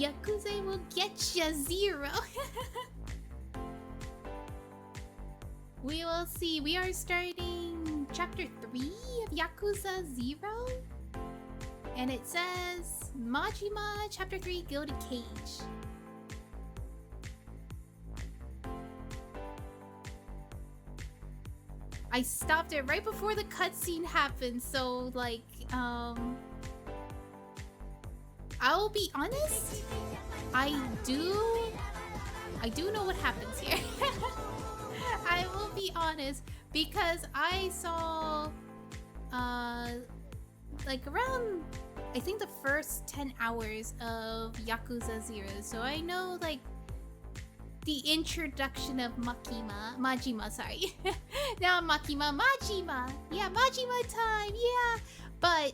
Yakuza will get ya 0. We will see. We are starting chapter 3 of Yakuza 0. And it says Majima chapter 3 Gilded Cage. I stopped it right before the cutscene happened, so like I'll be honest, I do know what happens here. I will be honest, because I saw like around, I think the first 10 hours of Yakuza 0, so I know like the introduction of Majima, sorry. Now Majima. Yeah, Majima time, yeah. But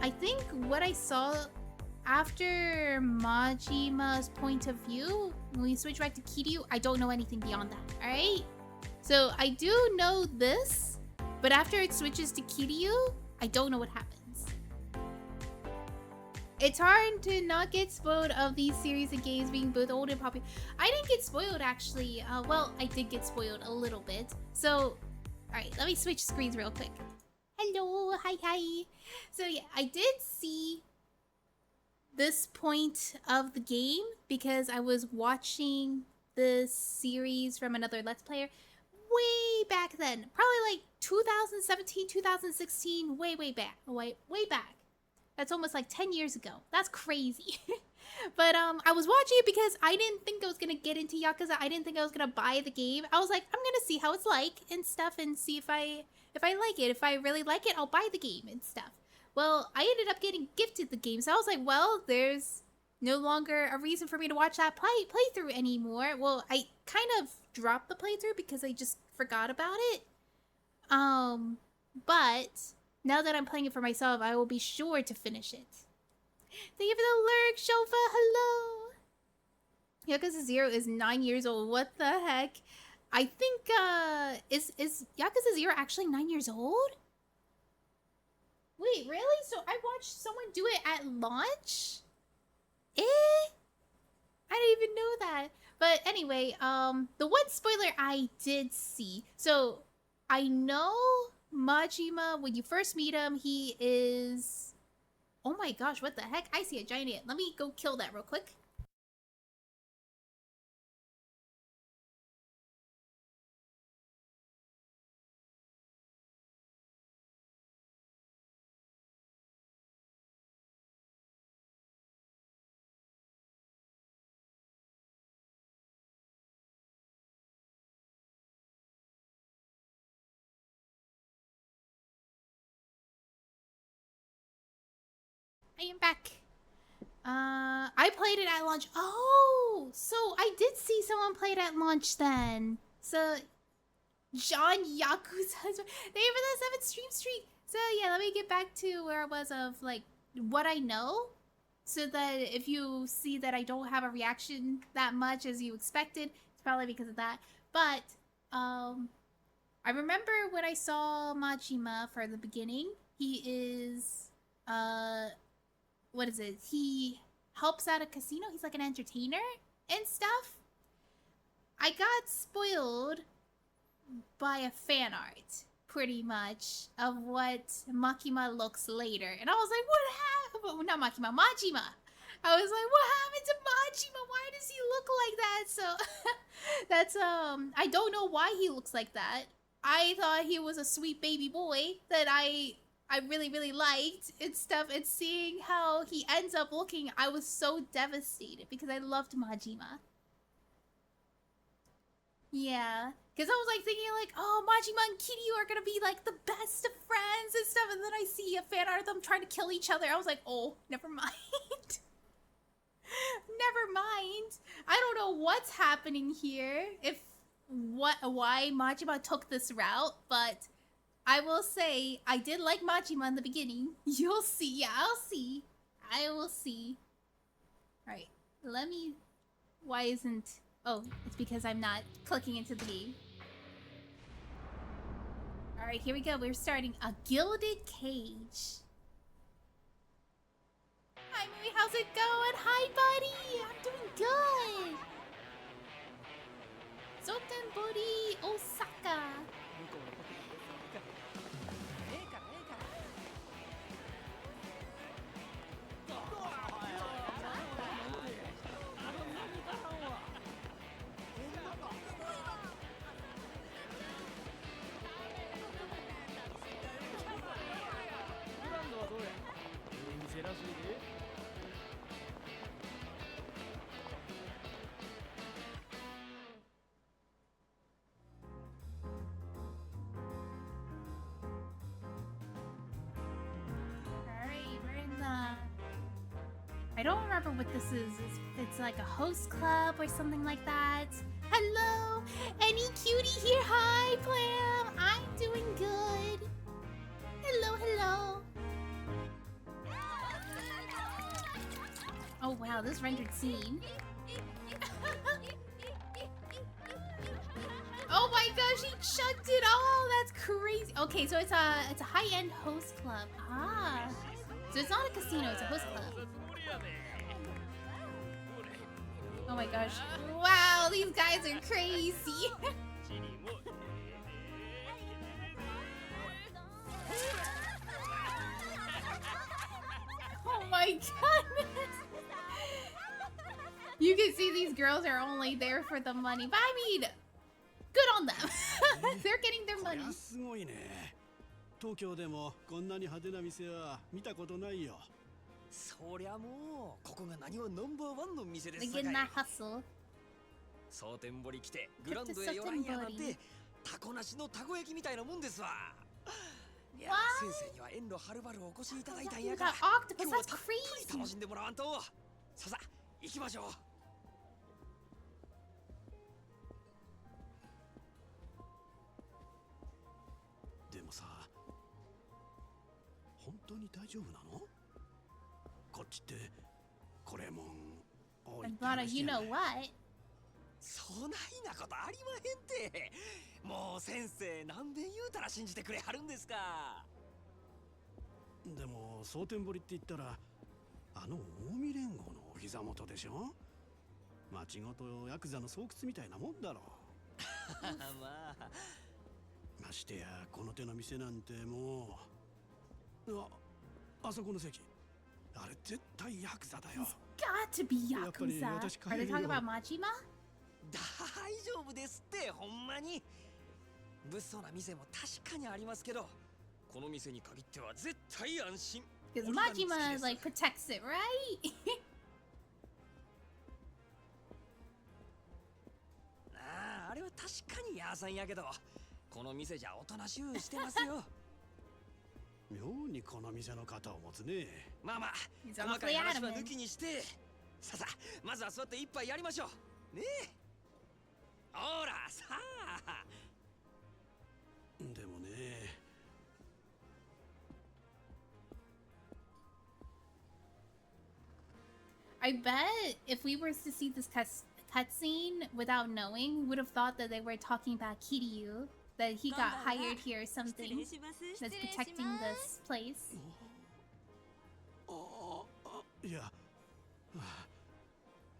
I think what I saw after Majima's point of view, when we switch back to Kiryu, I don't know anything beyond that, alright? So I do know this, but after it switches to Kiryu, I don't know what happens. It's hard to not get spoiled of these series of games being both old and popular. I didn't get spoiled actually. Well, I did get spoiled a little bit. So, alright, let me switch screens real quick. Hello, hi. So yeah, I did see this point of the game because I was watching this series from another Let's Player way back then. Probably like 2017, 2016, way back. Way back. That's almost like 10 years ago. That's crazy. But I was watching it because I didn't think I was gonna get into Yakuza. I didn't think I was gonna buy the game. I was like, I'm gonna see how it's like and stuff and see if I like it. If I really like it, I'll buy the game and stuff. Well, I ended up getting gifted the game, so I was like, well, there's no longer a reason for me to watch that playthrough anymore. Well, I kind of dropped the playthrough because I just forgot about it. But now that I'm playing it for myself, I will be sure to finish it. Thank you for the lurk, Shofa. Hello. Yakuza 0 is 9 years old. What the heck? I think, is Yakuza 0 actually 9 years old? Wait, really? So I watched someone do it at launch? I didn't even know that. But anyway, the one spoiler I did see. So I know Majima, when you first meet him, he is... Oh my gosh, what the heck? I see a giant ant. Let me go kill that real quick. I am back. I played it at launch. Oh, so I did see someone play it at launch then. So, John Yakuza's name for the 7th streak. So yeah, let me get back to where I was of like what I know, so that if you see that I don't have a reaction that much as you expected, it's probably because of that. But I remember when I saw Majima for the beginning, he is what is it? He helps at a casino. He's like an entertainer and stuff. I got spoiled by a fan art, pretty much, of what Makima looks later. And I was like, what happened? Not Makima, Majima. I was like, what happened to Majima? Why does he look like that? So, that's, I don't know why he looks like that. I thought he was a sweet baby boy that I really liked and stuff, and seeing how he ends up looking, I was so devastated because I loved Majima. Yeah, because I was like thinking like, oh, Majima and Kiryu are gonna be like the best of friends and stuff, and then I see a fan art of them trying to kill each other. I was like, oh, never mind. Never mind. I don't know what's happening here, why Majima took this route, but I will say, I did like Majima in the beginning. You'll see. Yeah, I'll see. I will see. Alright, let me... Why isn't... Oh, it's because I'm not clicking into the game. Alright, here we go. We're starting a Gilded Cage. Hi, Mimi. How's it going? Hi, Hi, buddy. I'm doing good. Sotenbori Osaka. I don't remember what this is. It's like a host club or something like that. Hello! Any cutie here? Hi, Plam! I'm doing good. Hello, hello. Oh wow, this rendered scene. Oh my gosh, he chucked it all! That's crazy. Okay, so it's a high-end host club. Ah. So it's not a casino, it's a host club. Oh my gosh. Wow, these guys are crazy. Oh my goodness. You can see these girls are only there for the money. But I mean, good on them. They're getting their money. 東京でもこんなに派手な店は見たことないよ。そりゃもうここが何はナンバーワンの店ですさかい。蒼天堀来てグランドへ寄らんやなんてタコなしのたこ焼きみたいなもんですわ。いや先生には遠路はるばるお越しいただいたんやから今日はたっぷり楽しんでもらわんと。ささ行きましょう。でもさ、本当に大丈夫なの？こっちってこれもん多いって話やね。そないなことありまへんて。もう先生何遍言うたら信じてくれはるんですか。でも蒼天堀って言ったらあの近江連合のお膝元でしょ。町ごとヤクザの巣窟みたいなもんだろう。まあましてやこの手の店なんてもうあそこの席あれ絶対ヤクザだよ。Got to be Yakuza. Are they talking about Majima? 大丈夫ですってほんまに。物騒な店も確かにありますけどこの店に限っては絶対安心。Because Majima like protects it, right? あれは確かにヤーさんやけどこの店じゃおとなしゅうしてますよ。妙にこの店の肩を持つね。まあまあ細かい話は抜きにしてささまずは座って一杯やりましょうねえ。ほらさあ。でもねI bet if we were to see this cutscene without knowing, we would have thought that they were talking about Kiryu, that he got hired here or something that's protecting this place. いや、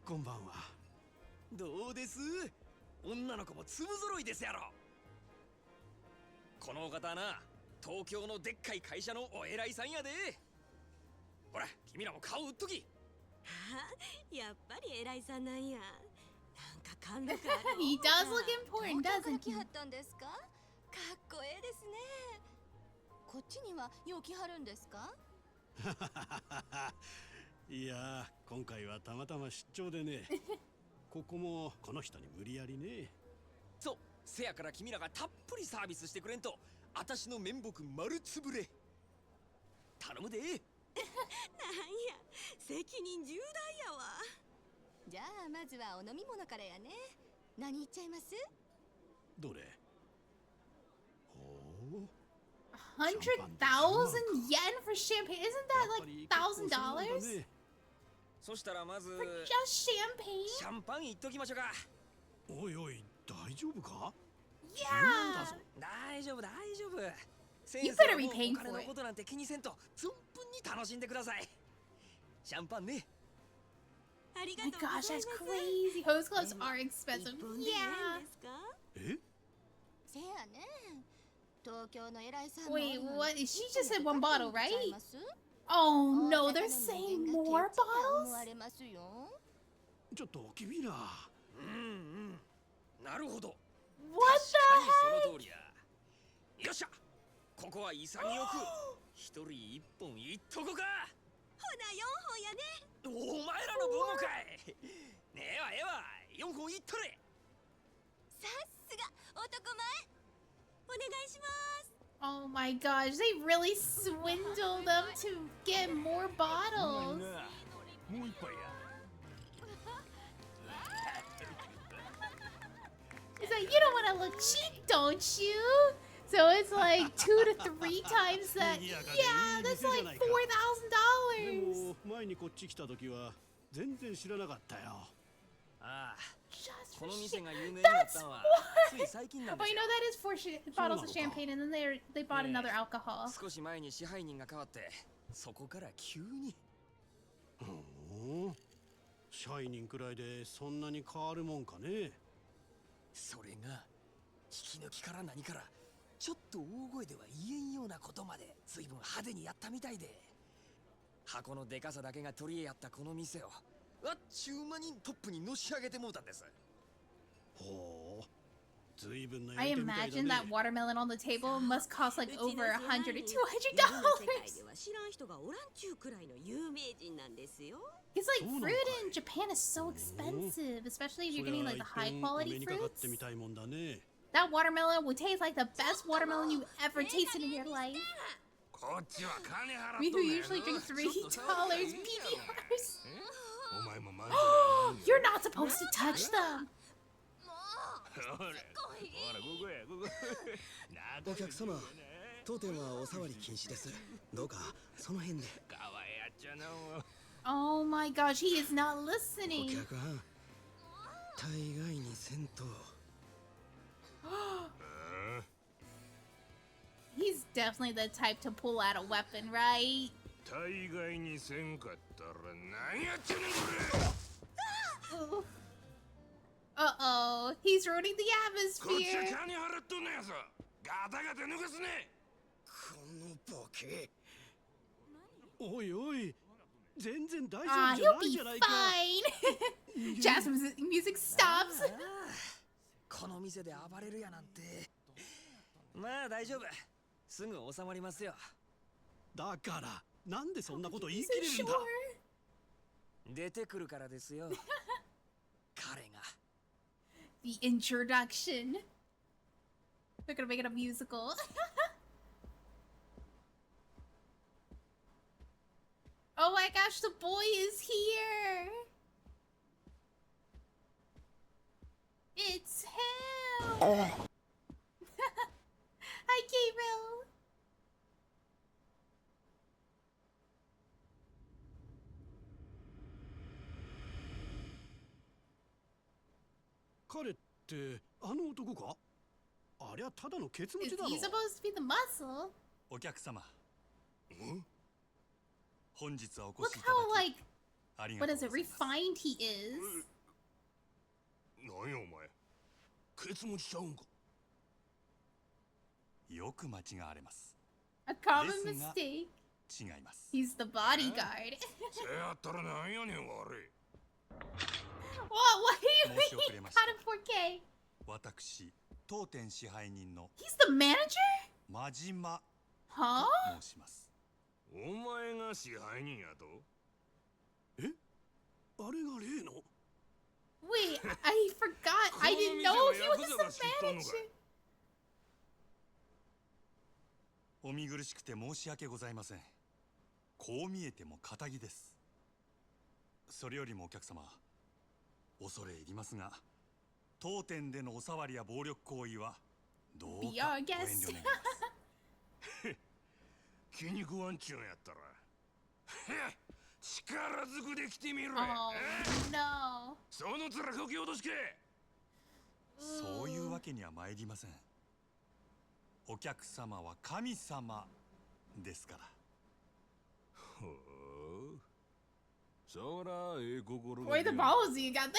こんばんは。どうです？女の子も粒揃いですやろ。このお方はな、東京のでっかい会社のお偉いさんやで。ほら、君らも顔売っとき。やっぱり偉いさんなんや。なんか貫禄ある。He does look important, doesn't he? かっこええですね。こっちにはよう来はるんですか？いや、今回はたまたま出張でね。ここもこの人に無理やりね。そう、せやから君らがたっぷりサービスしてくれんと、あたしの面目丸つぶれ。頼むで。なんや、責任重大やわ。じゃあまずはお飲み物からやね。何言っちゃいます？どれ？ほう。100,000 yen for champagne? Isn't that like $1,000? そしたらまず For just champagne? シャンパンいっときましょうか。おいおい、大丈夫か？ Yeah. 大丈夫大丈夫。 You better be paying for it. お金のことなんて気にせんと存分に楽しんでください。シャンパンね。My gosh, that's crazy. Hose gloves are expensive. Yeah. え Wait, what? She just said one bottle, right? Oh no, they're saying more bottles? ちょっと君ら。なるほど。 What 確かに the その通りや。よっしゃ。ここは潔く一人一本いっとこか。お前らの分もかい。ねえわええわ、4本いっとれ。 Oh my gosh, they really swindle them to get more bottles. もう一杯や。 It's like, you don't want to look cheap, don't you? So it's like 2 to 3 times that. Yeah, that's like $4,000. でも前にこっち来た時は全然知らなかったよ。ああ、 Just こ for の shit. 店が有名になったのはつい最近なんで Oh, す you よ。 know that is 4 bottles of champagne, and then they bought another alcohol. 少し前に支配人が変わって、そこから急に。社員くらいでそんなに変わるもんかね。それが引き抜きから何からちょっと大声では言えんようなことまで随分派手にやったみたいで、箱のでかさだけが取り柄やったこの店をあっちゅう間にトップにのし上げてもうたんです。ほう、随分な I やり手みたいだ imagine ね。 that watermelon on the table must cost like over $100 to $200. 知らん人がおらんちゅうくらいの有名人なんですよ。 It's like fruit in Japan is so expensive, especially if you're getting like the high お目 quality にかかっ fruits. てみたいもんだね。 That watermelon would taste like the best watermelon you've ever tasted in your life. こっちは金払っ We と who んねん usually な。 drink $3 PBRs. お前も満 You're not supposed to touch them. ほら、ほら、ここや、ここ。お客様、当店はお触り禁止です。どうかその辺で。かわいやっちゃなもう。 Oh my gosh, he is not お listening. 客はん、大概にせんと。 He's definitely the type to pull out a weapon, right? 大概にせんかったら何やってんねんこれ。 Uh-oh, he's ruining the こっちは atmosphere. 金払っとんねんやぞ。ガタガタ抜かすね。このボケ。おいおい、全然大丈 Ah, 夫じゃ he'll ない be じゃないか。 fine. Jasmine's music stops. この店で暴れるやなんて。まあ大丈夫、すぐ収まりますよ。だからなんでそんなこと言い He's 切れるんだ。 unsure. 出てくるからですよ。彼が。 The introduction. They're gonna make it a musical. Oh my gosh, the boy is here. It's him. Hi, Gabriel. 彼ってあの男か。ありゃただのケツ持 Is ちだろ。 he supposed to be the muscle? お客様、本日はお Look 越しいた how だき like ありが what とう is ご it ざいます。 refined he is. 何やお前。ケツ持ちちゃうんか。よく間違われます。 A common Listen up. mistake. 違います。 He's the bodyguard. せやったらなんやねん悪い。 What do you 申し mean? 遅れました Out of 4K. 私、当店支配人の He's the manager? 真島 Huh? と申します。お前が支配人やと。あれが例の。 Wait, I forgot. I didn't know he was the manager. お見苦しくて申し訳ございません。こう見えても堅気です。それよりもお客様、恐れ入りますが、当店でのお触りや暴力行為はどうかご Be 遠 our 慮 guest. 願います。気に食わんちゅうんやったら。力ずくで来てみろ Oh や。no. その面こき落としけ。そういうわけには参りません。お客様は神様ですから。ほう。そらええ心が Where the balls you got there?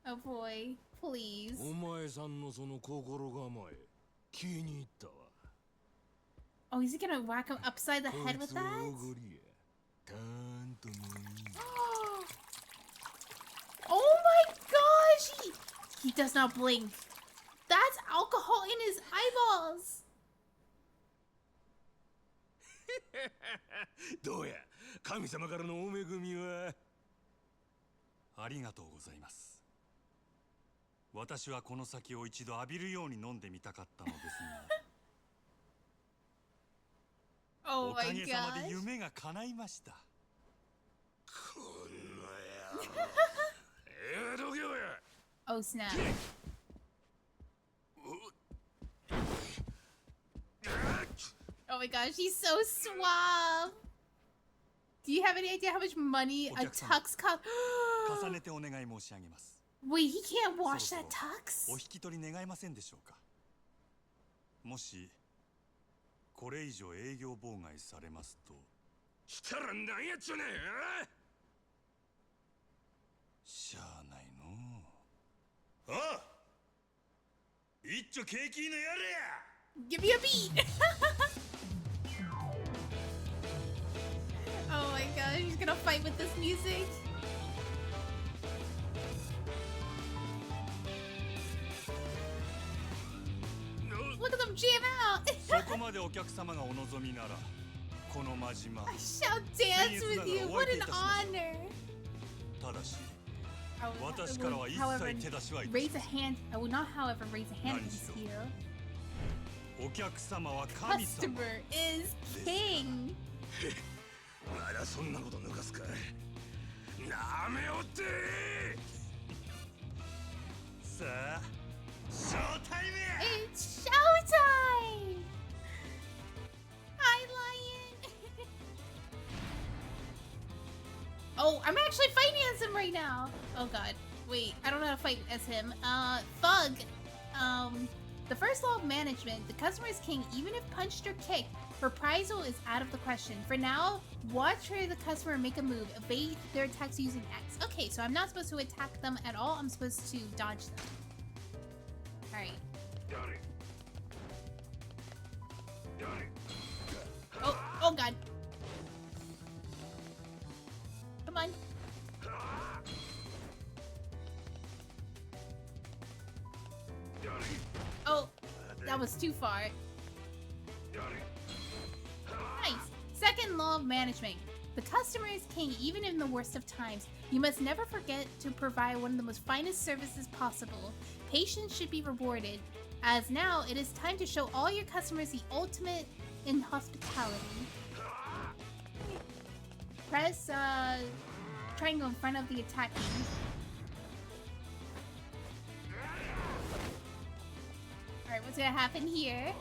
Oh boy, please. お前さんのその心構え気に入ったわ Oh, is he gonna whack him upside the こ head い with つは that? おごりやたんともいい Oh my gosh! He does not blink. That's alcohol in his eyeballs. どうや神様からのお恵みはありがとうございます。私はこの酒を一度浴びるように飲んでみたかったのですが Oh お my かげさまで gosh. 夢が叶いました。こんなやええどけよや Oh snap. Oh my gosh, he's so suave. Do you have any idea how much money a tux costs? 重ねてお願い申し上げます。 Wait, he can't wash そろ that そろ tux? お引き取り願えませんでしょうか。もしこれ以上営業妨害されますとしたら何やっちゅうねんしゃあないのう。ああ一丁景気のやれや Give me a beat. Oh my gosh, he's gonna fight with this music. Look at them jam out. そこまでお客様がお望みならこの真島 I shall dance with you. What an honor. ただし I will, 私からは一 however, 切手出しはいた raise し a ません。 hand. I will not, however, raise a hand in this hero. お客様は神様 Customer is king. まだそんなこと抜かすかなめおってさあショータイムや It's showtime. Hi, Lion. Oh, I'm actually fighting as him right now. Oh God. Wait, I don't know how to fight as him. Thug. The first law of management, the customer is king even if punched or kicked. Reprisal is out of the question. For now, watch for the customer make a move. Evade their attacks using X. Okay, so I'm not supposed to attack them at all. I'm supposed to dodge them. Alright. Oh God. Come on. Oh, that was too far. Nice. Second law of management. The customer is king even in the worst of times. You must never forget to provide one of the most finest services possible. Patience should be rewarded, as now it is time to show all your customers the ultimate in hospitality. Press triangle in front of the attacking. Alright, what's gonna happen here?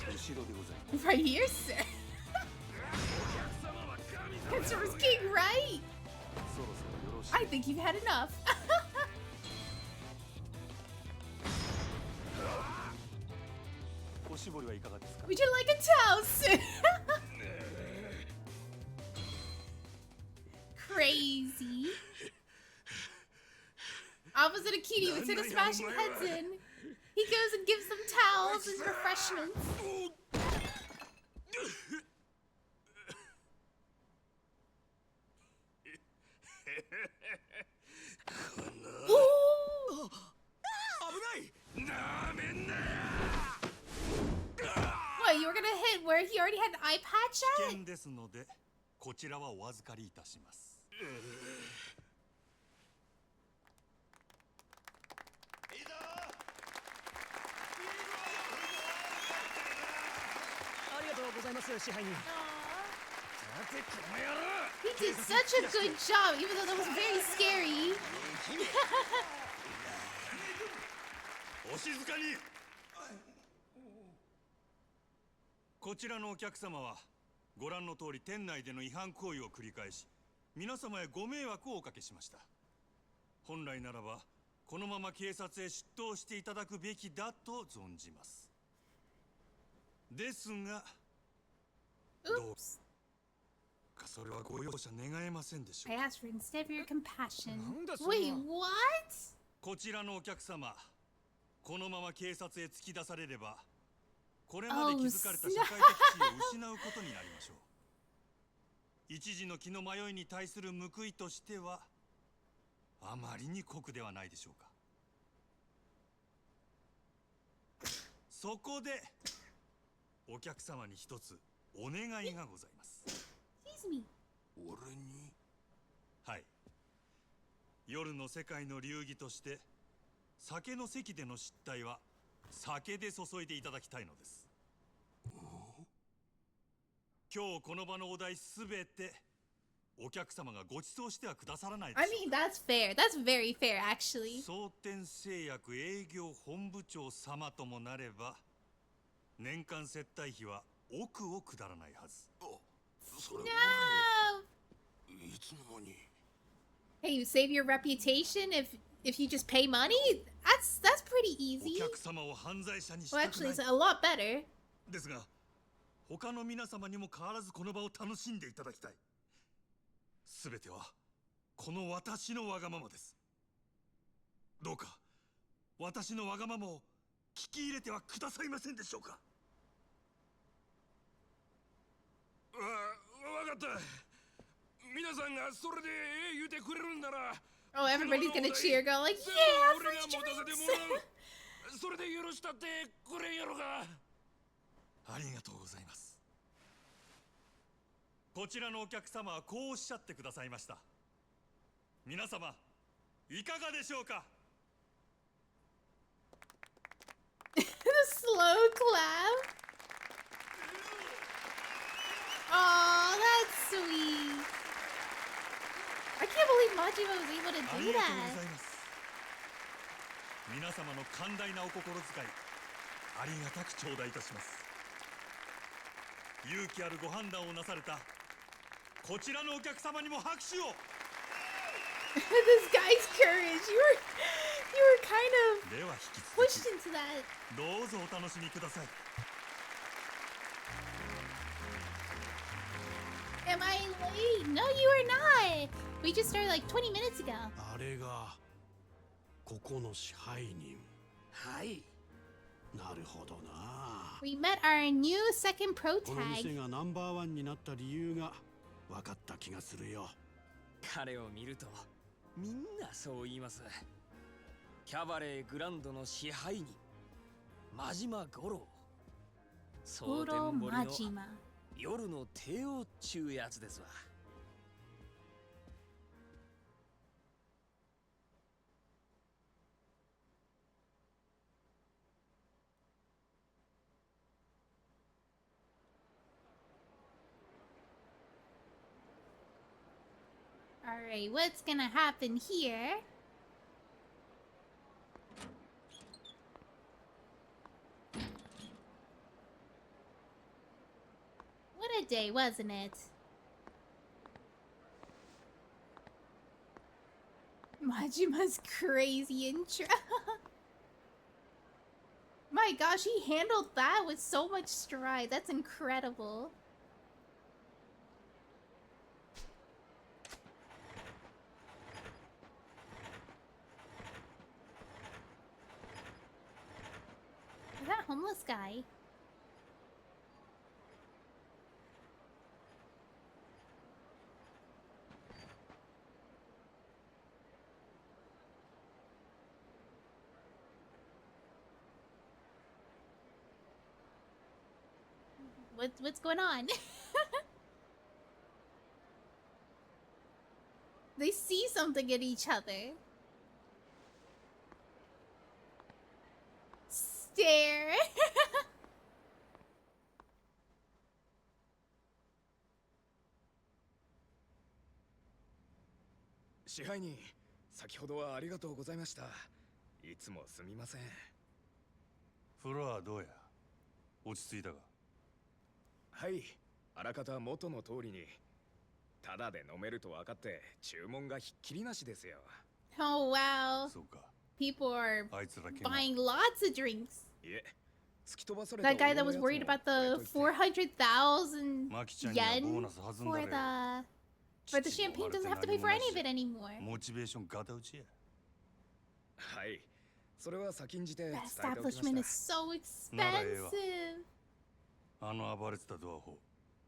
後ろでございます。 Right here, sir. Customer's king, right? そろそろよろしい I think you've had enough. おしぼりはいかがですか Would you like a towel, sir? Crazy. Opposite of cutie, instead of smashing heads in, he goes and gives them towels and refreshments. Ooh! 危ないなめんなや What, you were gonna hit where he already had an eye patch 危 at? 険ですのでこちらはお預かりいたします。ありがとうございます支配人。 He did such a good job, even though that was very scary. お静かに。こちらのお客様はご覧の通り店内での違反行為を繰り返し皆様へご迷惑をおかけしました。本来ならばこのまま警察へ出頭していただくべきだと存じます。ですがどう Oops. かそれはご容赦願えませんでしょ I う。 asked for instead of your compassion. なんだそんな Wait, what? こちらのお客様、このまま警察へ突き出されれば、これまで築かれた社会的地位を失うことになりましょう。一時の気の迷いに対する報いとしては、あまりに酷ではないでしょうか。そこで、お客様に一つお願いがございます。 Excuse me. 俺にはい。夜の世界の流儀として、酒の席での失態は酒で注いでいただきたいのです。今日この場のお題すべてお客様がご馳走してはくださらないでしょ I mean, that's fair. That's very fair, actually. 総天製薬営業本部長様ともなれば、年間接待費は億を下らないはず。それ No! いつの間に Hey, you save your reputation if you just pay money? That's pretty お easy. 客様を犯罪者にし Well, たく actually, ない it's a lot better. ですが、他の皆様にも変わらずこの場を楽しんでいただきたい。すべてはこの私のわがままです。どうか私のわがままを聞き入れてはくださいませんでしょうか。わかった。皆さんがそれで言うてくれるんなら Oh, everybody's gonna cheer, go like, 全 yeah, 部俺 free が持たせて drinks. もらう。それで許したってくれんやろか。ありがとうございます。こちらのお客様はこうおっしゃってくださいました。皆様いかがでしょうか。 The slow clap. Oh, that's sweet. I can't believe Majima was able to あ do りがとう that. ございます。皆様の寛大なお心遣い、ありがたく頂戴いたします。勇気あるご判断をなされたこちらのお客様にも拍手を。 This guy's courage. You were kind of では引き pushed 続き into that. どうぞお楽しみください。 Am I late? No, you are not. We just started like 20 minutes ago. あれがここの支配人。はい。なるほどな。 We met our new second pro この店 tag. がナンバーワンになった理由が分かった気がするよ。彼を見るとみんなそう言います。キャバレーグランドの支配人真島五郎。蒼 Goro 天堀の Majima. 夜の帝王っちゅうやつですわ。Alright, what's gonna happen here? What a day, wasn't it? Majima's crazy intro. My gosh, he handled that with so much stride. That's incredible. Is that a homeless guy? What's going on? They see something in each other. Stare. 支配人、先ほどはありがとうございました。いつもすみません。フロアどうや、落ち着いたか。はい、あらかた元の通りに。ただで飲めると分かって注文がひっきりなしですよ。Oh wow. そうか。 People are あいつらけが buying lots of drinks. いえ、That guy that was worried about the 400,000 yen for the champagne doesn't have to pay for any of it anymore. モチベーションガタ打ちや。はい。それは先んじて伝 That えておきま establishment し is た。 so expensive. あの暴れてたドアホ。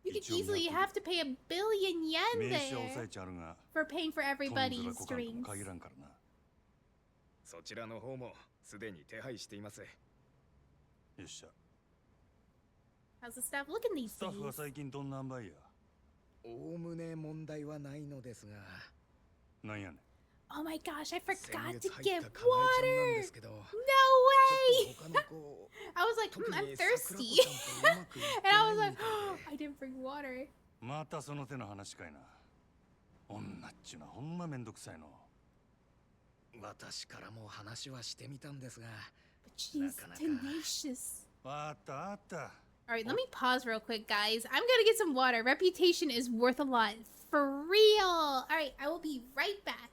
You could easily have to pay $1 billion yen 名刺は押さ there えちゃるが、 for paying for トンズラ everybody's 股間とも drinks. 限らんからな。そちらの方もすでに手配しています。よっしゃ。 How's the staff looking these スタッフは days? 最近どんな塩梅や。おおむね問題はないのですが。なんやねん。 Oh my gosh, I 先 forgot 月 to 入 get ったかなえちゃんなんで water. すけど。 No ちょ way. っと他の子 I was like, 特 I'm に thirsty. 桜子ちゃんとうまくいって And I な was い like, みたい I didn't bring water. またその手の話かいな。女っちゅうのはほんまめんどくさいの。私からも話はしてみたんですが。 But she's tenacious. あったあった。 Alright, let me pause real quick, guys. I'm gonna get some water. Reputation is worth a lot. For real. Alright, I will be right back.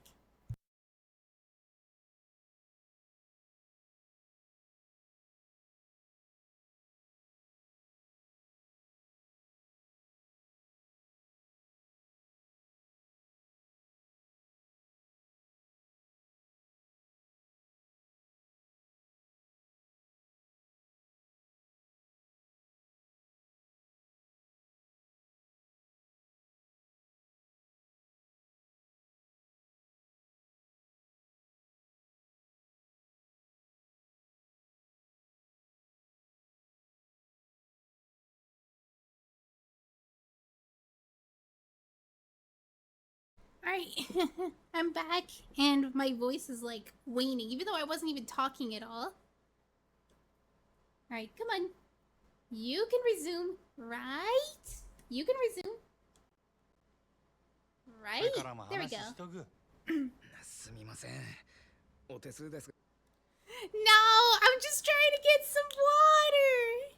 Alright, I'm back, and my voice is like waning, even though I wasn't even talking at all. Alright, come on. You can resume, right? You can resume. Right? There we go. すみません。お手数です。 No, I'm just trying to get some water.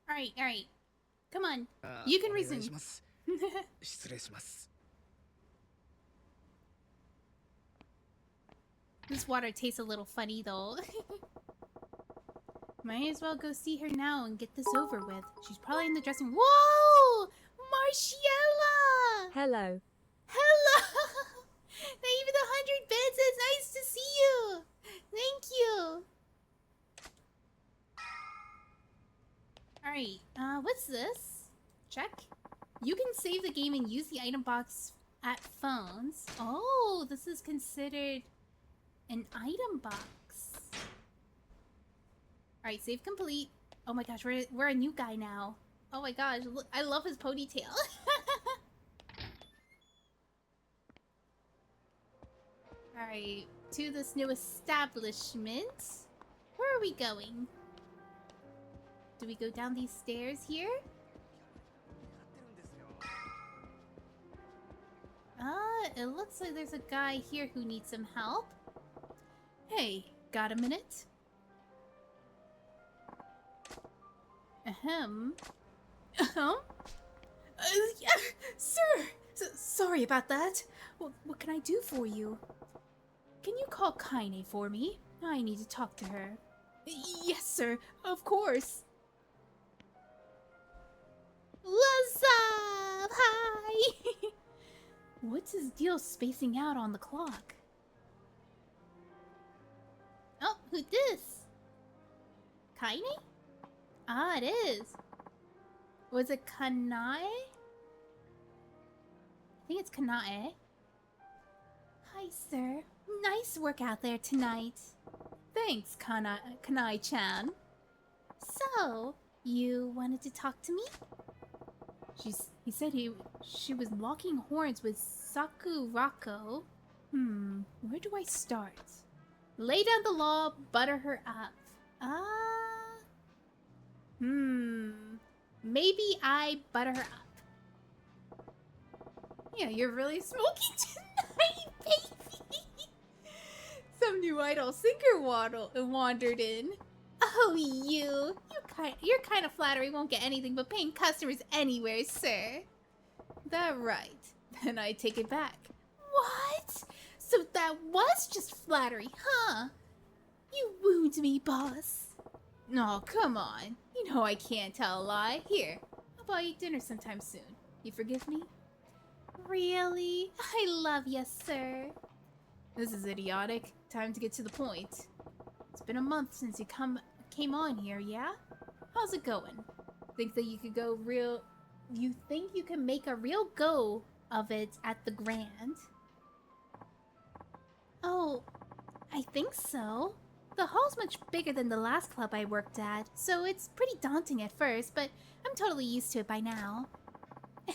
Alright. Come on. You can お願い resume. します失礼します。 This water tastes a little funny though. Might as well go see her now and get this over with. She's probably in the dressing room. Whoa! Marciela! Hello. Hello! Now even the 100 bits, it's nice to see you! Thank you! Alright, what's this? Check. You can save the game and use the item box at phones. Oh, this is considered an item box. Alright, save complete. Oh my gosh, we're a new guy now. Oh my gosh, look, I love his ponytail. Alright, to this new establishment. Where are we going? Do we go down these stairs here? It looks like there's a guy here who needs some help. Hey, got a minute? Ahem. Yeah, sir! Sorry about that. What can I do for you? Can you call Kaine for me? I need to talk to her. Yes, sir. Of course. What's up? Hi! What's his deal spacing out on the clock? Oh, who's this? Kaine? Ah, it is. Was it Kanae? I think it's Kanae. Hi, sir. Nice work out there tonight. Thanks, Kanae-chan. So, you wanted to talk to me? He said she was locking horns with Sakurako. Where do I start? Lay down the law, butter her up. Maybe I butter her up. Yeah, you're really smoking tonight, baby. Some new idol singer wandered in. Oh, your kind of flattery won't get anything but paying customers anywhere, sir. That right. Then I take it back. What? So that was just flattery, huh? You wooed me, boss. No, come on. You know I can't tell a lie. Here, how about eat dinner sometime soon? You forgive me? Really? I love you, sir. This is idiotic. Time to get to the point. It's been a month since you came on here, yeah? How's it going? Think that you could go real... You think you can make a real go of it at the Grand? Oh, I think so. The hall's much bigger than the last club I worked at, so it's pretty daunting at first, but I'm totally used to it by now.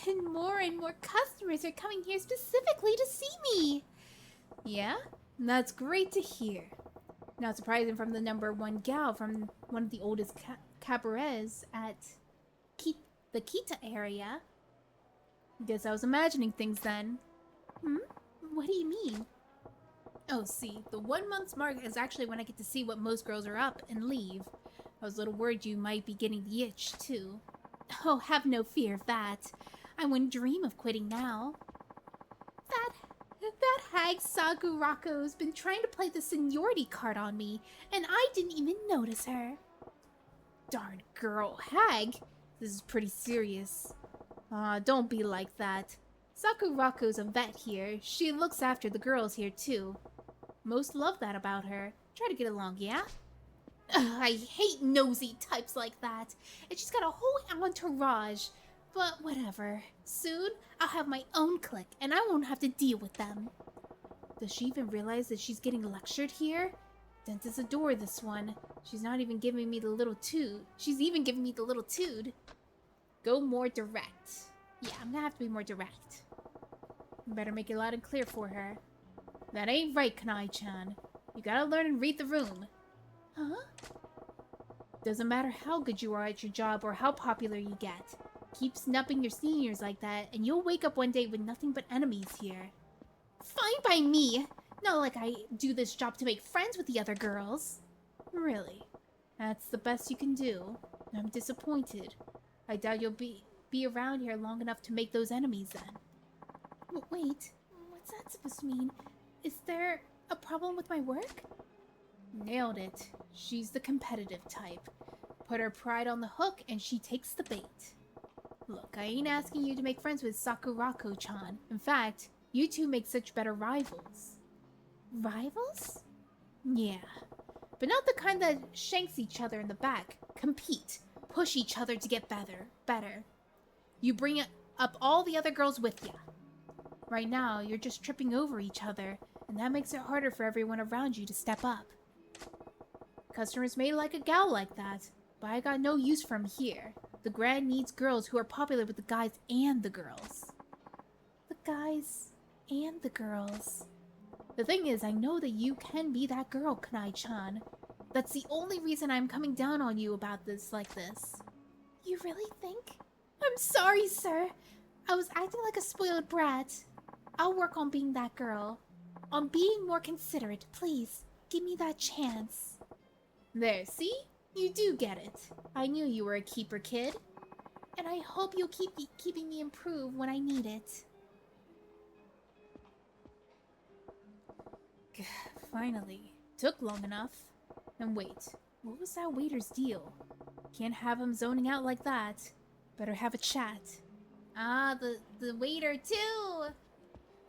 And more customers are coming here specifically to see me. Yeah? That's great to hear. Not surprising from the #1 gal from one of the oldest cabarets at the Kita area. Guess I was imagining things then. What do you mean? Oh, see, the 1 month's mark is actually when I get to see what most girls are up and leave. I was a little worried you might be getting the itch, too. Oh, have no fear of that. I wouldn't dream of quitting now. That hag Sagurako's been trying to play the seniority card on me, and I didn't even notice her. Darn girl, hag! This is pretty serious. Don't be like that. Sakurako's a vet here. She looks after the girls here, too. Most love that about her. Try to get along, yeah? Ugh, I hate nosy types like that. And she's got a whole entourage. But whatever. Soon, I'll have my own clique, and I won't have to deal with them. Does she even realize that she's getting lectured here? Dentist adore this one. She's not even giving me the little toot. She's even giving me the little toot. Go more direct. Yeah, I'm gonna have to be more direct. Better make it loud and clear for her. That ain't right, Kanai-chan. You gotta learn and read the room. Huh? Doesn't matter how good you are at your job or how popular you get. Keep snubbing your seniors like that, and you'll wake up one day with nothing but enemies here. Fine by me! Not like I do this job to make friends with the other girls. Really? That's the best you can do. I'm disappointed. I doubt you'll be around here long enough to make those enemies then. Wait, what's that supposed to mean? Is there a problem with my work? Nailed it. She's the competitive type. Put her pride on the hook and she takes the bait. Look, I ain't asking you to make friends with Sakurako-chan. In fact, you two make such better rivals. Rivals? Yeah. But not the kind that shanks each other in the back. Compete. Push each other to get better. You bring up all the other girls with ya. Right now, you're just tripping over each other, and that makes it harder for everyone around you to step up. Customers may like a gal like that, but I got no use for 'em here. The Grand needs girls who are popular with the guys and the girls. The guys and the girls. The thing is, I know that you can be that girl, Kanai-chan. That's the only reason I'm coming down on you about this like this. You really think? I'm sorry, sir. I was acting like a spoiled brat. I'll work on being that girl. On being more considerate, please. Give me that chance. There, see? You do get it. I knew you were a keeper, kid. And I hope you'll keep keeping me improved when I need it. Finally. Took long enough. And wait, what was that waiter's deal? Can't have him zoning out like that. Better have a chat. Ah, the waiter too!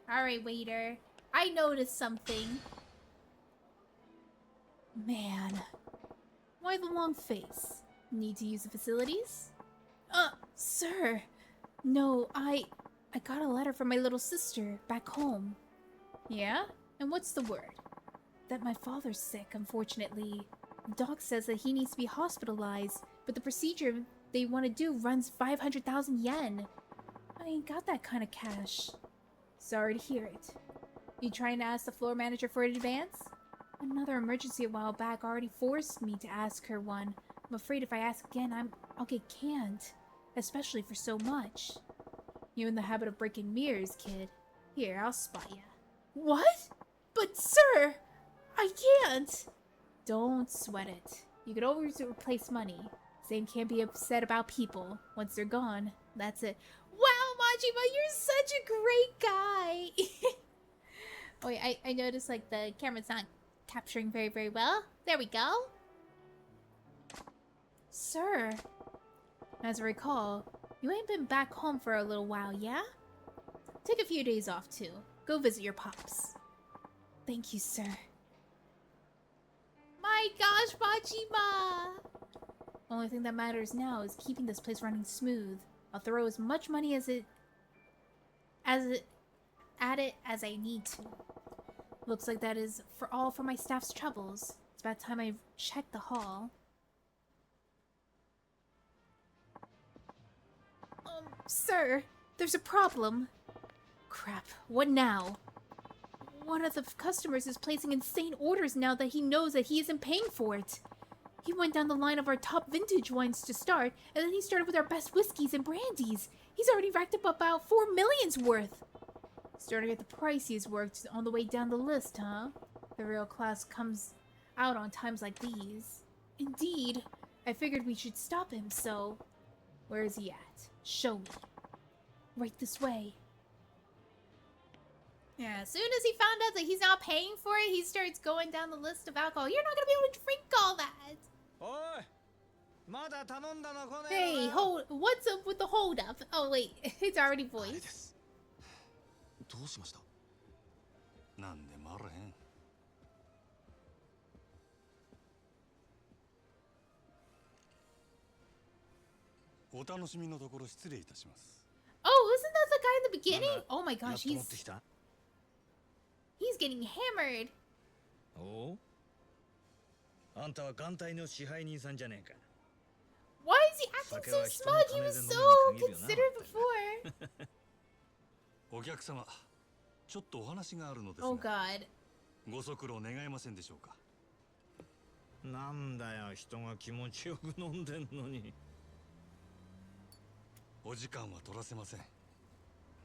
Alright, waiter. I noticed something. Man. Why the long face? Need to use the facilities? Sir. No, I got a letter from my little sister back home. Yeah? And what's the word? That my father's sick, unfortunately. The doc says that he needs to be hospitalized, but the procedure they want to do runs 500,000 yen. I ain't got that kind of cash. Sorry to hear it. You trying to ask the floor manager for an advance? Another emergency a while back already forced me to ask her one. I'm afraid if I ask again, I'll get canned. Especially for so much. You in the habit of breaking mirrors, kid. Here, I'll spot ya. What? But sir, I can't. Don't sweat it. You could always replace money. Same can't be upset about people. Once they're gone, that's it. Wow, Majima, you're such a great guy. Oh, wait, I noticed like the camera's not capturing very well. There we go. Sir, as I recall, you ain't been back home for a little while, yeah? Take a few days off too. Go visit your pops. Thank you, sir. My gosh, Majima! Only thing that matters now is keeping this place running smooth. I'll throw as much money at it as I need to. Looks like that is for my staff's troubles. It's about time I checked the hall. Sir, there's a problem. Crap, what now? One of the customers is placing insane orders now that he knows that he isn't paying for it. He went down the line of our top vintage wines to start, and then he started with our best whiskeys and brandies. He's already racked up about 4 million's worth. Starting at the priciest worked on the way down the list, huh? The real class comes out on times like these. Indeed, I figured we should stop him, so... Where is he at? Show me. Right this way. Yeah, as soon as he found out that he's not paying for it, he starts going down the list of alcohol. You're not gonna be able to drink all that! Hey, what's up with the hold up? Oh wait, it's already voiced. どうしました？なんでもあらへん。お楽しみのところ失礼いたします。 Oh, isn't that the guy in the beginning? Oh my gosh, he's getting hammered. お？あんたは眼帯の支配人さんじゃねえか。 Why is he acting so smug? He was so considerate before. お客様、ちょっとお話があるのですが。Oh God. ご足労願えませんでしょうか。なんだよ、人が気持ちよく飲んでんのに。お時間は取らせません。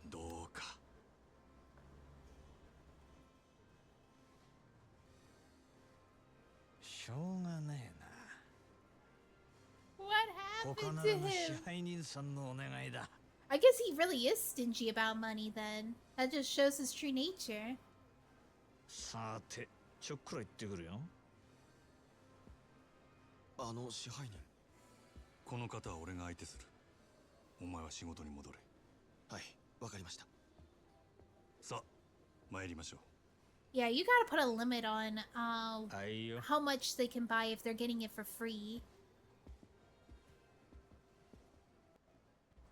どうか。しょうがねえな。 What 他 happened な to らぬ支 him? 配人さんのお願いだ。 I guess he really is stingy about money then. That just shows his true nature. さて、ちょっくら行ってくるよ。あの支配人。この方は俺が相手する。お前は仕事に戻れ。はい、わかりました。さあ、参りましょう。 Yeah, you gotta put a limit on Ayo. how much they can buy if they're getting it for free.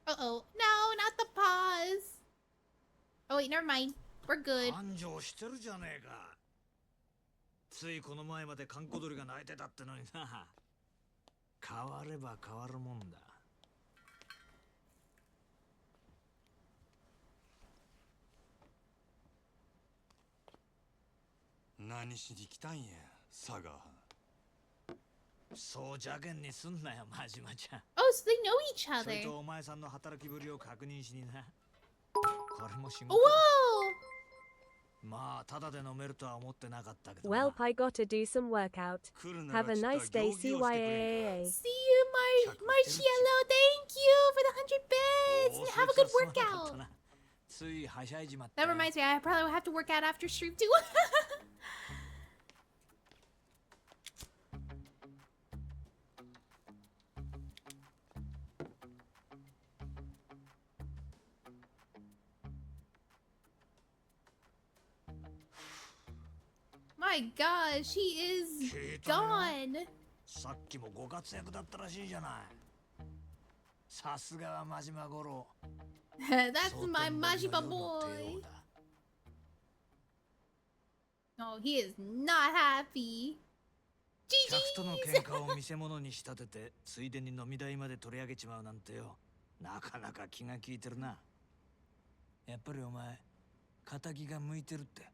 Uh-oh. No, not the pause. Oh, wait, never mind. We're good. 繁盛してるじゃねえか。ついこの前まで閑古鳥が鳴いてたってのにな。変われば変わるもんだ。何しに来たんや、佐賀。そう邪険にすんなよ、真島ちゃん。Oh, so they know each それ other. とお前さんの働きぶりを確認しにな。これも仕事 Whoa! まあ、ただで飲めるとは思ってなかったけどな。 Welp, I gotta do some workout. 来るなら Have a ちっとは nice day, 行儀をしてくれんか。 CYAA. See you, Marciello. Thank you for the 100 bits. And have a good workout. ついはしゃいじまった That reminds me, I probably will have to work out after stream too. My gosh, he is gone. さっきもご活躍だったらしいじゃない。さすがは真島五郎。 That's my Majima boy. Oh, he is not happy. 客との GG's! 喧嘩を見せ物に仕立てて、ついでに飲み代まで取り上げちまうなんてよ。なかなか気が利いてるな。やっぱりお前、仇が向いてるって。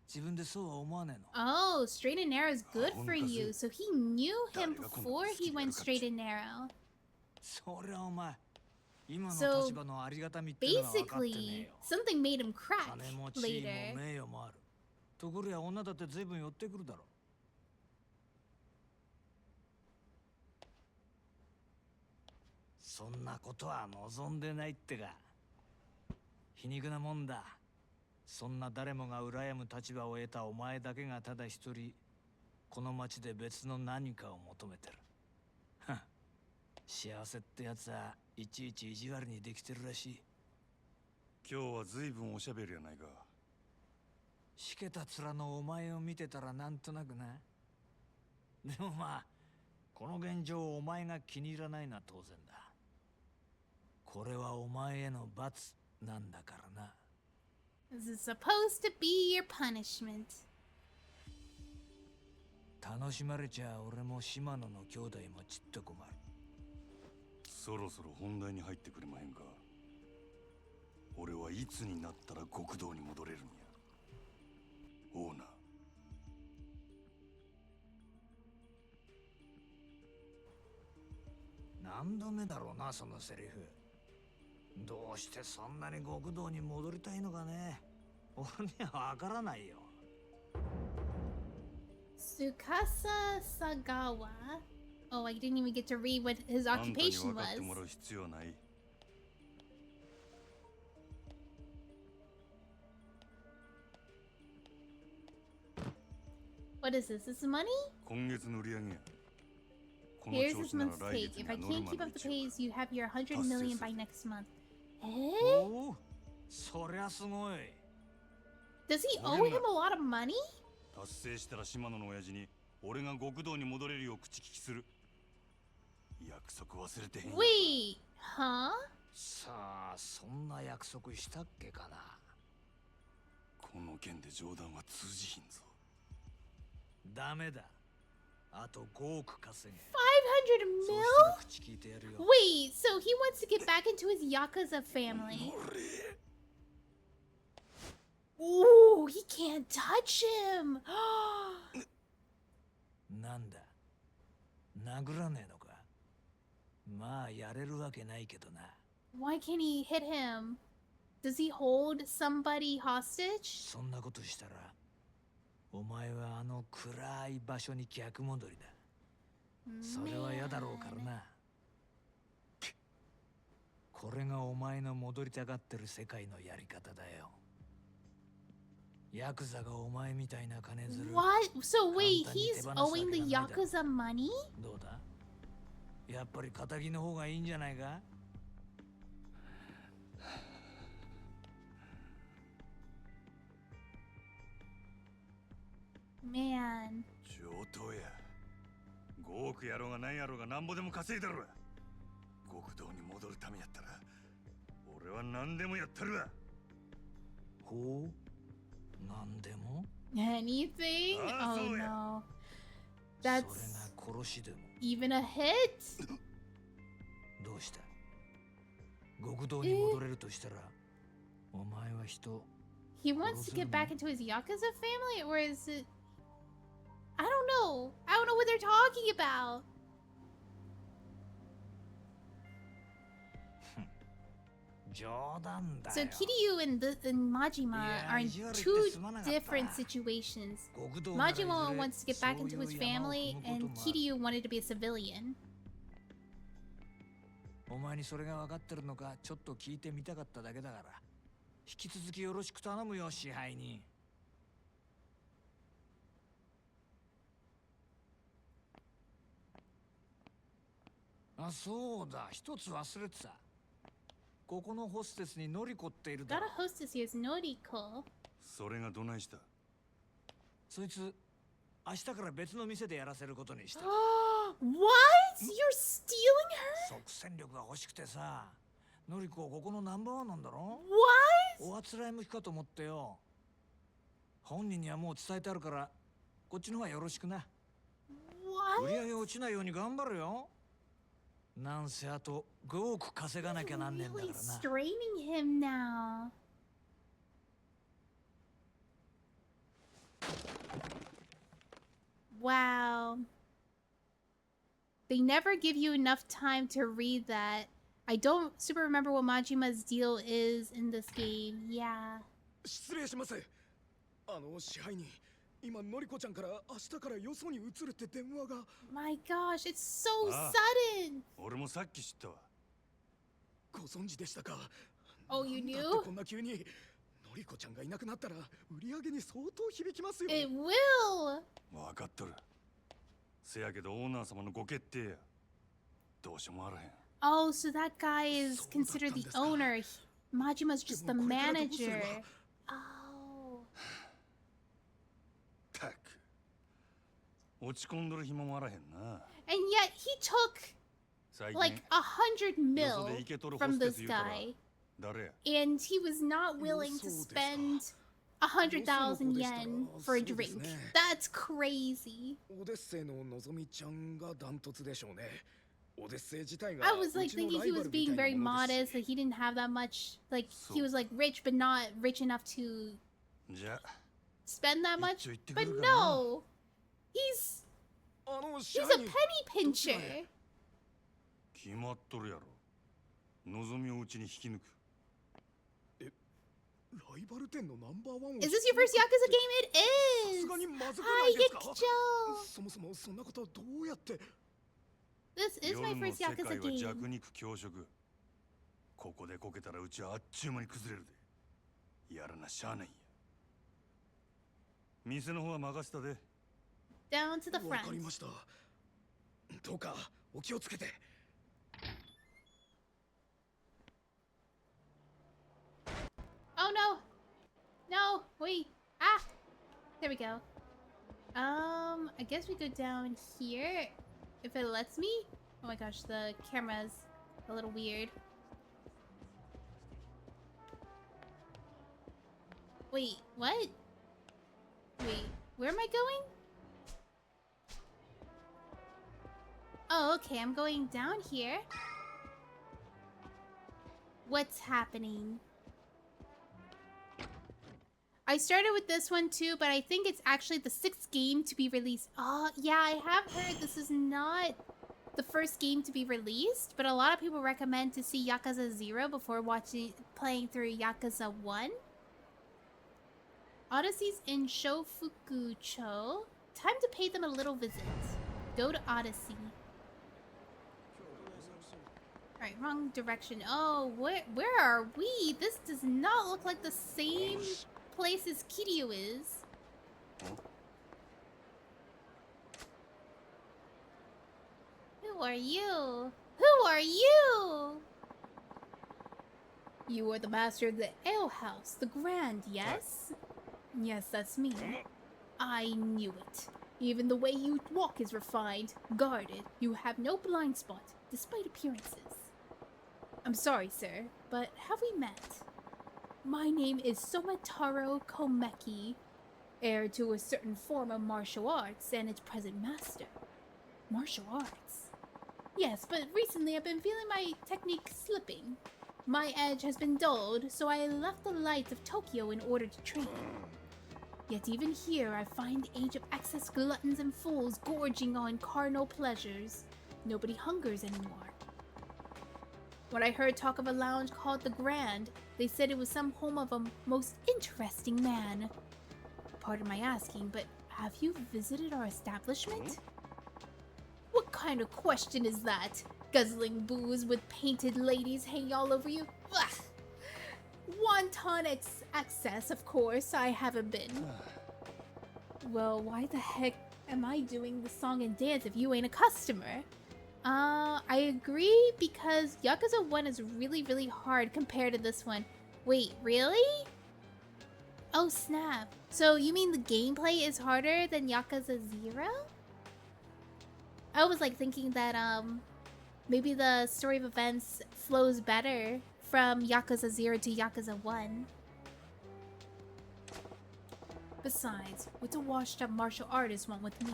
自分でそうは思わねえの。 Oh, straight and narrow is good for you. So he knew him before he went straight and narrow. そりゃお前、今 So, の立場のありがたみってのは分かってねえ basically, よ。 something made him crack 金持ちも later. 名誉もある。ところや女だって随分寄ってくるだろう。そんなことは望んでないってか。皮肉なもんだ。そんな誰もが羨む立場を得たお前だけがただ一人この町で別の何かを求めてる。はっ、幸せってやつはいちいち意地悪にできてるらしい。今日は随分おしゃべりやないか。しけた面のお前を見てたらなんとなくな。でもまあこの現状をお前が気に入らないのは当然だ。これはお前への罰なんだからな。This is supposed to be your punishment. 楽しまれちゃ俺も島野の兄弟もちっと困る。そろそろ本題に入ってくれまへんか。俺はいつになったら極道に戻れるんや。オーナー。何度目だろうなそのセリフ。どうしてそんなに極道に戻りたいのかね。俺にはわからないよ。Tsukasa Sagawa. Oh, I didn't even get to read what his あんたに occupation 分かって was. もらう必要はない。What is this? This is money? 今月の売り上げや。この Here's 調 this 子なら month's 来 take. 月 If に I はノル can't マ keep の up the 一応 pace, you have your 100 達成 million す by る。next month. おお、そりゃすごい。Does he owe him a lot of money? 達成したら島野の親父に俺が極道に戻れるよう口利きする。約束忘れてへんやんか。 Wait, huh? さあ、そんな約束したっけかな。この件で冗談は通じひんぞ。ダメだ。あと5億稼げ。 500そう mil? したら口聞いてやるよ。 Wait, so he wants to get back into his Yakuza family. Ooh, he can't touch him. なんだ、殴らねえのか。まあやれるわけないけどな。 Why can't he hit him? Does he hold somebody hostage? そんなことしたらお前はあの暗い場所に逆戻りだ。それは嫌だろうからな。これがお前の戻りたがってる世界のやり方だよ。ヤクザがお前みたいな金づる。 What? So wait, he's owing the Yakuza money? どうだ、やっぱり仇の方がいいんじゃないか。Man. 上等や。5億やろうが何やろうがなんぼでも稼いだろ。極道に戻るためやったら俺は何でもやったるわ。ほう、なんでも Anything? Ah, Oh so yeah. no. それ That's が殺しでも。 even a hit? どうした、極道に戻れるとしたらお前は人。 He wants to get back into his Yakuza family, or is it? I don't know. I don't know what they're talking about. 冗談だ So よ。 Kiryu and Majima Yeah, are in you already two did some of that. different situations. 極道ならいずれ Majima wants to get back into そう his いう山を family, 踏むこと and もある。 Kiryu wanted to be a civilian. お前にそれが分かってるのかちょっと聞いてみたかっただけだから、引き続きよろしく頼むよ支配人。あ、そうだ、一つ忘れてた。ここのホステスにノリコっているだ Got ろ。 a hostess here is Noriko. それがどないした。そいつ明日から別の店でやらせることにした。 What? You're stealing her? 即戦力が欲しくてさ。ノリコここのナンバーワンなんだろ。 What? おあつらい向きかと思ってよ。本人にはもう伝えてあるからこっちの方がよろしくな。 売 What? り上げ落ちないように頑張るよ。なんせあと5億稼がなきゃなんねえんだか Really らな。 straining him now. Wow. They never give you enough time to read that. I don't super remember what Majima's deal is in this game. Yeah. 失礼します。支配人、今のりこちゃんから明日からよそに移るって電話が。 My gosh, it's so Ah. sudden. 俺もさっき知ったわ。ご存知でしたか。 Oh, you だって knew? こんな急に。のりこちゃんがいなくなったら売り上げに相当響きますよ。 It will. 分かっとる。せやけどオーナー様のご決定や。どうしようもあらへん。 Oh, so that guy is considered the owner. Majima's just the manager. Oh. たく。落ち込んどる暇もあらへんな。 And yet he took 最近 like 100 mil よそでイケとるホ from ステ this ス言うたら guy. 誰や。 And he was not willing to spend 100,000 yen for a drink. That's crazy. オデッセイののぞみちゃんがダントツでしょうね。オデッセイ自体が I was う like ちの thinking ラ he イバ was ルみ being た very いなもので modest, す that し。 he didn't have that much, like he was like rich but not rich enough to じゃあ spend that much. 一丁言ってく But るかな。 no, he's あの he's 社 a 員 penny pincher. 決まっとるやろ。望みをうちに引き抜く。ライバル店のナンバーワンを Is this your first Yakuza game? It さ is. すがにまずくな Hi, いですか？ Gekcho. そもそもそんなことをどうやって This is 夜 my の first 世 Yakuza 界は game. 弱肉強食。ここでこけたらうちはあっちゅう間に崩れるで。やらなしゃあないんや。店の方は任せたで。 Down to the わかり front. ました。どうかお気をつけて。 Oh no! No! Wait! Ah! There we go. I guess we go down here if it lets me. Oh my gosh, the camera's a little weird. Wait, what? Wait, where am I going? Oh, okay, I'm going down here. What's happening? I started with this one too, but I think it's actually the 6th game to be released. Oh, yeah, I have heard this is not the first game to be released, but a lot of people recommend to see Yakuza 0 before playing through Yakuza 1. Odyssey's in Shofukucho. Time to pay them a little visit. Go to Odyssey. Alright, wrong direction. Oh, where are we? This does not look like the same place as Kiryu is. Who are you? Who are you? You are the master of the ale house, the Grand, yes? Yes, that's me. I knew it. Even the way you walk is refined, guarded. You have no blind spot, despite appearances. I'm sorry, sir, but have we met? My name is Somataro Komeki, heir to a certain form of martial arts and its present master. Martial arts? Yes, but recently I've been feeling my technique slipping. My edge has been dulled, so I left the lights of Tokyo in order to train. Yet even here I find the age of excess gluttons and fools gorging on carnal pleasures. Nobody hungers anymore. When I heard talk of a lounge called the Grand, they said it was some home of a most interesting man. Pardon my asking, but have you visited our establishment? What kind of question is that? Guzzling booze with painted ladies hanging all over you? Ugh. Wanton excess, of course, I haven't been. Well, why the heck am I doing the song and dance if you ain't a customer? I agree, because Yakuza 1 is really, really hard compared to this one. Wait, really? Oh, snap. So you mean the gameplay is harder than Yakuza 0? I was like thinking that, maybe the story of events flows better from Yakuza 0 to Yakuza 1. Besides, what's a washed-up martial artist want with me?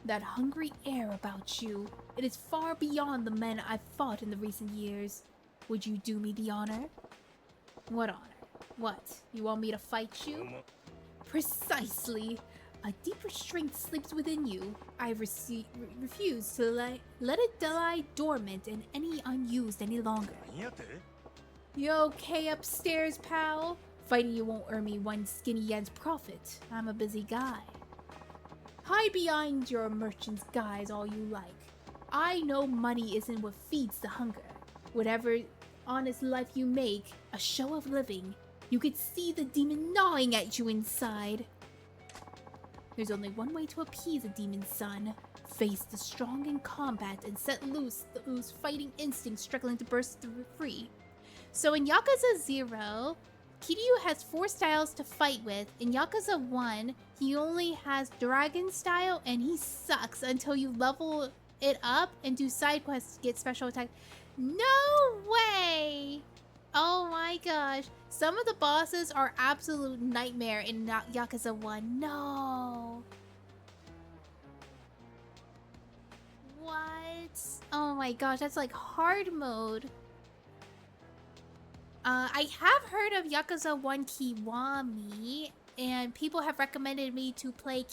That hungry air about you, it is far beyond the men I've fought in the recent years. Would you do me the honor? What honor? What? You want me to fight you? Precisely. A deeper strength sleeps within you. I refuse to let it lie dormant and unused any longer. You okay upstairs, pal? Fighting you won't earn me one skinny yen's profit. I'm a busy guy. Hide behind your merchant's guise all you like. I know money isn't what feeds the hunger. Whatever honest life you make, a show of living, You could see the demon gnawing at you inside. There's only one way to appease a demon's son. Face the strong in combat and set loose those fighting instincts struggling to burst free. So in Yakuza 0, Kiryu has 4 styles to fight with. In Yakuza 1, he only has Dragon style and he sucks until you level it up and do side quests to get special attack. No way! Oh my gosh. Some of the bosses are absolute nightmare in Yakuza 1. No. What? Oh my gosh, that's like hard mode. I have heard of Yakuza 1 Kiwami, and people have recommended me to play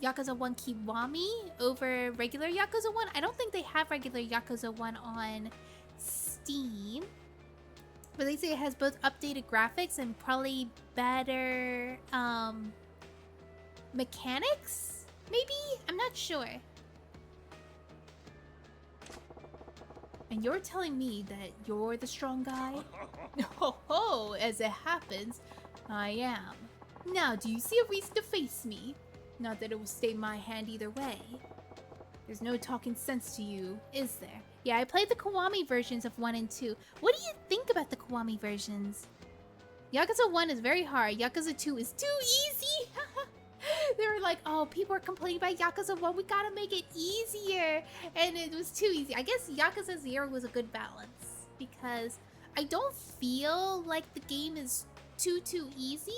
Yakuza 1 Kiwami over regular Yakuza 1. I don't think they have regular Yakuza 1 on Steam. But they say it has both updated graphics and probably better mechanics? Maybe? I'm not sure. And you're telling me that you're the strong guy? Ho ho, as it happens, I am. Now, do you see a reason to face me? Not that it will stay my hand either way. There's no talking sense to you, is there? Yeah, I played the Kiwami versions of 1 and 2. What do you think about the Kiwami versions? Yakuza 1 is very hard. Yakuza 2 is too easy. They were like, oh, people are complaining about Yakuza 1. We gotta make it easier. And it was too easy. I guess Yakuza 0 was a good balance. Because I don't feel like the game is too easy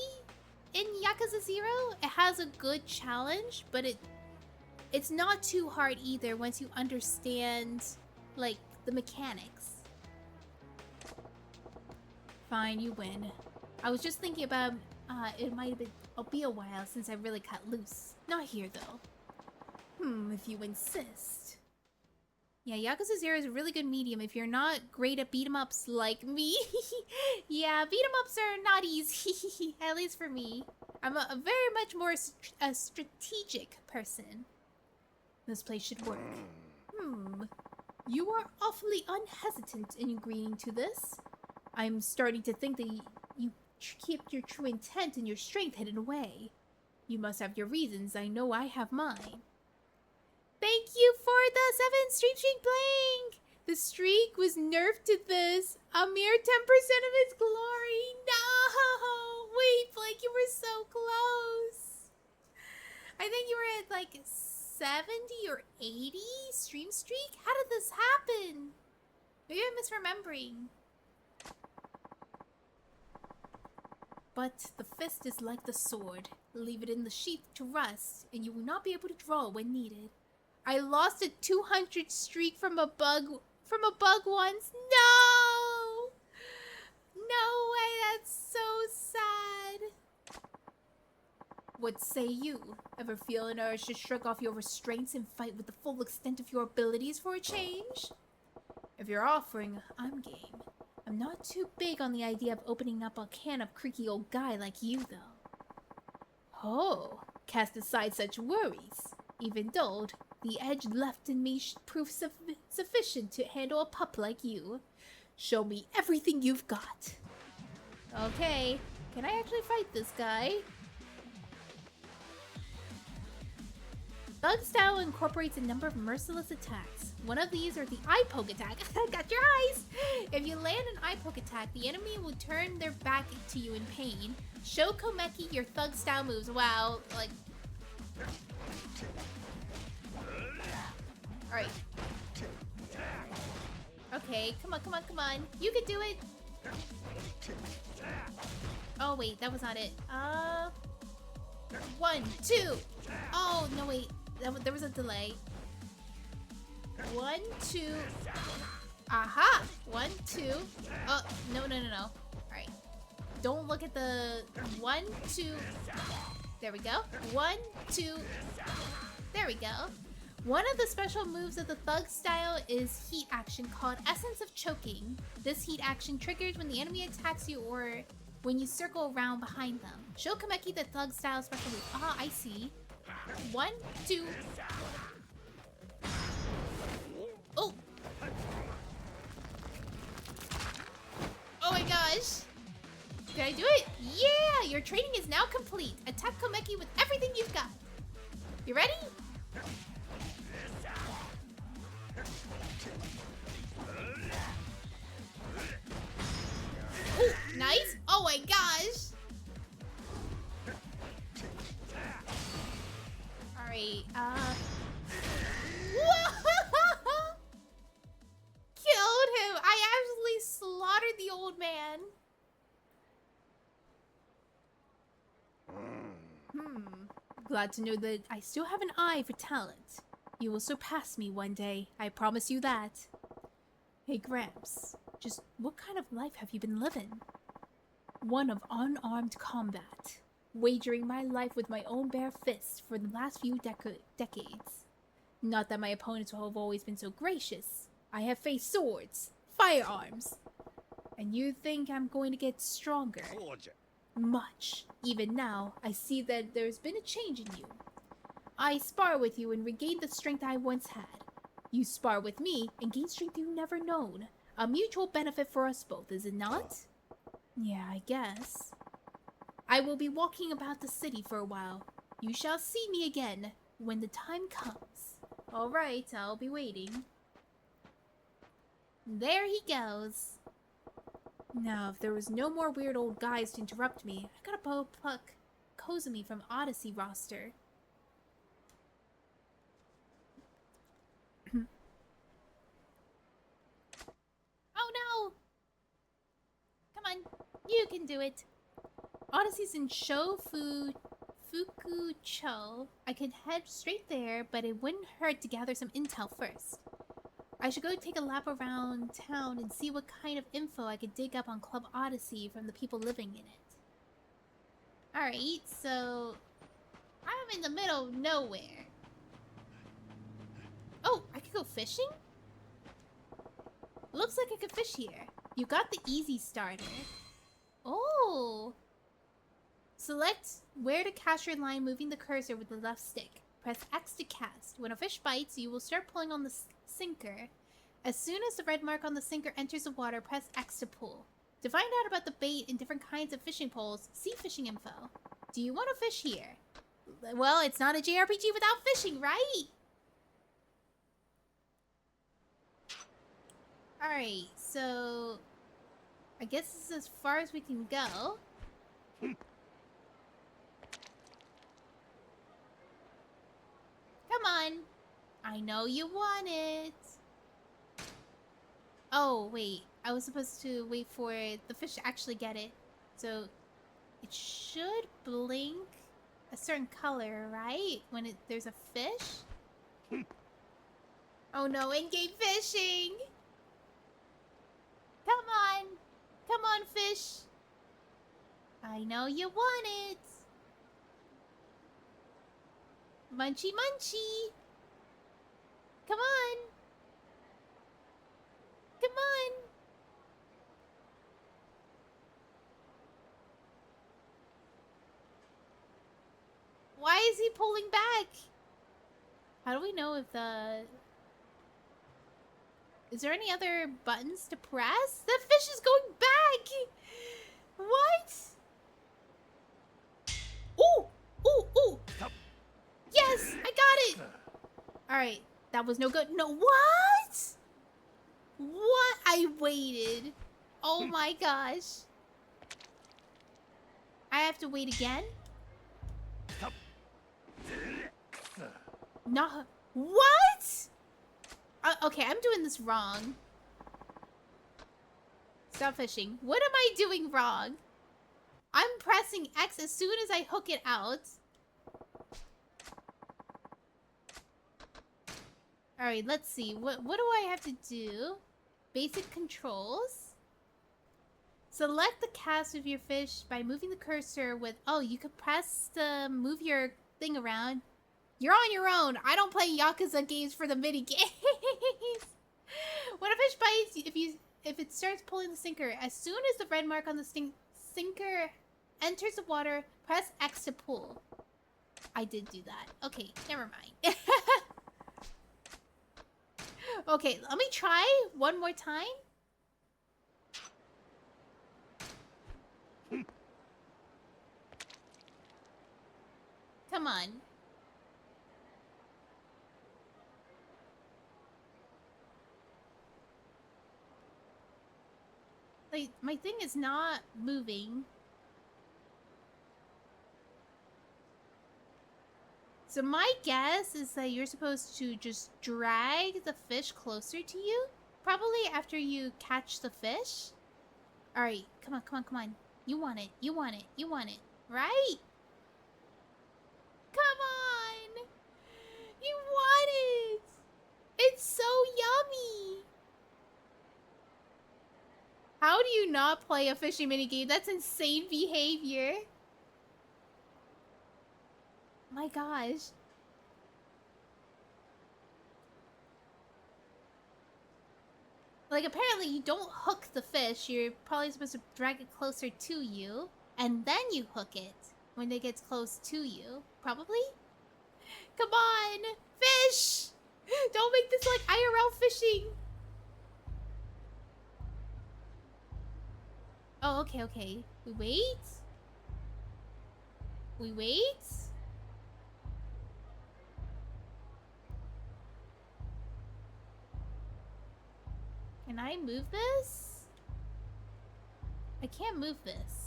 in Yakuza 0. It has a good challenge, but it's not too hard either once you understand, like, the mechanics. Fine, you win. I was just thinking about, it might have been, it'll be a while since I really cut loose. Not here, though. If you insist. Yeah, Yakuza 0 is a really good medium if you're not great at beat-em-ups like me. Yeah, beat-em-ups are not easy, at least for me. I'm a very much more a strategic person. This place should work. You are awfully unhesitant in agreeing to this. I'm starting to think that you kept your true intent and your strength hidden away. You must have your reasons. I know I have mine. Thank you for the 7 streak blank! The streak was nerfed to this. A mere 10% of its glory. No! Wait, Blake, you were so close. I think you were at like 70 or 80 stream streak? How did this happen? Maybe I'm misremembering. But the fist is like the sword. Leave it in the sheath to rust, and you will not be able to draw when needed. I lost a 200 streak from a bug once. No! No way, that's so sad. What say you? Ever feel an urge to shrug off your restraints and fight with the full extent of your abilities for a change? If you're offering, I'm game. I'm not too big on the idea of opening up a can of creaky old guy like you, though. Oh, cast aside such worries. Even dulled, the edge left in me prove sufficient to handle a pup like you. Show me everything you've got. Okay, can I actually fight this guy? Thug style incorporates a number of merciless attacks. One of these are the eye poke attack. Got your eyes! If you land an eye poke attack, the enemy will turn their back to you in pain. Show Komeki your thug style moves. Wow, like... Alright. Okay, come on. You can do it! Oh wait, that was not it. 1, 2. Oh, no wait. There was a delay. 1, 2. Aha! 1, 2. Oh, no. Alright. Don't look at the 1, 2. There we go. 1, 2. There we go. One of the special moves of the thug style is heat action called Essence of Choking. This heat action triggers when the enemy attacks you or when you circle around behind them. Show Komeki the thug style special move. Ah, I see. 1, 2. Oh! Oh my gosh! Did I do it? Yeah! Your training is now complete. Attack Komeki with everything you've got. You ready? Ooh, nice. Oh my gosh. Alright, Whoa! Killed him. I absolutely slaughtered the old man. Glad to know that I still have an eye for talent. You will surpass me one day. I promise you that. Hey, Gramps. Just what kind of life have you been living? One of unarmed combat. Wagering my life with my own bare fists for the last few decades. Not that my opponents have always been so gracious. I have faced swords, firearms. And you think I'm going to get stronger? Much. Even now, I see that there's been a change in you. I spar with you and regain the strength I once had. You spar with me and gain strength you've never known. A mutual benefit for us both, is it not? Yeah, I guess. I will be walking about the city for a while. You shall see me again when the time comes. Alright, I'll be waiting. There he goes. Now, if there was no more weird old guys to interrupt me, I gotta pluck Kozumi from Odyssey roster. Oh no! Come on, you can do it. Odyssey's in Fukucho. I could head straight there, but it wouldn't hurt to gather some intel first. I should go take a lap around town and see what kind of info I could dig up on Club Odyssey from the people living in it. Alright, so I'm in the middle of nowhere. Oh, I could go fishing? Looks like I could fish here. You got the easy starter. Oh! Select where to cast your line moving the cursor with the left stick. Press X to cast. When a fish bites, you will start pulling on the sinker. As soon as the red mark on the sinker enters the water, press X to pull. To find out about the bait and different kinds of fishing poles, see fishing info. Do you want to fish here? Well, it's not a JRPG without fishing, right? Alright, so I guess this is as far as we can go. Come on. I know you want it. Oh, wait. I was supposed to wait for the fish to actually get it. So it should blink a certain color, right? When there's a fish? Oh no, in-game fishing! Come on! Come on, fish! I know you want it! Munchy munchy! Come on! Come on! Why is he pulling back? How do we know if the... Is there any other buttons to press? The fish is going back! What? Ooh! Ooh! Ooh! Yes! I got it! Alright. That was no good. No, what? What? I waited. Oh my gosh. I have to wait again? No. What? Okay, I'm doing this wrong. Stop fishing. What am I doing wrong? I'm pressing X as soon as I hook it out. Alright, let's see. What do I have to do? Basic controls. Select the cast of your fish by moving the cursor with... Oh, you could press the... Move your thing around. You're on your own. I don't play Yakuza games for the mini games. When a fish bites, if it starts pulling the sinker, as soon as the red mark on the sinker enters the water, press X to pull. I did do that. Okay, never mind. Okay, let me try one more time. Come on. Like, my thing is not moving. So my guess is that you're supposed to just drag the fish closer to you. Probably after you catch the fish. Alright, come on, come on, come on. You want it, you want it, you want it. Right? Come on! You want it! It's so yummy! How do you not play a fishing minigame? That's insane behavior. My gosh. Like, apparently you don't hook the fish. You're probably supposed to drag it closer to you. And then you hook it when it gets close to you. Probably? Come on! Fish! Don't make this like IRL fishing! Oh, okay, okay. We wait? We wait? Can I move this? I can't move this.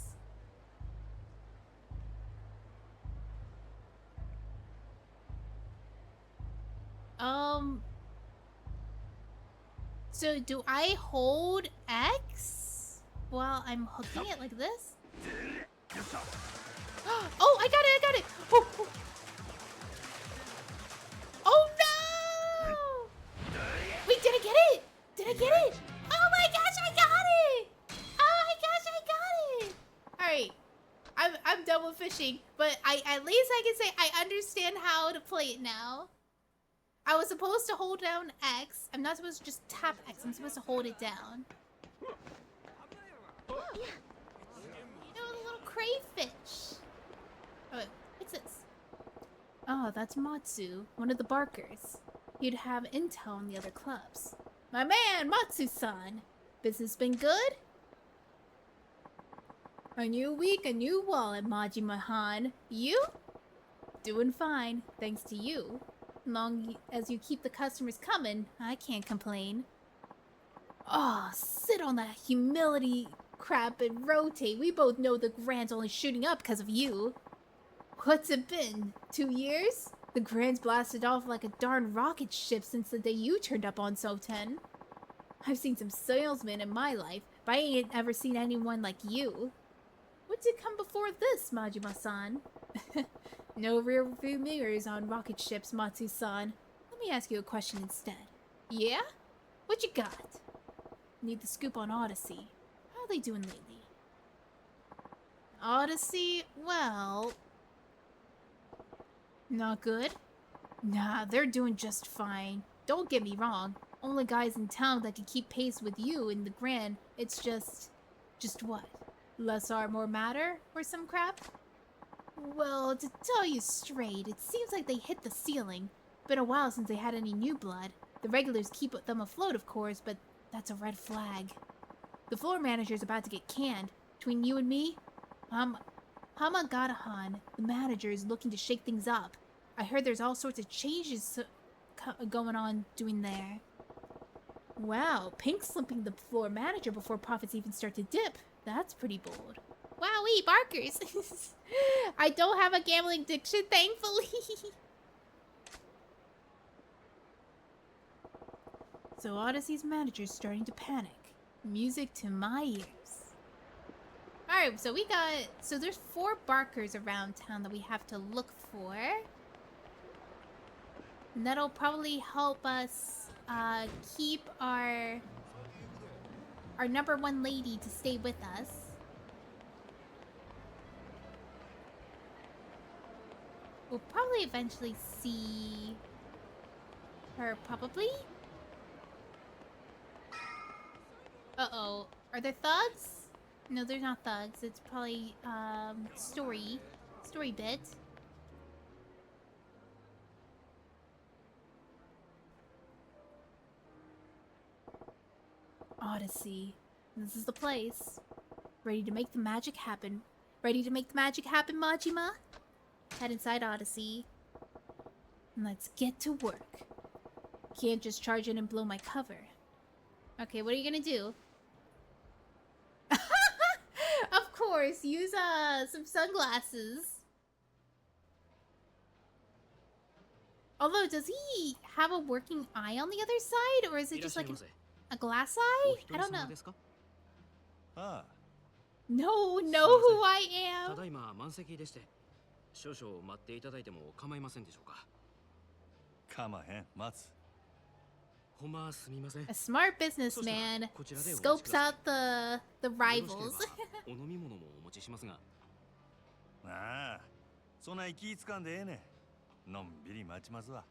So do I hold X while I'm hooking it like this? Oh, I got it, I got it! Oh, oh. Oh no! Wait, did I get it? Did I get it? Oh my gosh, I got it! Oh my gosh, I got it! Alright. I'm done with fishing, but at least I can say I understand how to play it now. I was supposed to hold down X. I'm not supposed to just tap X. I'm supposed to hold it down. Oh, the little crayfish. Oh, wait, what's this? Oh, that's Matsu, one of the barkers. He'd have intel on the other clubs. My man, Matsu-san. Business been good? A new week, a new wallet, Majima-han. You? Doing fine, thanks to you. Long as you keep the customers coming, I can't complain. Oh, sit on that humility crap and rotate. We both know the Grand's only shooting up because of you. What's it been? 2 years? The Grand's blasted off like a darn rocket ship since the day you turned up on Soten. I've seen some salesmen in my life, but I ain't ever seen anyone like you. What did come before this, Majima-san? No rear view mirrors on rocket ships, Matsu-san. Let me ask you a question instead. Yeah? What you got? Need the scoop on Odyssey. How are they doing lately? Odyssey? Well... Not good? Nah, they're doing just fine. Don't get me wrong. Only guys in town that can keep pace with you in the Grand. It's just... Just what? Less are more matter? Or some crap? Well, to tell you straight, it seems like they hit the ceiling. Been a while since they had any new blood. The regulars keep them afloat, of course, but that's a red flag. The floor manager's about to get canned. Between you and me, Hamagata-han, the manager, is looking to shake things up. I heard there's all sorts of changes going on doing there. Wow, pink slipping the floor manager before profits even start to dip. That's pretty bold. Wowee, barkers! I don't have a gambling addiction, thankfully. So Odyssey's manager's starting to panic. Music to my ears. Alright, so so there's 4 barkers around town that we have to look for. And that'll probably help us keep our number 1 lady to stay with us. We'll probably eventually see her, probably. Uh-oh. Are there thugs? No, they're not thugs. It's probably, story bit. Odyssey. This is the place. Ready to make the magic happen. Ready to make the magic happen, Majima? Head inside Odyssey. And let's get to work. Can't just charge in and blow my cover. Okay, what are you gonna do? Of course, use some sunglasses. Although, does he have a working eye on the other side, or is it just like a glass eye? I don't know. No, know who I am. ただいま満席でして、少々待っていただいても構いませんでしょうか。構へん、待つ。ほんますみません。 A smart businessman scopes out the rivals. お飲み物もお持ちしますが。ああ、そんな気使んでええねん。のんびり待ちますわ。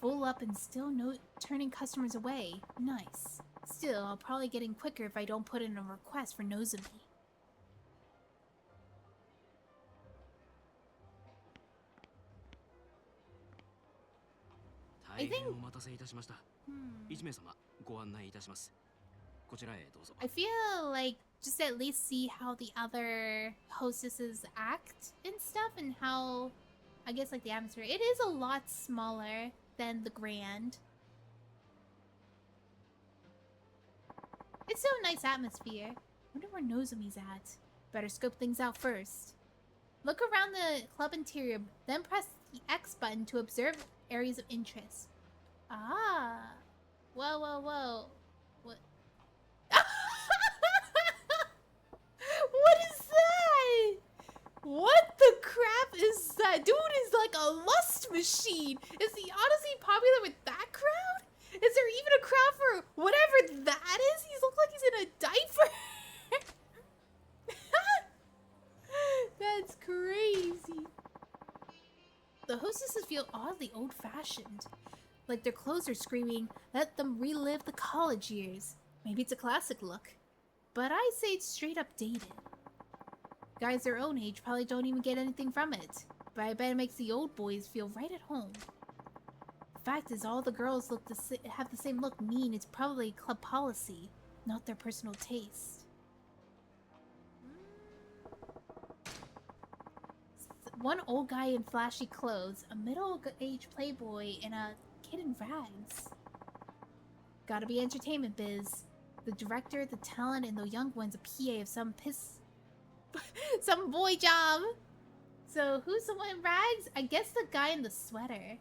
Full up and still no turning customers away. Nice. Still, I'll probably get in quicker if I don't put in a request for Nozomi. I think... I feel like just at least see how the other hostesses act and stuff and how, I guess, like the atmosphere. It is a lot smaller than the Grand. It's still a nice atmosphere. Wonder where Nozomi's at. Better scope things out first. Look around the club interior, then press the X button to observe areas of interest. Ah. Whoa, whoa, whoa. What? What is that? What the crap is that? Dude is like a lust machine. Is the Odyssey popular with that crowd? Is there even a crowd for whatever that is? He looks like he's in a diaper. That's crazy. The hostesses feel oddly old-fashioned. Like their clothes are screaming, let them relive the college years. Maybe it's a classic look. But I'd say it's straight up dated. Guys their own age probably don't even get anything from it. But I bet it makes the old boys feel right at home. Fact is, all the girls have the same look mean it's probably club policy, not their personal taste. One old guy in flashy clothes, a middle-aged playboy, and a kid in rags. Gotta be entertainment biz. The director, the talent, and the young one's a PA of some some boy job. So who's the one in rags? I guess the guy in the sweater.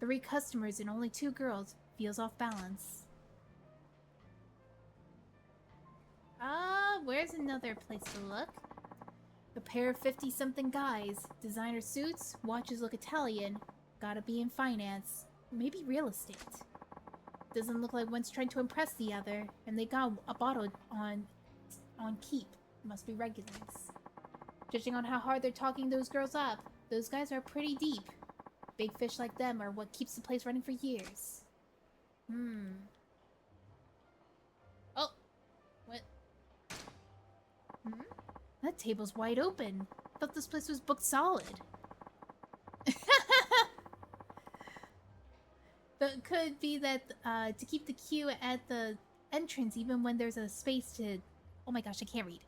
3 customers and only 2 girls. Feels off balance. Where's another place to look? A pair of 50-something guys. Designer suits, watches look Italian. Gotta be in finance. Maybe real estate. Doesn't look like one's trying to impress the other. And they got a bottle on keep. Must be regulars. Judging on how hard they're talking those girls up, those guys are pretty deep. Big fish like them are what keeps the place running for years. Oh! What? That table's wide open. Thought this place was booked solid. But it could be that to keep the queue at the entrance even when there's a space to... Oh my gosh, I can't read.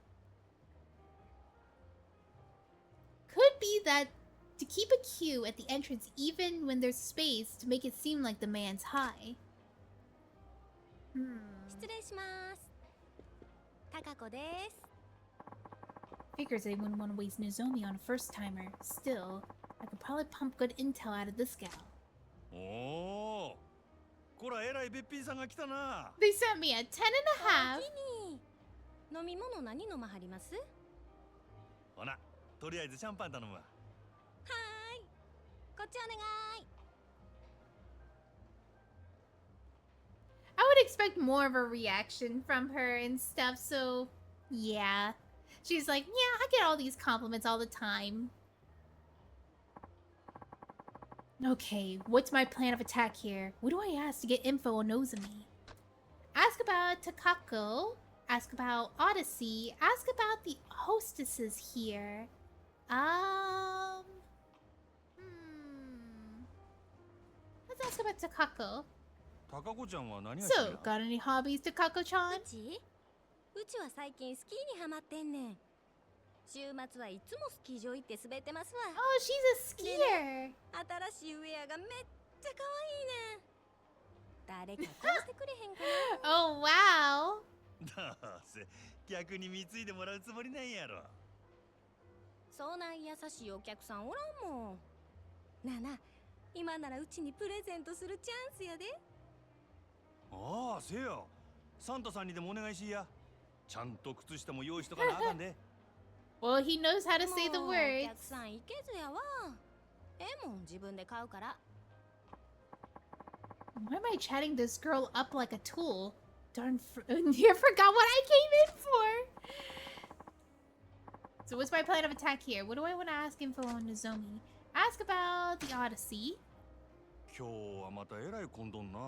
Could be that to keep a queue at the entrance even when there's space to make it seem like the man's high. Figures they wouldn't want to waste Nozomi on a first-timer. Still, I could probably pump good intel out of this gal. Oh, they sent me a 10.5. 飲み物何飲まはります？ほな、とりあえずシャンパン頼むわ。はーい。こっちお願い。I would expect more of a reaction from her and stuff, so yeah. She's like, yeah, I get all these compliments all the time. Okay, what's my plan of attack here? What do I ask to get info on Nozomi? Ask about Takako. Ask about Odyssey. Ask about the hostesses here. Let's ask about Takako. So, got any hobbies, Takako-chan? うちは最近スキーにハマってんねん。週末はいつもスキー場行って滑ってますわ。Oh, she's a skier. 新しいウェアがめっちゃ可愛いねん。誰か買ってくれへんかな。Oh, wow. どうせ逆に貢いでもらうつもりなんやろ。そんな優しいお客さんおらんもん。なあなあ、今ならうちにプレゼントするチャンスやで。ああ、せや。サンタさんにでもお願いしや。ちゃんと靴下も用意しとかなあかんで。Well, he knows how to say the もうお words. 客さんいけずやわ。ええもん自分で買うから。Why am I chatting this girl up like a tool? Darn, I forgot what I came in for. So what's my plan of attack here? What do I want to ask info on Nozomi? Ask about the Odyssey. 今日はまたえらい混んどんな。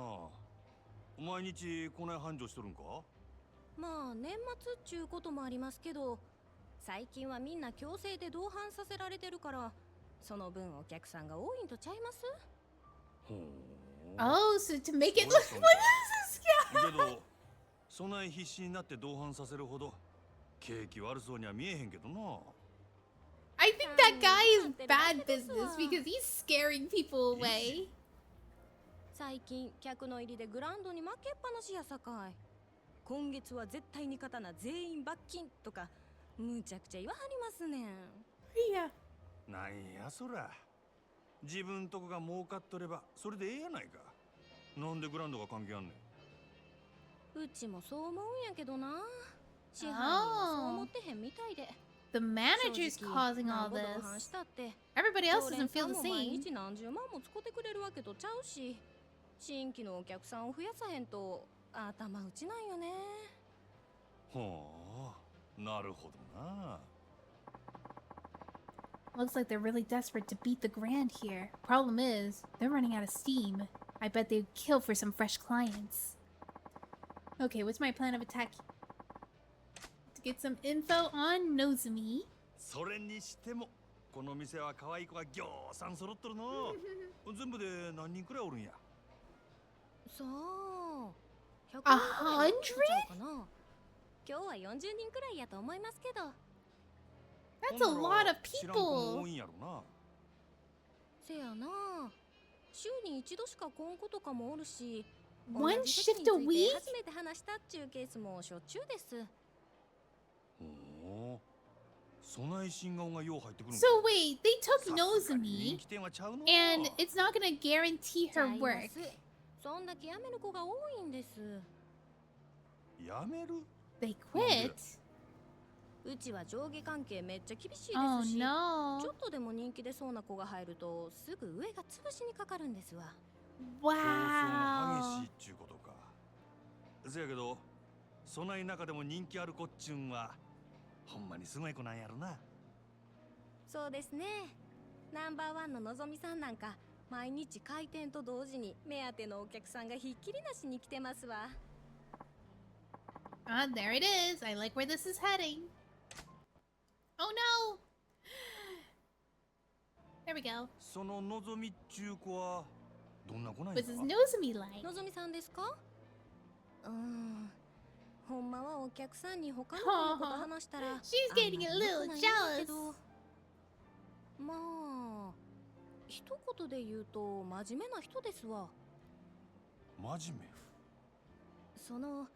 毎日こない繁盛しとるんか？まあ年末っちゅうこともありますけど、最近はみんな強制で同伴させられてるから、その分お客さんが多いんとちゃいます？ほう。 Oh, so to make it look like this is けど、そない必死になって同伴させるほど景気悪そうには見えへんけどな。I think that guy is bad business because he's scaring people away. 最近客の入りでグラウンドに負けっぱなしやさかい。今月は絶対に刀全員罰金とかむちゃくちゃ言わはりますねん。Yeah. なんやそら。自分とこが儲かっとればそれでええやないか。なんでグラウンドが関係あんねん。うちもそう思うんやけどな。支配人はそう思ってへんみたいで。The manager's causing all this. Everybody else doesn't feel the 毎 same. 日何十万も使ってくれるわけとちゃうし、新規のお客さんを増やさへんと頭打ちなんよね。ほう、なるほどな。Looks like they're really desperate to beat the grand here. Problem is, they're running out of steam. I bet they'd kill for some fresh clients. Okay, what's my plan of attack? To get some info on Nozomi. それにしてもこの店は可愛い子がぎょうさん揃っとるの。全部で何人くらいおるんや。さあ、100 100? かな。今日は40人くらいやと思いますけど。That's a lot of 知らん子も people. 多いんやろな。せやな。週に一度しか来んことかもおるし、 One 同じ席 shift に a ついて week? 初めて話したっちゅうケースもしょっちゅうです。ほう。そない新顔がよう入ってくるん So wait, they took さすがに Nozomi, 人気店はちゃうの。 and it's not gonna guarantee ちゃ her いま work. す。そんだけ辞める子が多いんです。やめる？ They quit? うちは上下関係めっちゃ厳しいで Oh すし、ち no. ょっとでも人気出そうな子が入るとすぐ上が潰しにかかるんですわ。競争が Wow. 激しいっちゅうことか。せやけど、そない中でも人気ある子っちゅうんはほんまにすごい子なんやろな。そうですね。ナンバーワンののぞみさんなんか毎日開店と同時に目当てのお客さんがひっきりなしに来てますわ。Ah, there it is. I like where this is heading. Oh no! There we go. そののぞみっちゅう子はどんな子なん What's や his Nozomi like? のぞみさんですか？ほんまはお客さんに他の子のこと話したら She's getting a little あんまり良くないんですけ jealous. ど、まあ一言で言うと真面目な人ですわ。真面目。その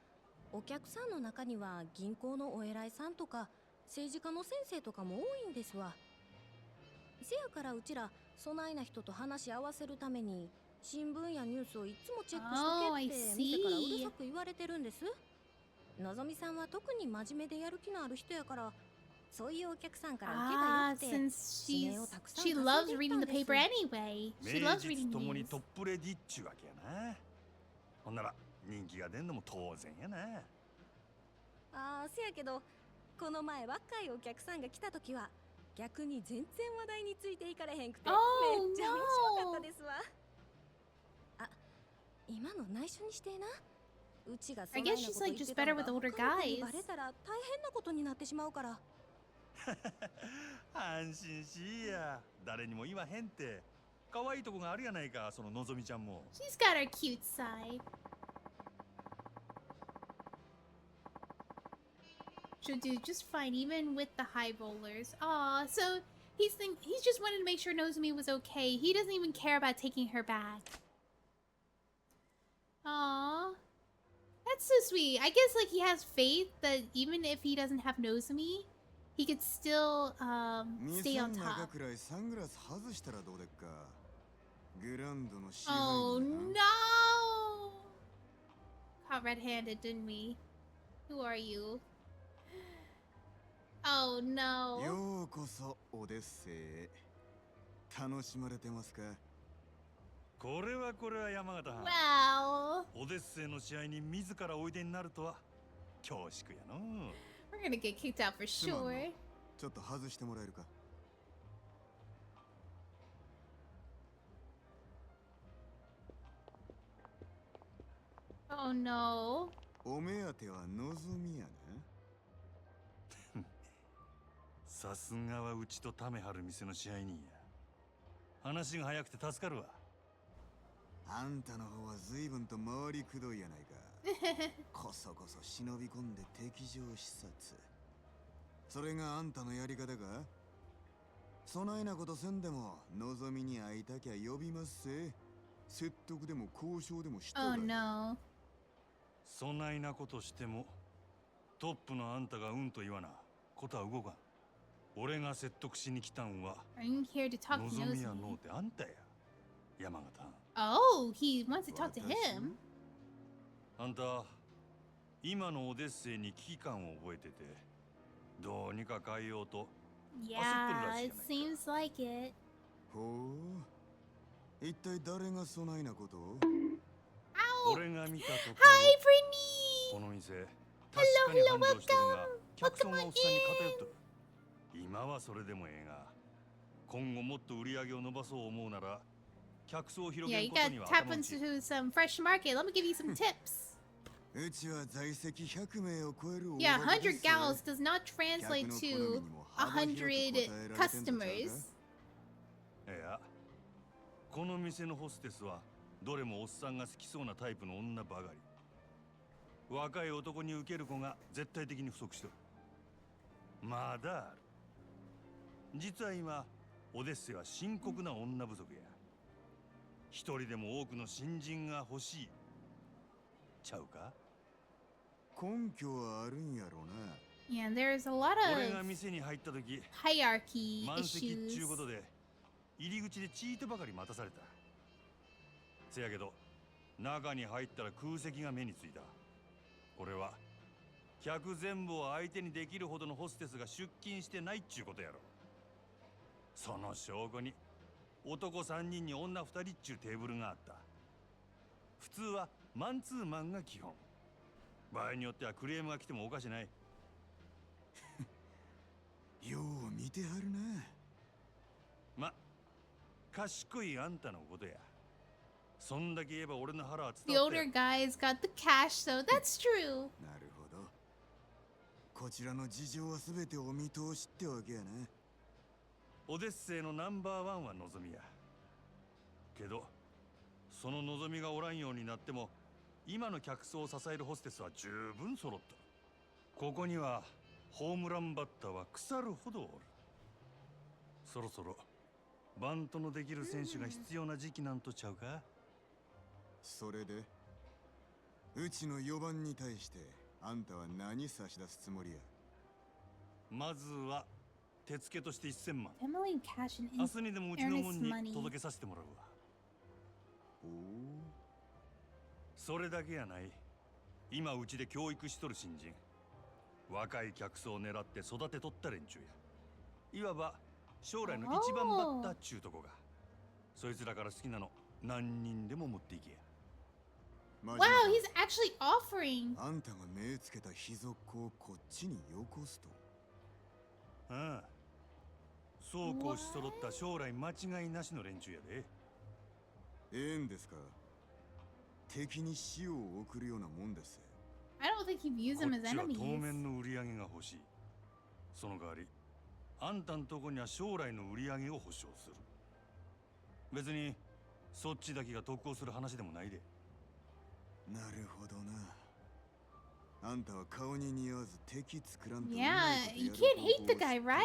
お客さんの中には銀行のお偉いさんとか政治家の先生とかも多いんですわ。せやからうちらそないな人と話し合わせるために新聞やニュースをいつもチェックし Oh, と I けって see. 店からうるさく言われてるんです。のぞみさんは特に真面目でやる気のある人やから、そういうお客さんから受けが Ah, 良くて since 指名をたくさん she 稼い loves でい reading ったん the です。 paper anyway. She 名 loves 実 reading ともに news. トップレディっちゅうわけやな。ほんなら人気が出んのも当然やな。ああ、せやけどこの前若いお客さんが来た時は逆に全然話題についていかれへんくて、 Oh, めっちゃ面白かったですわ。あ、今の内緒にしてな。うちがそ I ない guess な she's こと like 言って just た better の with が older 他の子に guys. バレたら大変なことになってしまうから。安心しいや。誰にも言わへんって。可愛いとこがあるやないか、そののぞみちゃんも。 She's got her cute side. She'll do just fine, even with the high rollers. Aw, so he's just wanted to make sure Nozomi was okay. He doesn't even care about taking her back. Aw. That's so sweet. I guess like he has faith that even if he doesn't have Nozomi, he could still stay on top. Oh no! Caught red-handed, didn't we? Who are you? Oh no. ようこそオデッセイへ。楽しまれてますか？これは山形藩。Well, オデッセイの試合に自らおいでになるとは恐縮やの。we're gonna get kicked out for sure. ちょっと外してもらえるか？ Oh no. お目当ては望みやな。さすがはうちとためはる店の支配人や。話が早くて助かるわ。あんたの方は随分と回りくどいやないか。こそこそ忍び込んで敵情視察。それがあんたのやり方か？そないなことせんでも望みに会いたきゃ呼びますせ。説得でも交渉でもしたら。Oh no. そないなことしてもトップのあんたがうんと言わなことは動かん。俺が説得しに来たんは Are you here to talk to 望みやの Nozomi? うてあんたや。山形。Oh, he wants to talk to him. あんた今のオデッセイに危機感を覚えててどうにか変えようと Yeah, it seems like it. ほう。一体誰がそないなことを？ Ow! 俺が見たところ Hi, Brittany! この店確かに繁盛してるが客層がおっさんに偏っとる。今はそれでもええが今後もっと売り上げを伸ばそう思うなら客層を広 Yeah, げる you こと gotta には tap 頭打ち。 into some fresh market. Let me give you some tips. うちは在籍100名を超える Yeah, 100 gals does not translate to 100 customers. いや、この店のホステスはどれもおっさんが好きそうなタイプの女ばかり。若い男に受ける子が絶対的に不足してる。まだある。実は今オデッセイは深刻な女不足や。一人でも多くの新人が欲しいちゃうか？根拠はあるんやろな。Yeah, there's a lot 俺が of 店に入った時 hierarchy 満席っちゅう issues. ことで入り口でチートばかり待たされた。せやけど中に入ったら空席が目についた。これは客全部を相手にできるほどのホステスが出勤してないっちゅうことやろ。その証拠に男3人に女2人っちゅうテーブルがあった。普通はマンツーマンが基本。場合によってはクレームが来てもおかしない。よう見てはるな。ま、賢いあんたのことや。そんだけ言えば俺の腹は The 伝わって older guy's got the cash, so that's true. なるほど。こちらの事情は全てお見通しってわけやな。オデッセイのナンバーワンは望みや。けど、その望みがおらんようになっても、今の客層を支えるホステスは十分揃った。ここにはホームランバッターは腐るほどおる。そろそろバントのできる選手が必要な時期なんとちゃうか？それでうちの4番に対してあんたは何差し出すつもりや？まずは手付けとして1000万。 Emily cash and 明日にでもうちのもん earnest に money. 届けさせてもらうわ。おお。それだけやない。今うちで教育しとる新人。若い客層を狙って育てとった連中や。いわば将来の一番バッターっちゅうとこが。そいつらから好きなの何人でも持っていけや。Wow, he's actually offering. あんたが目つけた秘蔵っ子をこっちによこすと。ああ。そうこうし揃った将来間違いなしの連中やで。ええんですか？敵に死を送るようなもんです。I don't think he'd use こ them っ as ちは enemies. 当面の売り上げが欲しい。その代わり、あんたんとこには将来の売り上げを保証する。別にそっちだけが得をする話でもないで。なるほどな。あんたは顔に似合わず敵作らんと Yeah, you can't hate the guy, right?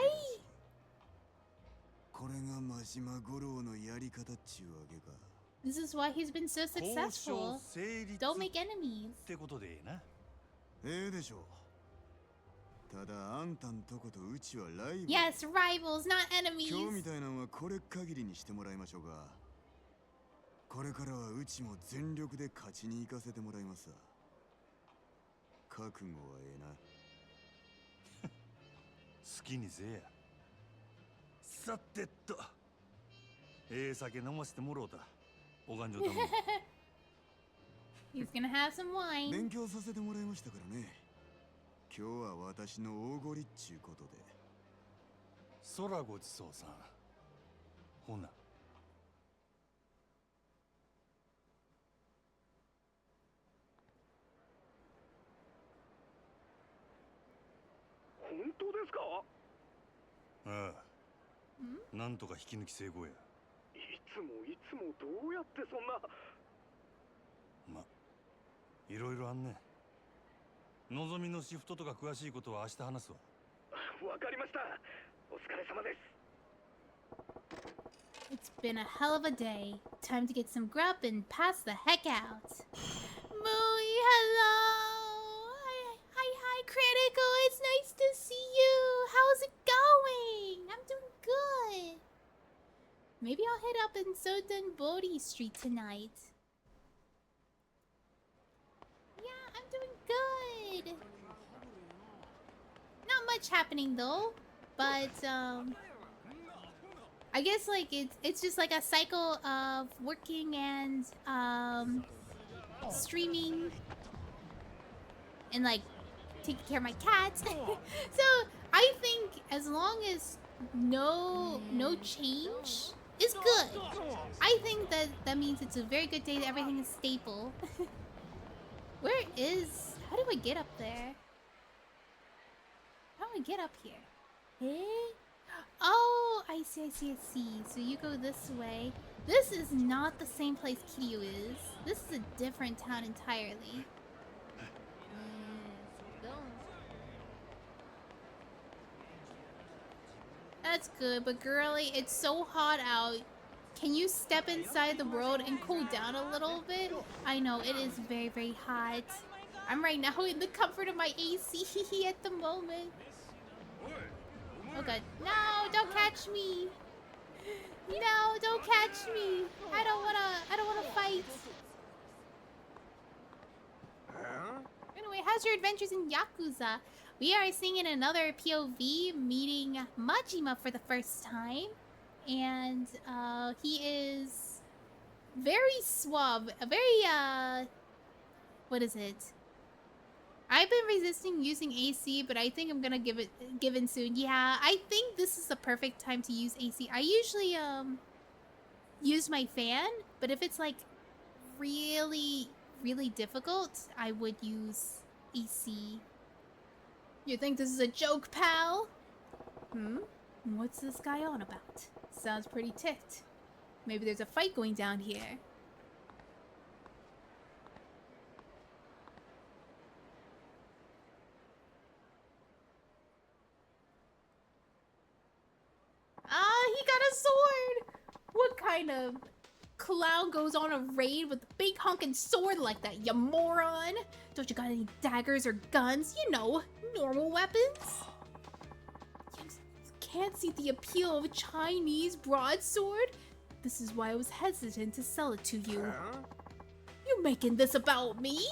これが真島五郎のやり方っちゅうわけか。 This is why he's been so successful. Don't make enemies. ってことでええな。ええでしょう。ただあんたんとことうちはライバル。 Yes, rivals, not enemies. 今日みたいなのはこれ限りにしてもらいましょうか。これからはうちも全力で勝ちに行かせてもらいますわ。覚悟はええな。好きにせえや。さてと、ええ酒飲ませてもろうた。お勘定頼む。He's gonna have some wine. 勉強させてもらいましたからね。今日は私の大ごりっちゅうことで。空ごちそうさん。ほな。本当ですか？ああ。なんとか引き抜き成功や。いつもどうやってそんな。ま、いろいろあんね。のぞみのシフトとか詳しいことは明日話すわ。わかりました。お疲れ様です。 It's been a hell of a day. Time to get some grub and pass the heck out. Mooey, hello. Hi, Critical. It's nice to see you. How's it going? I'm doing good. Maybe I'll hit up in Sotenbori Street tonight. Yeah, I'm doing good. Not much happening though, but I guess like it's just like a cycle of working and streaming and like taking care of my cats. So I think as long as no change is good. I think that means it's a very good day. That everything is stable. How do I get up there? How do I get up here? Hey? Oh, I see. So you go this way. This is not the same place Kiryu is. This is a different town entirely. That's good, but girly, it's so hot out. Can you step inside the world and cool down a little bit? I know, it is very, very hot. I'm right now in the comfort of my AC at the moment. Oh god. No, don't catch me. No, don't catch me. I don't wanna fight. Anyway, how's your adventures in Yakuza? We are seeing in another POV meeting Majima for the first time. And he is very suave, very what is it? I've been resisting using AC, but I think I'm gonna give in soon. Yeah, I think this is the perfect time to use AC. I usually use my fan, but if it's like really difficult, I would use AC. You think this is a joke, pal? What's this guy on about? Sounds pretty ticked. Maybe there's a fight going down here. Ah, he got a sword! What kind of clown goes on a raid with a big honkin' sword like that, you moron? Don't you got any daggers or guns? You know, normal weapons? You can't see the appeal of a Chinese broadsword? This is why I was hesitant to sell it to you. You making this about me?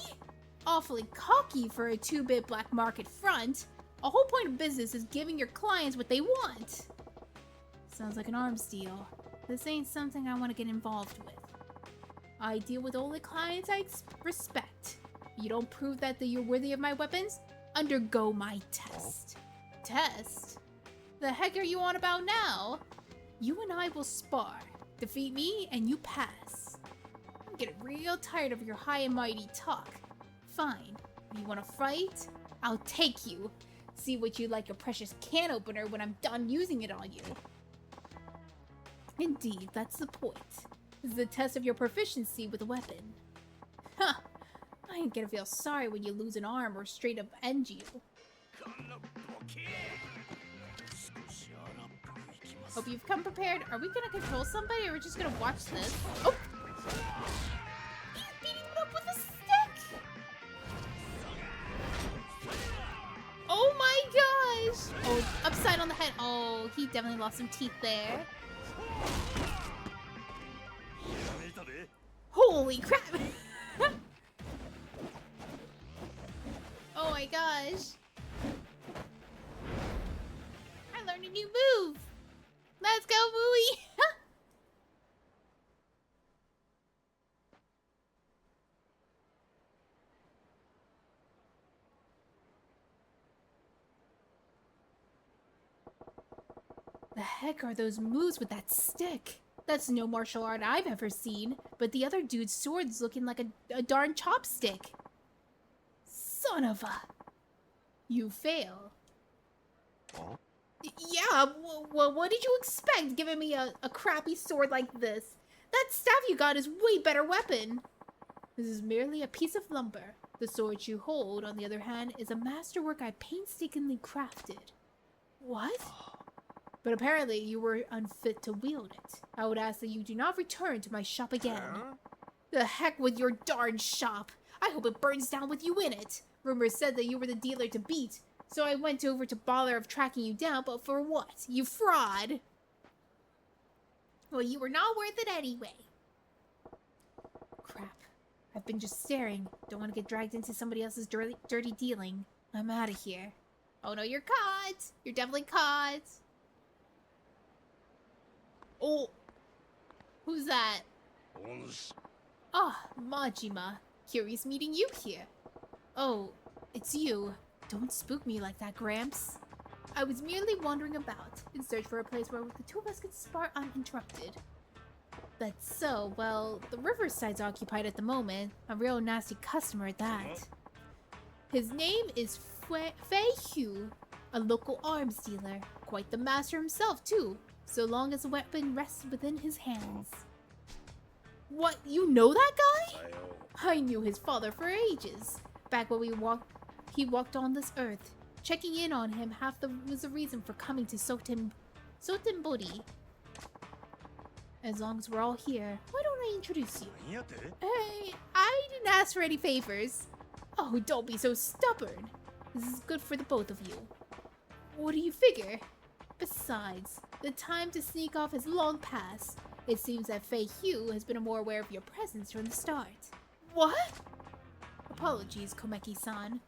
Awfully cocky for a 2-bit black market front. A whole point of business is giving your clients what they want. Sounds like an arms deal. This ain't something I want to get involved with. I deal with only clients I respect. You don't prove that you're worthy of my weapons? Undergo my test. Test? The heck are you on about now? You and I will spar. Defeat me and you pass. I'm getting real tired of your high and mighty talk. Fine. You want to fight? I'll take you. See what you like your precious can opener when I'm done using it on you. Indeed, that's the point. This is a test of your proficiency with a weapon. Huh. I ain't gonna feel sorry when you lose an arm or straight up end you. Hope you've come prepared. Are we gonna control somebody or are we just gonna watch this? Oh! He's beating him up with a stick! Oh my gosh! Oh, upside on the head. Oh, he definitely lost some teeth there. Holy crap! Oh my gosh. I learned a new move! Let's go, Mooey! The heck are those moves with that stick? That's no martial art I've ever seen, but the other dude's sword's looking like a darn chopstick. Son of a... You fail. Huh? Yeah, well, what did you expect giving me a crappy sword like this? That staff you got is way better weapon. This is merely a piece of lumber. The sword you hold, on the other hand, is a masterwork I painstakingly crafted. What? But apparently you were unfit to wield it. I would ask that you do not return to my shop again. The heck with your darn shop. I hope it burns down with you in it. Rumors said that you were the dealer to beat, so I went over to bother of tracking you down, but for what? You fraud! Well, you were not worth it anyway. Crap. I've been just staring. Don't want to get dragged into somebody else's dirty dealing. I'm out of here. Oh no, you're caught! You're definitely caught! Oh! Who's that? Ah, Majima. Curious meeting you here. Oh, it's you. Don't spook me like that, Gramps. I was merely wandering about, in search for a place where the two of us could spar uninterrupted. That's so, well, the riverside's occupied at the moment. A real nasty customer at that. His name is Fei Hu, a local arms dealer. Quite the master himself, too, so long as the weapon rests within his hands. What, you know that guy? I knew his father for ages. Back when he walked on this earth. Checking in on him was the reason for coming to Sotenbori. As long as we're all here, why don't I introduce you? Hey, I didn't ask for any favors. Oh, don't be so stubborn. This is good for the both of you. What do you figure? Besides, the time to sneak off has long passed. It seems that Fei Hu has been more aware of your presence from the start. What? Apologies, Komeki-san,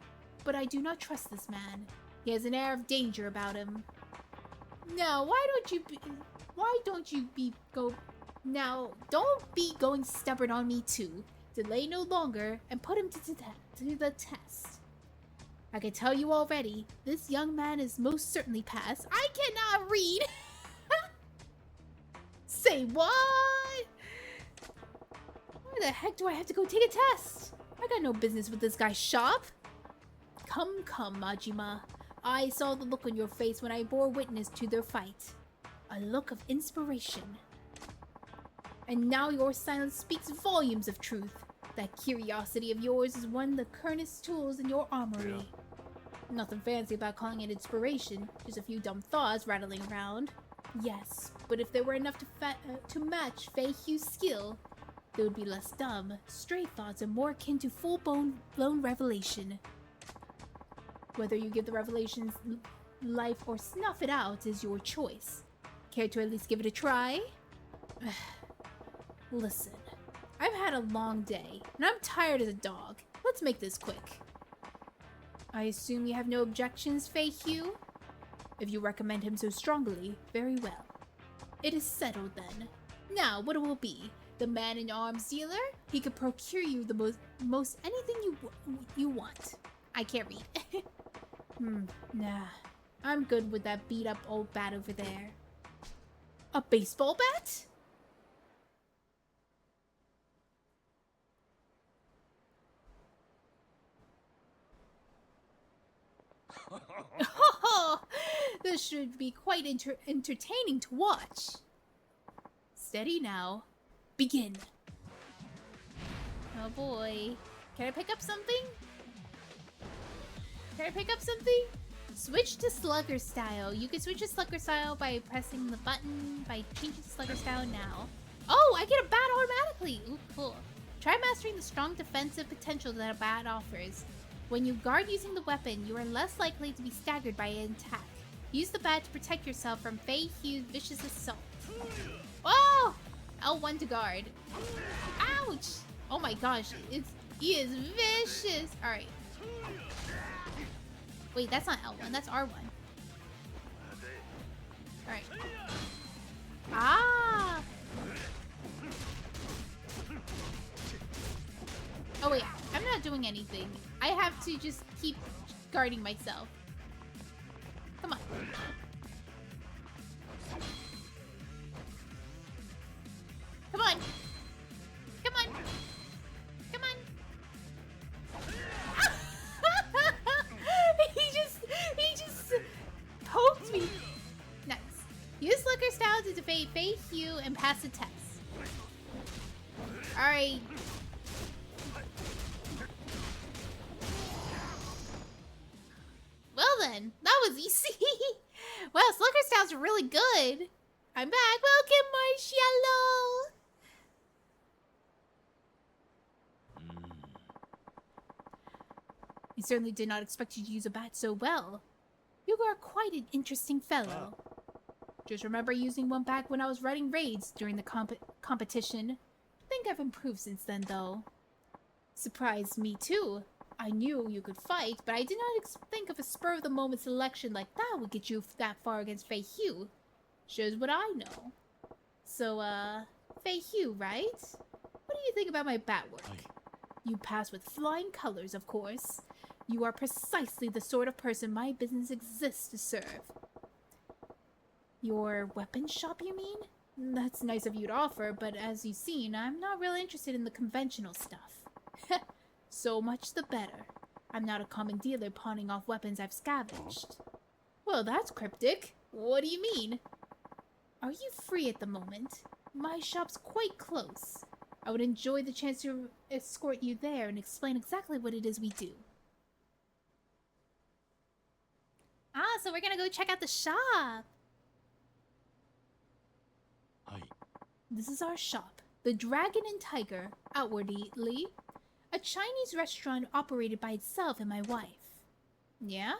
but I do not trust this man. He has an air of danger about him. Now, don't be going stubborn on me too. Delay no longer and put him to the test. I can tell you already, this young man is most certainly past. I cannot read! Say what? Why the heck do I have to go take a test? I got no business with this guy's shop. Come, Majima. I saw the look on your face when I bore witness to their fight. A look of inspiration. And now your silence speaks volumes of truth. That curiosity of yours is one of the keenest tools in your armory. Nothing fancy about calling it inspiration, just a few dumb thoughts rattling around. Yes, but if they were enough to match Fei Hu's skill, they would be less dumb, stray thoughts, and more akin to full-blown revelation. Whether you give the revelations life or snuff it out is your choice. Care to at least give it a try? Listen, I've had a long day, and I'm tired as a dog. Let's make this quick. I assume you have no objections, Fei Hu? If you recommend him so strongly, very well. It is settled then. Now, what it will be? The man in arms dealer? He could procure you the most anything you want. I can't read. Nah. I'm good with that beat up old bat over there. A baseball bat? This should be quite entertaining to watch. Steady now. Begin. Oh boy. Can I pick up something? Can I pick up something? Switch to Slugger Style. You can switch to Slugger Style by pressing the button by changing to Slugger Style now. Oh, I get a bat automatically. Ooh, cool. Try mastering the strong defensive potential that a bat offers. When you guard using the weapon, you are less likely to be staggered by an attack. Use the bat to protect yourself from Fei Hu's vicious assault. Oh! L1 to guard. Ouch! Oh my gosh, he is vicious. Alright. Wait, that's not L1, that's R1. Alright. Ah! Oh wait, I'm not doing anything. I have to just keep guarding myself. Come on. Come on. Come on. Come on. he just poked me. Nice. Use Slugger Style to defeat Fei Hu and pass the test. Alright. Well then, that was easy. Well, Slugger Styles are really good. I'm back. Welcome, Marshmallow. I certainly did not expect you to use a bat so well. You are quite an interesting fellow. Just remember using one back when I was running raids during the competition. I think I've improved since then, though. Surprised me, too. I knew you could fight, but I did not think of a spur-of-the-moment selection like that would get you that far against Fei Hu. Shows what I know. So, Fei Hu, right? What do you think about my bat work? You pass with flying colors, of course. You are precisely the sort of person my business exists to serve. Your weapon shop, you mean? That's nice of you to offer, but as you've seen, I'm not really interested in the conventional stuff. So much the better. I'm not a common dealer pawning off weapons I've scavenged. Well, that's cryptic. What do you mean? Are you free at the moment? My shop's quite close. I would enjoy the chance to escort you there and explain exactly what it is we do. Ah, so we're gonna go check out the shop. This is our shop. The Dragon and Tiger, outwardly, a Chinese restaurant operated by itself and my wife. Yeah?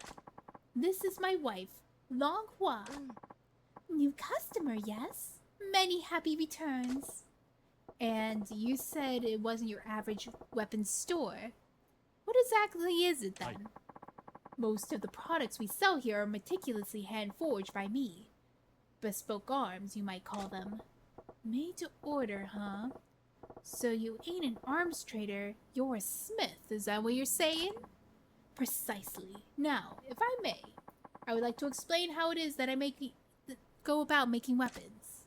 This is my wife, Long Hua. New customer, yes? Many happy returns. And you said it wasn't your average weapons store. What exactly is it then? Most of the products we sell here are meticulously hand-forged by me. Bespoke arms, you might call them. Made to order, huh? So you ain't an arms trader, you're a smith, is that what you're saying? Precisely. Now, if I may, I would like to explain how it is that I go about making weapons.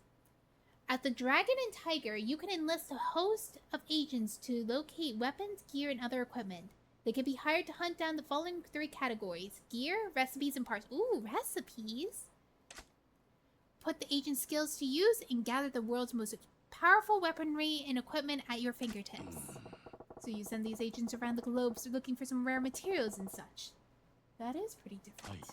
At the Dragon and Tiger, you can enlist a host of agents to locate weapons, gear, and other equipment. They can be hired to hunt down the following 3 categories: gear, recipes, and parts. Ooh, recipes! Put the agent's skills to use and gather the world's most powerful weaponry and equipment at your fingertips. So you send these agents around the globe looking for some rare materials and such. That is pretty different.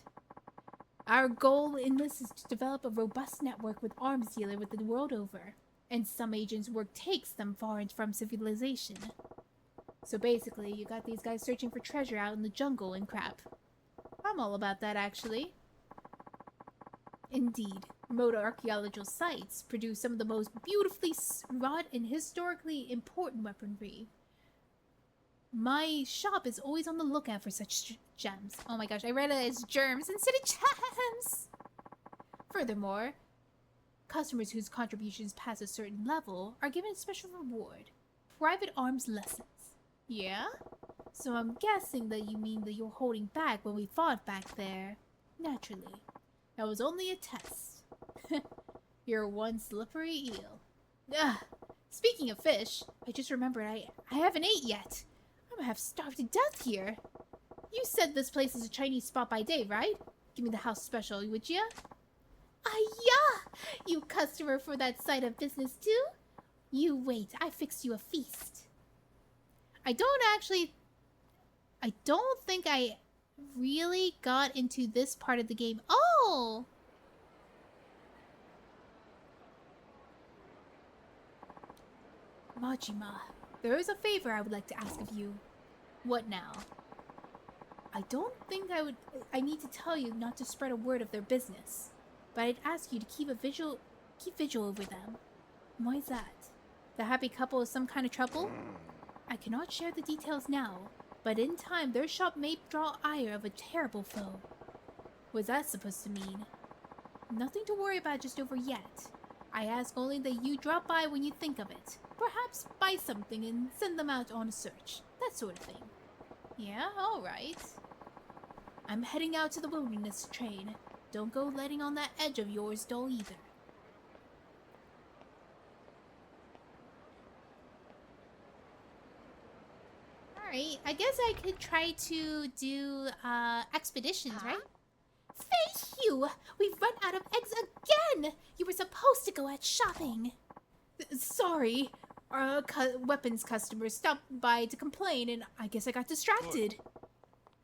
Our goal in this is to develop a robust network with arms dealers with the world over, and some agents' work takes them far and from civilization. So basically, you got these guys searching for treasure out in the jungle and crap. I'm all about that, actually. Indeed, remote archaeological sites produce some of the most beautifully wrought and historically important weaponry. My shop is always on the lookout for such gems. Oh my gosh, I read it as germs instead of gems! Furthermore, customers whose contributions pass a certain level are given a special reward. Private arms lessons. Yeah? So I'm guessing that you mean that you're holding back when we fought back there. Naturally. That was only a test. You're one slippery eel. Ugh. Speaking of fish, I just remembered I haven't ate yet. I'm gonna have starved to death here. You said this place is a Chinese spot by day, right? Give me the house special, would ya? Ah-ya! You customer for that side of business too? You wait, I fixed you a feast. I don't think I really got into this part of the game. Oh! Majima, there is a favor I would like to ask of you. What now? I don't think I need to tell you not to spread a word of their business, but I'd ask you to keep vigil over them. Why is that? The happy couple is some kind of trouble? I cannot share the details now, but in time their shop may draw ire of a terrible foe. What's that supposed to mean? Nothing to worry about just over yet. I ask only that you drop by when you think of it. Perhaps buy something and send them out on a search. That sort of thing. Yeah, alright. I'm heading out to the wilderness train. Don't go letting on that edge of yours dull either. Alright, I guess I could try to do expeditions, right? Thank you! We've run out of eggs again! You were supposed to go out shopping. Sorry. Our weapons customer stopped by to complain and I guess I got distracted.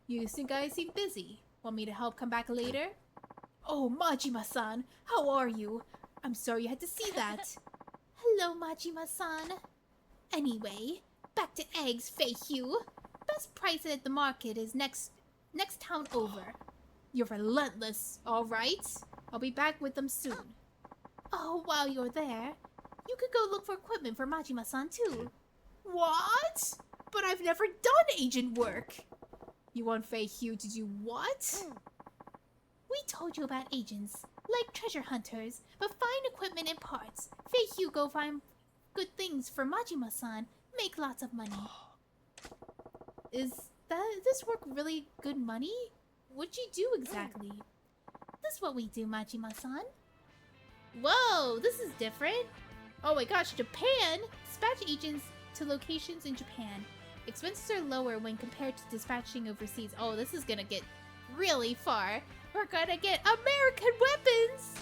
You think I seem busy? Want me to help come back later? Oh, Majima-san, how are you? I'm sorry you had to see that. Hello, Majima-san. Anyway, back to eggs, Feihyu. Best price at the market is next town over. You're relentless, alright? I'll be back with them soon. Oh, while you're there, you could go look for equipment for Majima-san too. What? But I've never done agent work. You want Feihyu to do what? We told you about agents, like treasure hunters, but find equipment and parts. Feihyu go find good things for Majima-san, make lots of money. Is this work really good money? What'd you do exactly? This is what we do, Majima-san. Whoa, this is different. Oh my gosh, Japan! Dispatch agents to locations in Japan. Expenses are lower when compared to dispatching overseas. Oh, this is gonna get really far. We're gonna get American weapons!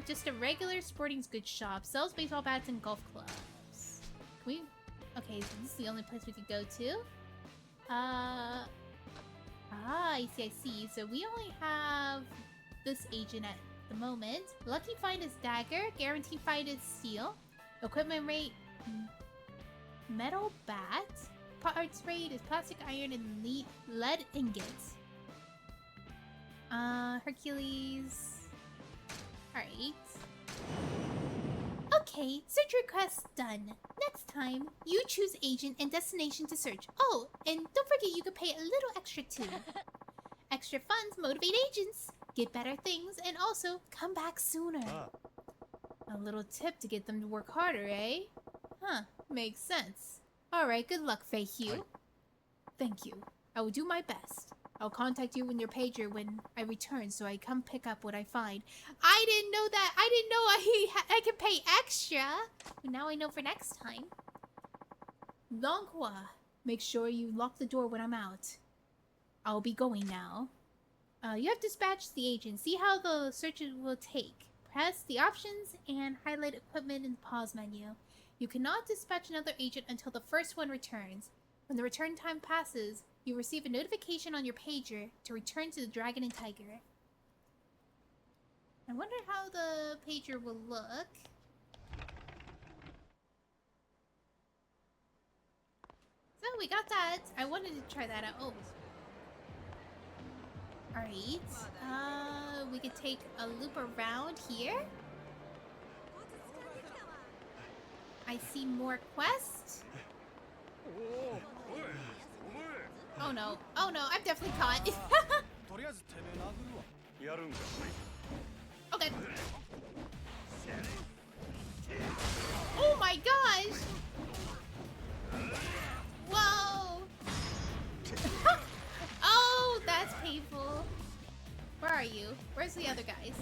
Just a regular sporting goods shop. Sells baseball bats and golf clubs. Okay, so this is the only place we could go to. I see. So we only have this agent at the moment. Lucky find is dagger. Guaranteed find is steel. Equipment rate, metal bat. Parts rate is plastic, iron, and lead ingots. Hercules. Alright. Okay, search request done. Next time, you choose agent and destination to search. Oh, and don't forget you can pay a little extra too. Extra funds motivate agents, get better things, and also come back sooner. A little tip to get them to work harder, eh? Huh, makes sense. Alright, good luck, Feihyu. Thank you. I will do my best. I'll contact you in your pager when I return so I come pick up what I find. I didn't know that. I didn't know I could pay extra. But now I know for next time. Longhua, make sure you lock the door when I'm out. I'll be going now. You have dispatched the agent. See how the search will take. Press the options and highlight equipment in the pause menu. You cannot dispatch another agent until the first one returns. When the return time passes, you receive a notification on your pager to return to the Dragon and Tiger. I wonder how the pager will look. So we got that. I wanted to try that out. Oh. Alright. We could take a loop around here. I see more quests. Oh no. Oh no, I'm definitely caught. Okay. Oh my gosh! Whoa! Oh, that's painful. Where are you? Where's the other guys?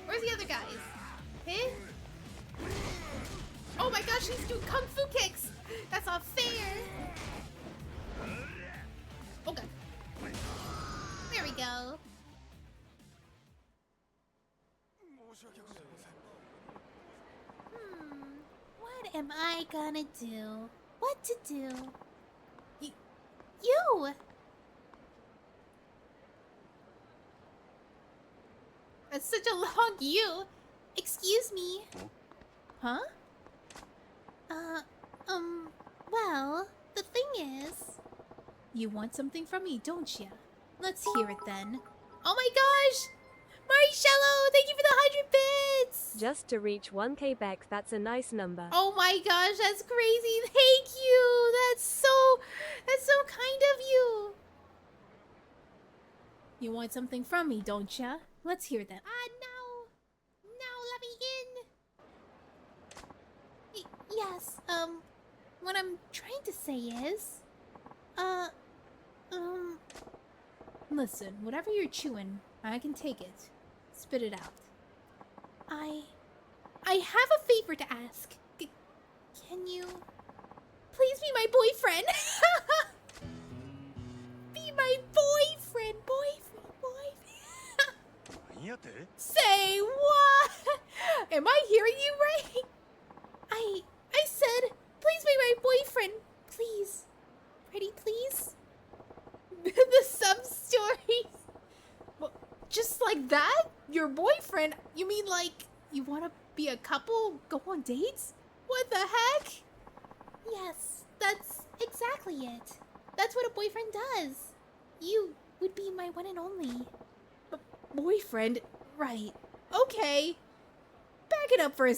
Where's the other guys? Hit? Oh my gosh, he's doing kung fu kicks! That's not fair! Okay. There we go. What am I gonna do? what to do. You! That's such a long you. Excuse me. Huh? Well, the thing is... You want something from me, don't you? Let's hear it then. Oh my gosh! Marcello, thank you for the 100 bits! Just to reach 1k Beck, that's a nice number. Oh my gosh, that's crazy. Thank you. That's so kind of you. You want something from me, don't ya? Let's hear that. No. No, let me in. Yes, what I'm trying to say is, listen, whatever you're chewing, I can take it. Spit it out. I have a favor to ask. Can you please be my boyfriend? Be my boyfriend, Say what? Am I hearing you right? I said, please be my boyfriend. Please. Pretty please? The sub-stories. Well, just like that? Your boyfriend? You mean like you want to be a couple? Go on dates? What the heck? Yes, that's exactly it. That's what a boyfriend does. You would be my one and only. Boyfriend? Right. Okay. Back it up for a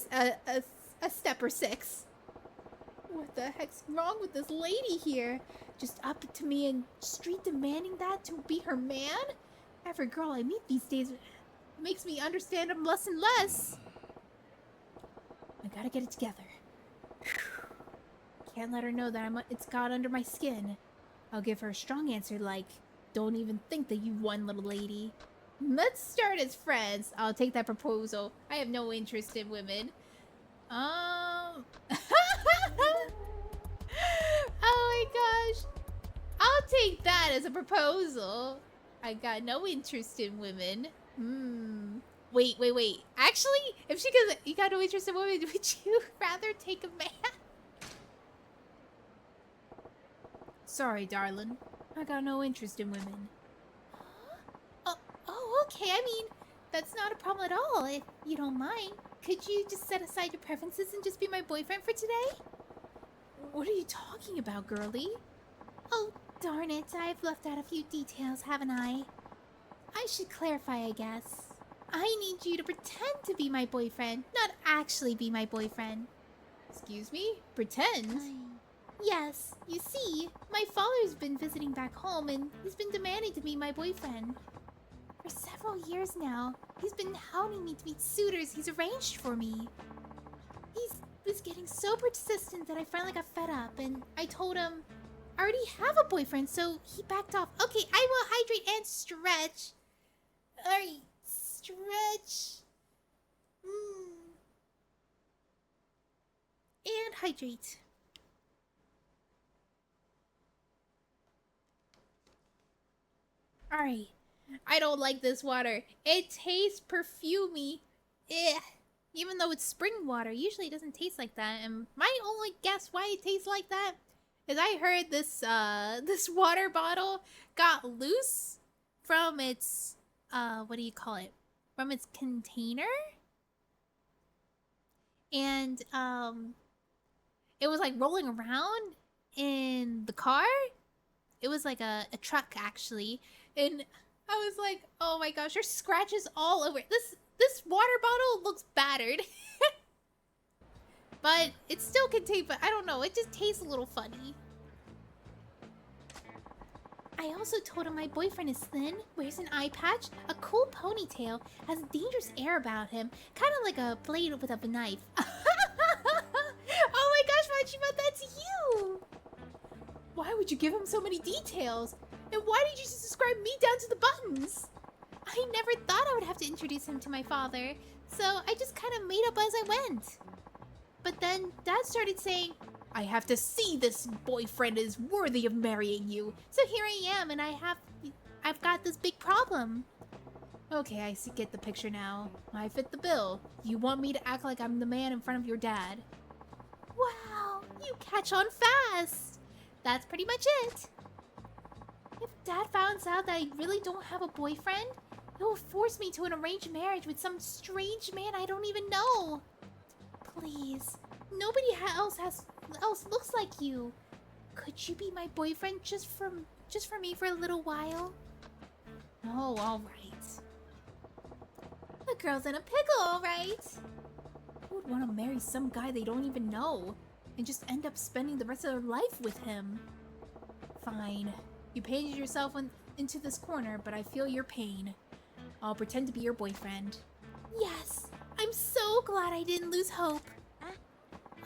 step or six. What the heck's wrong with this lady here? Just up to me and straight demanding that to be her man? Every girl I meet these days makes me understand him less and less. I gotta get it together. Can't let her know that it's got under my skin. I'll give her a strong answer like, don't even think that you won, little lady. Let's start as friends. I'll take that proposal. I have no interest in women. Oh my gosh. I'll take that as a proposal. I got no interest in women. Wait. Actually, if she goes, you got no interest in women, would you rather take a man? Sorry, darling. I got no interest in women. Oh, okay. I mean, that's not a problem at all, if you don't mind. Could you just set aside your preferences and just be my boyfriend for today? What are you talking about, girlie? Oh, darn it. I've left out a few details, haven't I? I should clarify, I guess. I need you to pretend to be my boyfriend, not actually be my boyfriend. Excuse me? Pretend? Yes. You see, my father's been visiting back home and he's been demanding to be my boyfriend. For several years now, he's been hounding me to meet suitors he's arranged for me. He was getting so persistent that I finally got fed up, and I told him I already have a boyfriend, so he backed off. Okay, I will hydrate and stretch. Alright, stretch. And hydrate. Alright. I don't like this water. It tastes perfumey. Ugh. Even though it's spring water, usually it doesn't taste like that. And my only guess why it tastes like that is I heard this this water bottle got loose from its what do you call it? From its container. And it was like rolling around in the car. It was like a truck actually. And I was like, oh my gosh, there's scratches all over. This water bottle looks battered. But it still contains, but I don't know, it just tastes a little funny. I also told him my boyfriend is thin, wears an eye patch, a cool ponytail, has a dangerous air about him, kind of like a blade with a knife. Oh my gosh, Majima, that's you! Why would you give him so many details? And why did you just describe me down to the buttons? I never thought I would have to introduce him to my father, so I just kind of made up as I went. But then Dad started saying, I have to see this boyfriend is worthy of marrying you. So here I am, and I've got this big problem. Okay, I get the picture now. I fit the bill. You want me to act like I'm the man in front of your dad. Wow, you catch on fast. That's pretty much it. If Dad finds out that I really don't have a boyfriend, he'll force me to an arranged marriage with some strange man I don't even know. Please, nobody else looks like you. Could you be my boyfriend just for me for a little while? Oh, all right. The girl's in a pickle, all right. Who would want to marry some guy they don't even know and just end up spending the rest of their life with him? Fine. You painted yourself into this corner, but I feel your pain. I'll pretend to be your boyfriend. Yes! I'm so glad I didn't lose hope.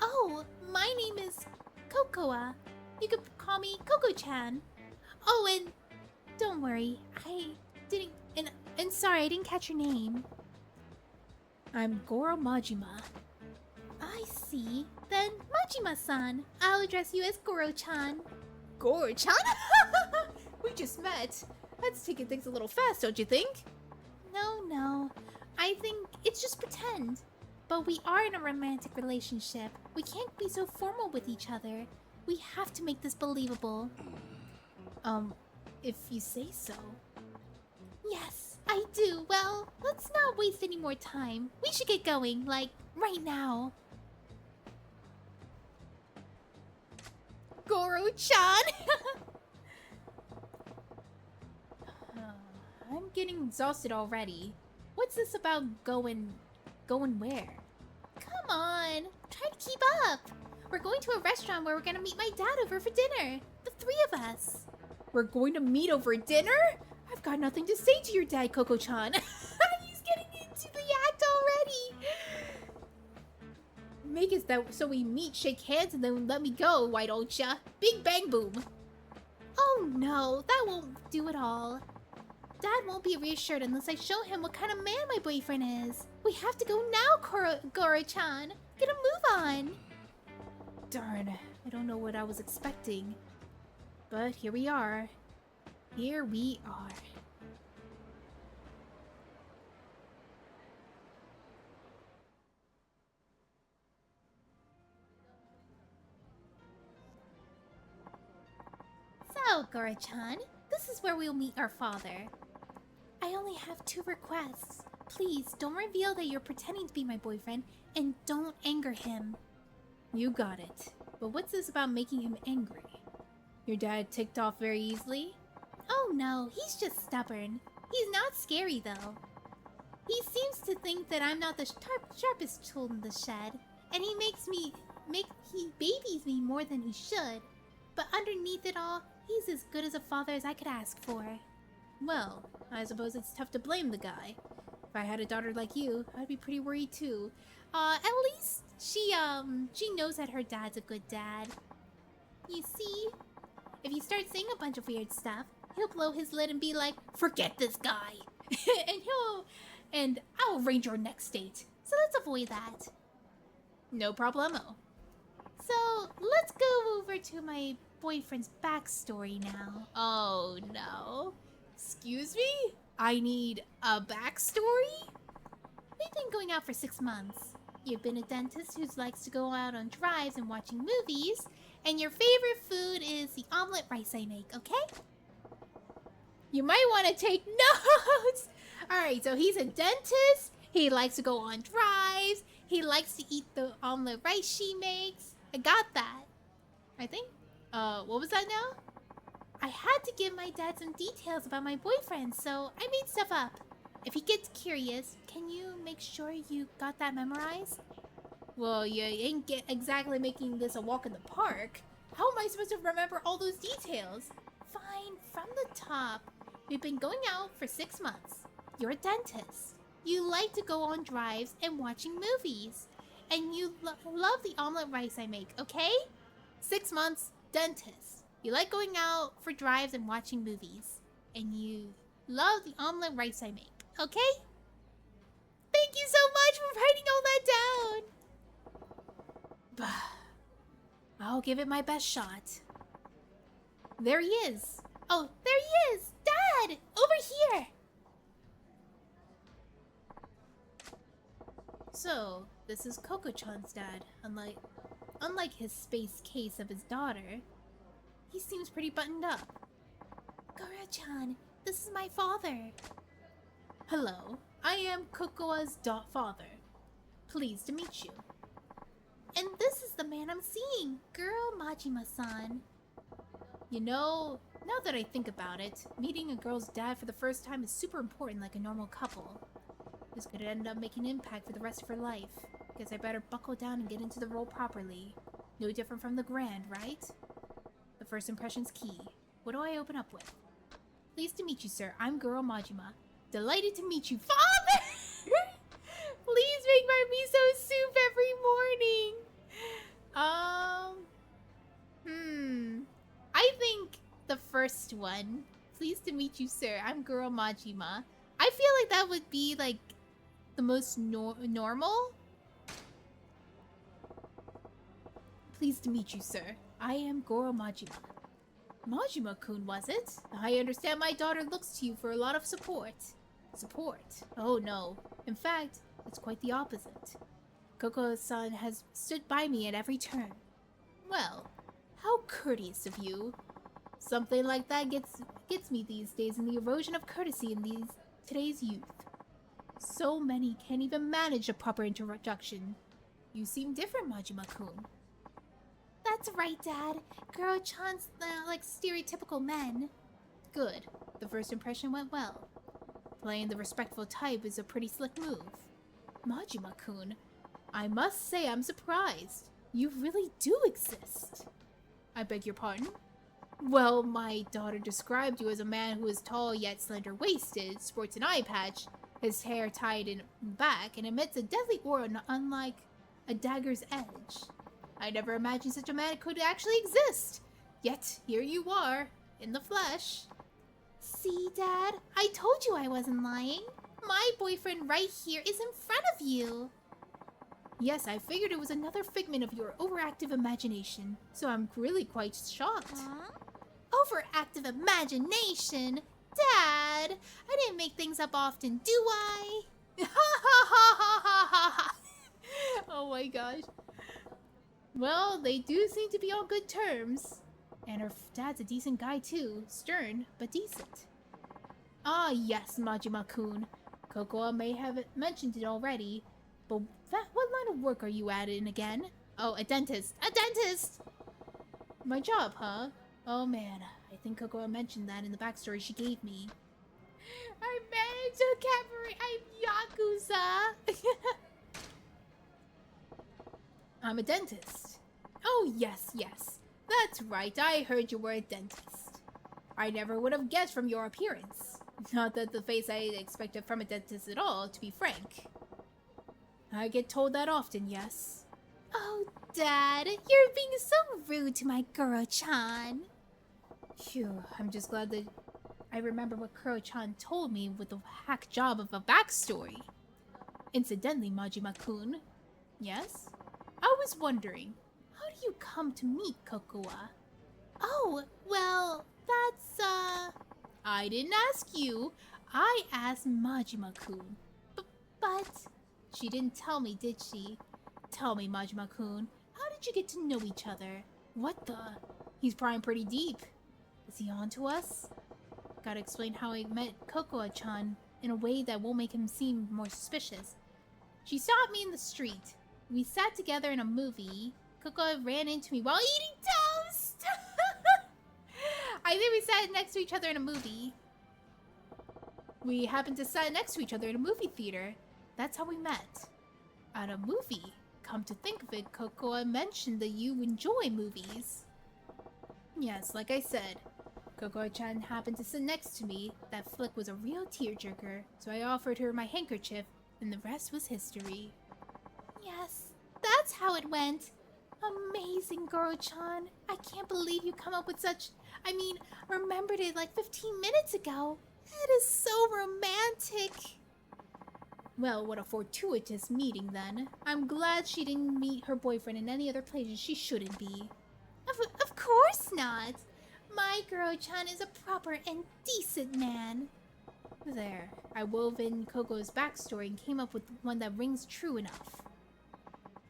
Oh, my name is Cocoa. You could call me Coco-chan. Oh, and don't worry, I didn't... And sorry, I didn't catch your name. I'm Goro Majima. I see. Then Majima-san. I'll address you as Goro-chan. Goro-chan? We just met. That's taking things a little fast, don't you think? No. I think it's just pretend. But we are in a romantic relationship. We can't be so formal with each other. We have to make this believable. If you say so. Yes, I do. Well, let's not waste any more time. We should get going, like, right now. Goro-chan! I'm getting exhausted already. What's this about going where? Come on, try to keep up. We're going to a restaurant where we're gonna meet my dad over for dinner. The three of us. We're going to meet over dinner? I've got nothing to say to your dad, Coco-chan. He's getting into the act already. Make it so we meet, shake hands, and then let me go, why don't ya? Bing bang boom. Oh no, that won't do it all. Dad won't be reassured unless I show him what kind of man my boyfriend is. We have to go now, Goro-chan. Get a move on. Darn, I don't know what I was expecting. But here we are. Here we are. So, Goro-chan, this is where we'll meet our father. I only have 2 requests. Please, don't reveal that you're pretending to be my boyfriend, and don't anger him. You got it. But what's this about making him angry? Your dad ticked off very easily? Oh no, he's just stubborn. He's not scary though. He seems to think that I'm not the sharpest tool in the shed, and he babies me more than he should. But underneath it all, he's as good as a father as I could ask for. Well, I suppose it's tough to blame the guy. If I had a daughter like you, I'd be pretty worried too. At least she knows that her dad's a good dad. You see, if you start saying a bunch of weird stuff, he'll blow his lid and be like, "Forget this guy," and I'll arrange your next date. So let's avoid that. No problemo. So let's go over to my boyfriend's backstory now. Oh no. Excuse me? I need a backstory? We've been going out for 6 months. You've been a dentist who likes to go out on drives and watching movies, and your favorite food is the omelet rice I make, okay? You might want to take notes! Alright, so he's a dentist, he likes to go on drives, he likes to eat the omelet rice she makes. I got that. I think. What was that now? I had to give my dad some details about my boyfriend, so I made stuff up. If he gets curious, can you make sure you got that memorized? Well, you ain't exactly making this a walk in the park. How am I supposed to remember all those details? Fine, from the top. We've been going out for 6 months. You're a dentist. You like to go on drives and watching movies. And you love the omelet rice I make, okay? 6 months, dentist. You like going out for drives and watching movies. And you love the omelet rice I make, okay? Thank you so much for writing all that down! I'll give it my best shot. There he is. Oh, there he is! Dad! Over here! So, this is Coco-chan's dad, unlike... Unlike his space case of his daughter, he seems pretty buttoned up. Goro-chan, this is my father. Hello, I am Kokoa's father. Pleased to meet you. And this is the man I'm seeing, girl Majima-san. You know, now that I think about it, meeting a girl's dad for the first time is super important like a normal couple. This could end up making an impact for the rest of her life. Guess I better buckle down and get into the role properly. No different from the grand, right? The first impression's key. What do I open up with? Pleased to meet you, sir. I'm Girl Majima. Delighted to meet you, father! Please make my miso soup every morning. I think the first one. Pleased to meet you, sir. I'm Girl Majima. I feel like that would be like the most normal. Pleased to meet you, sir. I am Goro Majima. Majima-kun, was it? I understand my daughter looks to you for a lot of support. Support? Oh no. In fact, it's quite the opposite. Koko-san has stood by me at every turn. Well, how courteous of you. Something like that gets me these days in the erosion of courtesy in today's youth. So many can't even manage a proper introduction. You seem different, Majima-kun. That's right, Dad. Goro-chan's like stereotypical men. Good. The first impression went well. Playing the respectful type is a pretty slick move. Majima-kun, I must say I'm surprised. You really do exist. I beg your pardon? Well, my daughter described you as a man who is tall yet slender-waisted, sports an eye patch, his hair tied in back, and emits a deadly aura unlike a dagger's edge. I never imagined such a man could actually exist. Yet, here you are, in the flesh. See, Dad? I told you I wasn't lying. My boyfriend right here is in front of you. Yes, I figured it was another figment of your overactive imagination, so I'm really quite shocked. Huh? Overactive imagination? Dad, I didn't make things up often, do I? Ha ha ha ha ha ha. Oh my gosh. Well, they do seem to be on good terms. And her dad's a decent guy too. Stern, but decent. Ah yes, Majima-kun. Kokoa may have mentioned it already, but what line of work are you in again? Oh, a dentist. A dentist! My job, huh? Oh man, I think Kokoa mentioned that in the backstory she gave me. I'm married to a cabaret. I'm Yakuza. I'm a dentist. Oh, yes, yes. That's right, I heard you were a dentist. I never would have guessed from your appearance. Not that the face I expected from a dentist at all, to be frank. I get told that often, yes. Oh, Dad, you're being so rude to my Goro-chan. Phew, I'm just glad that I remember what Kuro-chan told me with the hack job of a backstory. Incidentally, Majima-kun. Yes? I was wondering, how do you come to meet Kokoa? Oh, well, that's, I didn't ask you. I asked Majima-kun. But... She didn't tell me, did she? Tell me, Majima-kun, how did you get to know each other? What the? He's prying pretty deep. Is he on to us? Gotta explain how I met Kokoa-chan in a way that won't make him seem more suspicious. She stopped me in the street. We sat together in a movie. Kokoa ran into me while eating toast! I think we sat next to each other in a movie. We happened to sit next to each other in a movie theater. That's how we met. At a movie. Come to think of it, Kokoa mentioned that you enjoy movies. Yes, like I said, Kokoa-chan happened to sit next to me. That flick was a real tearjerker, so I offered her my handkerchief, and the rest was history. Yes, that's how it went. Amazing, Goro-chan. I can't believe you come up with such... I mean, remembered it like 15 minutes ago. It is so romantic. Well, what a fortuitous meeting then. I'm glad she didn't meet her boyfriend in any other places she shouldn't be. Of course not. My Goro-chan is a proper and decent man. There, I wove in Koko's backstory and came up with one that rings true enough.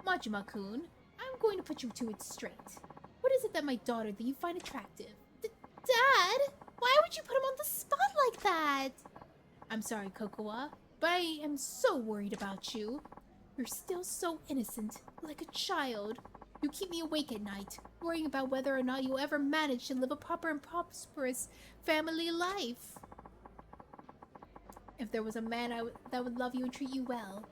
Majima-kun, I'm going to put you to it straight. What is it that my daughter that you find attractive? Dad? Why would you put him on the spot like that? I'm sorry, Kokoa, but I am so worried about you. You're still so innocent, like a child. You keep me awake at night, worrying about whether or not you'll ever manage to live a proper and prosperous family life. If there was a man that would love you and treat you well,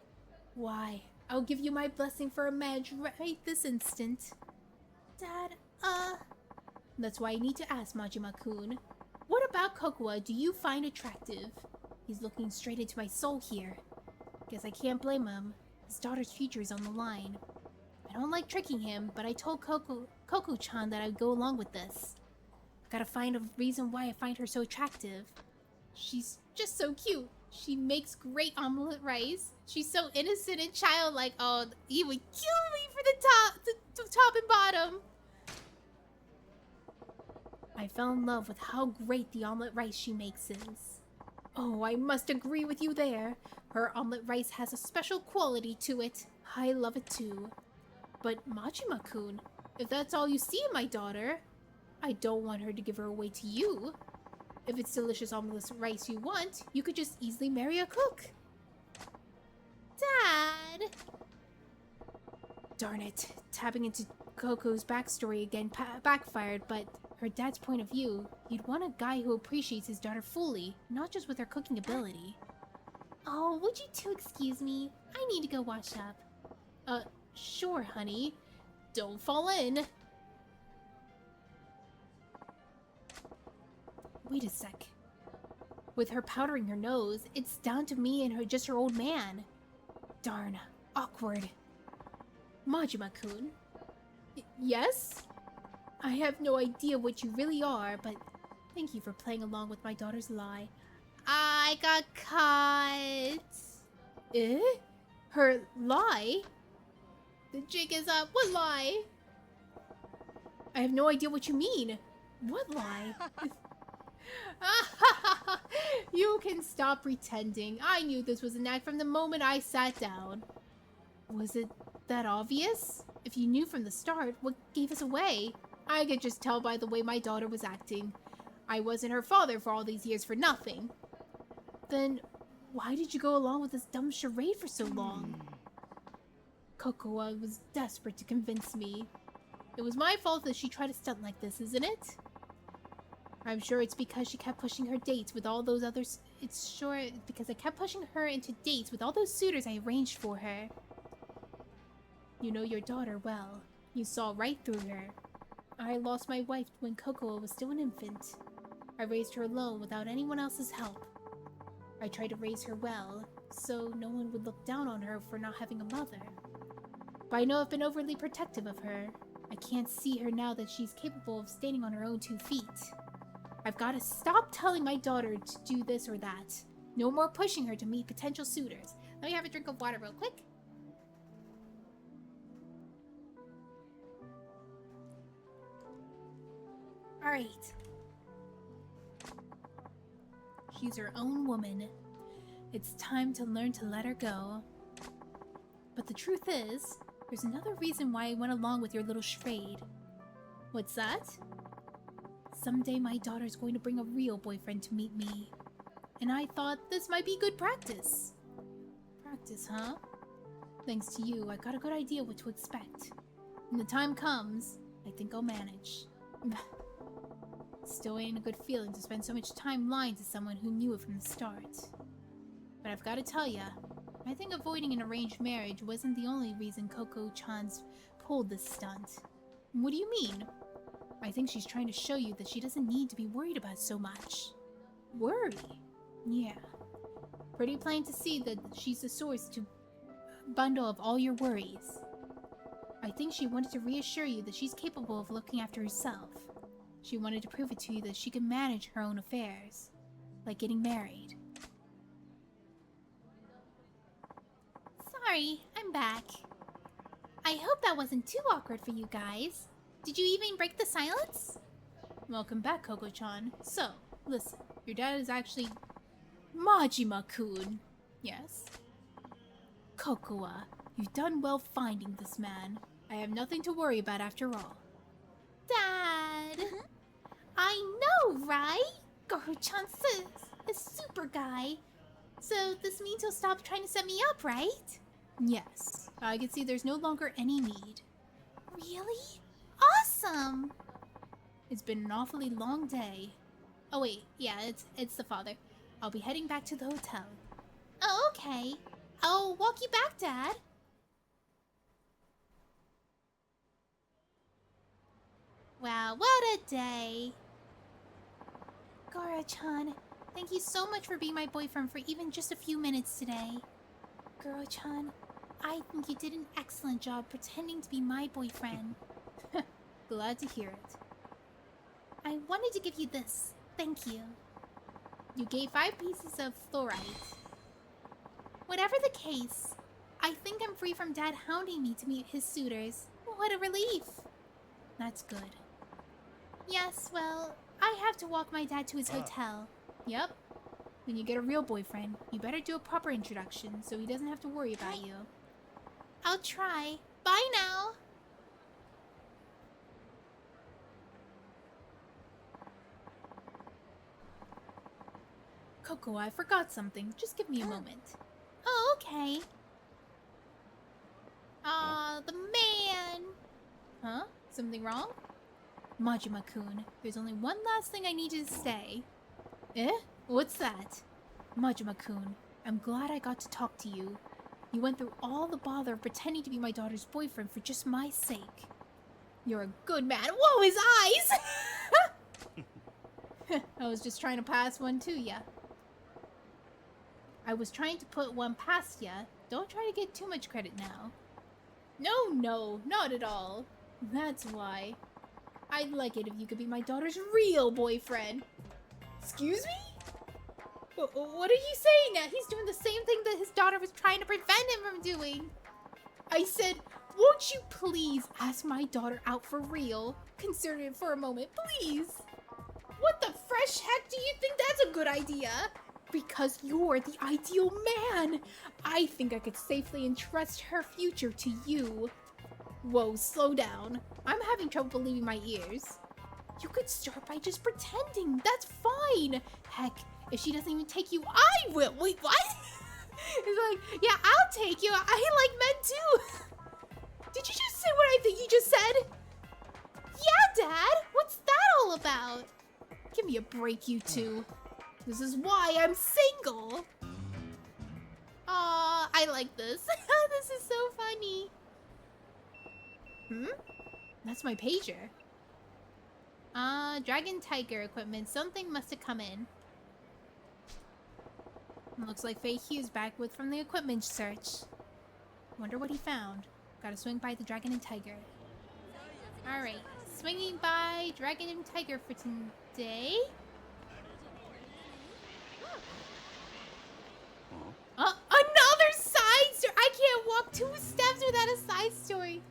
why, I'll give you my blessing for a marriage right this instant. Dad, That's why I need to ask Majima-kun. What about Kokoa do you find attractive? He's looking straight into my soul here. Guess I can't blame him. His daughter's future is on the line. I don't like tricking him, but I told Koko-chan that I'd go along with this. Gotta find a reason why I find her so attractive. She's just so cute. She makes great omelet rice. She's so innocent and childlike. Oh, he would kill me for the top and bottom. I fell in love with how great the omelet rice she makes is. Oh, I must agree with you there. Her omelet rice has a special quality to it. I love it too. But Majima-kun, if that's all you see in my daughter, I don't want her to give her away to you. If it's delicious omelet rice you want, you could just easily marry a cook. Dad! Darn it. Tapping into Coco's backstory again backfired, but her dad's point of view, he'd want a guy who appreciates his daughter fully, not just with her cooking ability. Oh, would you two excuse me? I need to go wash up. Sure, honey. Don't fall in. Wait a sec. With her powdering her nose, it's down to me and just her old man. Darn. Awkward. Majima-kun. Yes? I have no idea what you really are, but thank you for playing along with my daughter's lie. I got caught. Eh? Her lie? The jig is up. What lie? I have no idea what you mean. What lie? You can stop pretending. I knew this was an act from the moment I sat down. Was it that obvious? If you knew from the start, what gave us away? I could just tell by the way my daughter was acting. I wasn't her father for all these years for nothing. Then, why did you go along with this dumb charade for so long? Kokoa was desperate to convince me. It was my fault that she tried to stunt like this, isn't it? I'm sure it's because she kept pushing her dates with all those others. It's sure because I kept pushing her into dates with all those suitors I arranged for her. You know your daughter well. You saw right through her. I lost my wife when Kokoa was still an infant. I raised her alone without anyone else's help. I tried to raise her well, so no one would look down on her for not having a mother. But I know I've been overly protective of her. I can't see her now that she's capable of standing on her own 2 feet. I've got to stop telling my daughter to do this or that. No more pushing her to meet potential suitors. Let me have a drink of water real quick. Alright. She's her own woman. It's time to learn to let her go. But the truth is, there's another reason why I went along with your little charade. What's that? Someday my daughter's going to bring a real boyfriend to meet me. And I thought this might be good practice. Practice, huh? Thanks to you, I got a good idea what to expect. When the time comes, I think I'll manage. Still ain't a good feeling to spend so much time lying to someone who knew it from the start. But I've got to tell ya, I think avoiding an arranged marriage wasn't the only reason Koko-chan's pulled this stunt. What do you mean? I think she's trying to show you that she doesn't need to be worried about so much. Worry? Yeah. Pretty plain to see that she's the source to bundle of all your worries. I think she wanted to reassure you that she's capable of looking after herself. She wanted to prove it to you that she can manage her own affairs. Like getting married. Sorry, I'm back. I hope that wasn't too awkward for you guys. Did you even break the silence? Welcome back, Koko-chan. So, listen, your dad is actually Majima-kun. Yes? Kokoa, you've done well finding this man. I have nothing to worry about after all. Dad! I know, right? Goro-chan is super guy. So this means he'll stop trying to set me up, right? Yes. I can see there's no longer any need. Really? Awesome! It's been an awfully long day. Oh wait, yeah, it's the father. I'll be heading back to the hotel. Oh, okay. I'll walk you back, Dad. Wow, what a day. Goro-chan, thank you so much for being my boyfriend for even just a few minutes today. Goro-chan, I think you did an excellent job pretending to be my boyfriend. Glad to hear it. I wanted to give you this. Thank you. You gave 5 pieces of fluorite. Whatever the case, I think I'm free from Dad hounding me to meet his suitors. What a relief. That's good. Yes, well, I have to walk my dad to his hotel. Yep. When you get a real boyfriend, you better do a proper introduction so he doesn't have to worry about you. I'll try. Bye now! Coco, I forgot something. Just give me a moment. Oh, okay. Aw, the man! Huh? Something wrong? Majima-kun, there's only one last thing I need you to say. Eh? What's that? Majima-kun, I'm glad I got to talk to you. You went through all the bother of pretending to be my daughter's boyfriend for just my sake. You're a good man. Whoa, his eyes! I was just trying to pass one to ya. I was trying to put one past ya. Don't try to get too much credit now. No, not at all. That's why. I'd like it if you could be my daughter's real boyfriend. Excuse me? What are you saying now? He's doing the same thing that his daughter was trying to prevent him from doing. I said, won't you please ask my daughter out for real? Consider it for a moment, please. What the fresh heck do you think that's a good idea? Because you're the ideal man. I think I could safely entrust her future to you. Whoa, slow down. I'm having trouble believing my ears. You could start by just pretending. That's fine. Heck, if she doesn't even take you, I will. Wait, what? It's like, yeah, I'll take you. I like men too. Did you just say what I think you just said? Yeah, Dad. What's that all about? Give me a break, you two. This is why I'm single. Aw, I like this. This is so funny. That's my pager. Dragon Tiger equipment. Something must have come in. Looks like Fei Hugh's back with from the equipment search. Wonder what he found. Gotta swing by the Dragon and Tiger. Alright, swinging by Dragon and Tiger for today. Another side story! I can't walk 2 steps without a side story.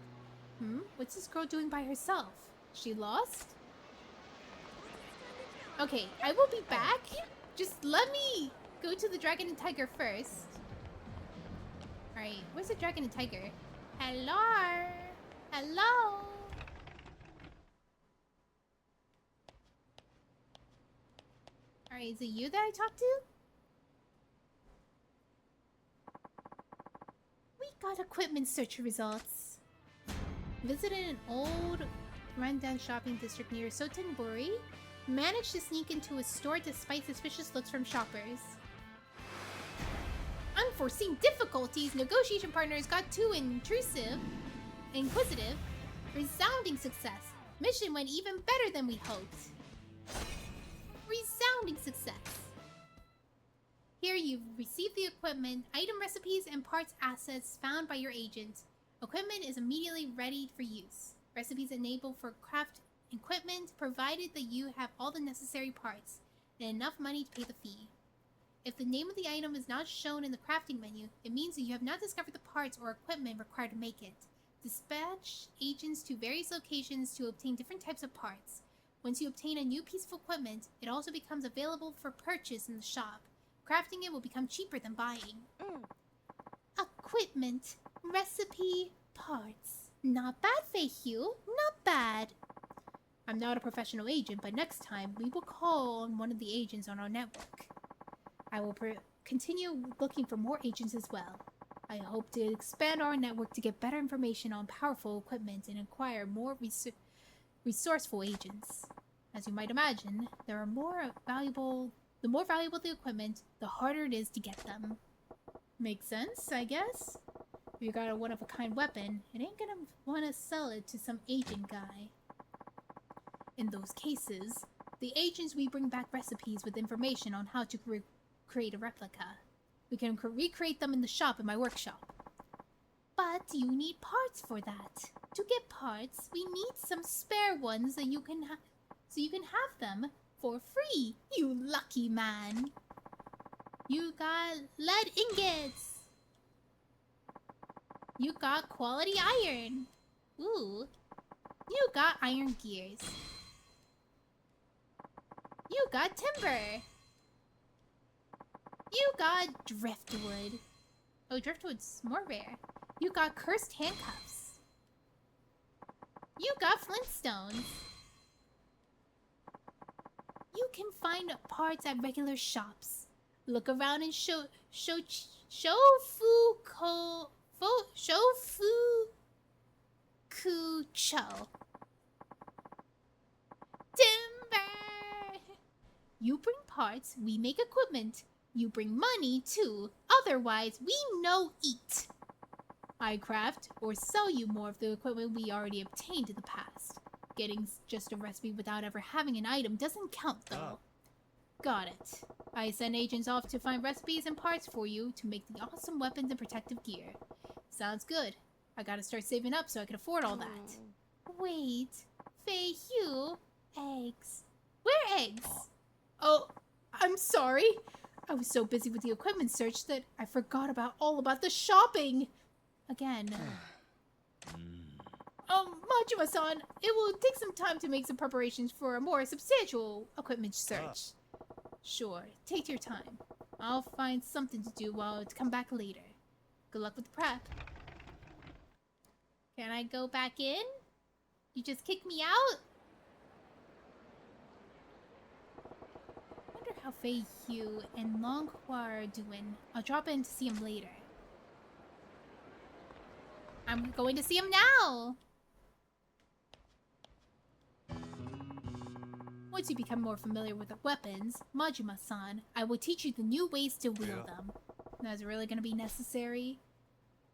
What's this girl doing by herself? She lost? Okay, I will be back. Just let me go to the Dragon and Tiger first. Alright, where's the Dragon and Tiger? Hello? Hello? Alright, is it you that I talked to? We got equipment search results. Visited an old rundown shopping district near Sotenbori. Managed to sneak into a store despite suspicious looks from shoppers. Unforeseen difficulties. Negotiation partners got too inquisitive. Resounding success. Mission went even better than we hoped. Resounding success. Here you've received the equipment, item recipes, and parts assets found by your agent. Equipment is immediately ready for use. Recipes enable for craft equipment provided that you have all the necessary parts and enough money to pay the fee. If the name of the item is not shown in the crafting menu, it means that you have not discovered the parts or equipment required to make it. Dispatch agents to various locations to obtain different types of parts. Once you obtain a new piece of equipment, it also becomes available for purchase in the shop. Crafting it will become cheaper than buying. Equipment, recipe, parts. Not bad, Fei-Hugh. Not bad. I'm not a professional agent, but next time we will call on one of the agents on our network. I will continue looking for more agents as well. I hope to expand our network to get better information on powerful equipment and acquire more resourceful agents. As you might imagine, the more valuable the equipment, the harder it is to get them. Makes sense, I guess? If you got a one-of-a-kind weapon, it ain't gonna want to sell it to some agent guy. In those cases, the agents we bring back recipes with information on how to create a replica. We can recreate them in the shop in my workshop. But you need parts for that. To get parts, we need some spare ones so you can have them for free, you lucky man. You got lead ingots. You got quality iron. Ooh. You got iron gears. You got timber. You got driftwood. Oh, driftwood's more rare. You got cursed handcuffs. You got flintstones. You can find parts at regular shops. Look around and Shofuku Cho. Timber! You bring parts, we make equipment. You bring money too. Otherwise, we no eat. I craft or sell you more of the equipment we already obtained in the past. Getting just a recipe without ever having an item doesn't count though. Got it. I send agents off to find recipes and parts for you to make the awesome weapons and protective gear. Sounds good. I gotta start saving up so I can afford all that. Wait. Fei-Hugh. Eggs. Where eggs? Oh, I'm sorry. I was so busy with the equipment search that I forgot all about the shopping. Again. Majima-san, it will take some time to make some preparations for a more substantial equipment search. Sure, take your time. I'll find something to do to come back later. Good luck with the prep. Can I go back in? You just kicked me out? I wonder how Fei-Hugh and Longhua are doing. I'll drop in to see him later. I'm going to see him now! Once you become more familiar with the weapons, Majima-san, I will teach you the new ways to wield them. That's really gonna be necessary.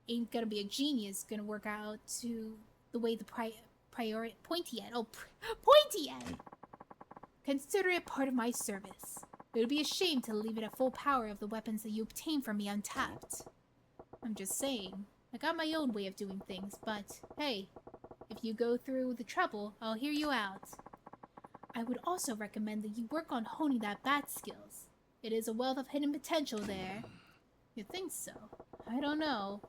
Ain't gonna be a genius gonna work out to the way the pointy end. Oh, pointy end! Consider it part of my service. It would be a shame to leave it at full power of the weapons that you obtain from me untapped. I'm just saying, I got my own way of doing things, but hey, if you go through the trouble, I'll hear you out. I would also recommend that you work on honing that bat skills. It is a wealth of hidden potential there. You think so? I don't know.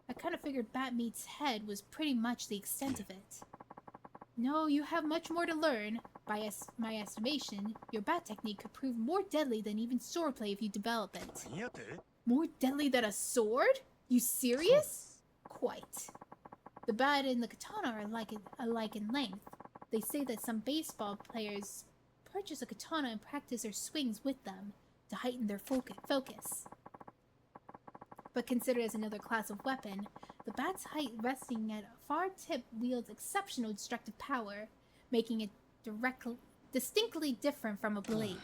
I kind of figured Bat Meat's head was pretty much the extent of it. No, you have much more to learn. By my estimation, your bat technique could prove more deadly than even swordplay if you develop it. More deadly than a sword? You serious? Quite. The bat and the katana are alike in length. They say that some baseball players purchase a katana and practice their swings with them to heighten their focus. But considered as another class of weapon, the bat's height resting at a far tip wields exceptional destructive power, making it distinctly different from a blade.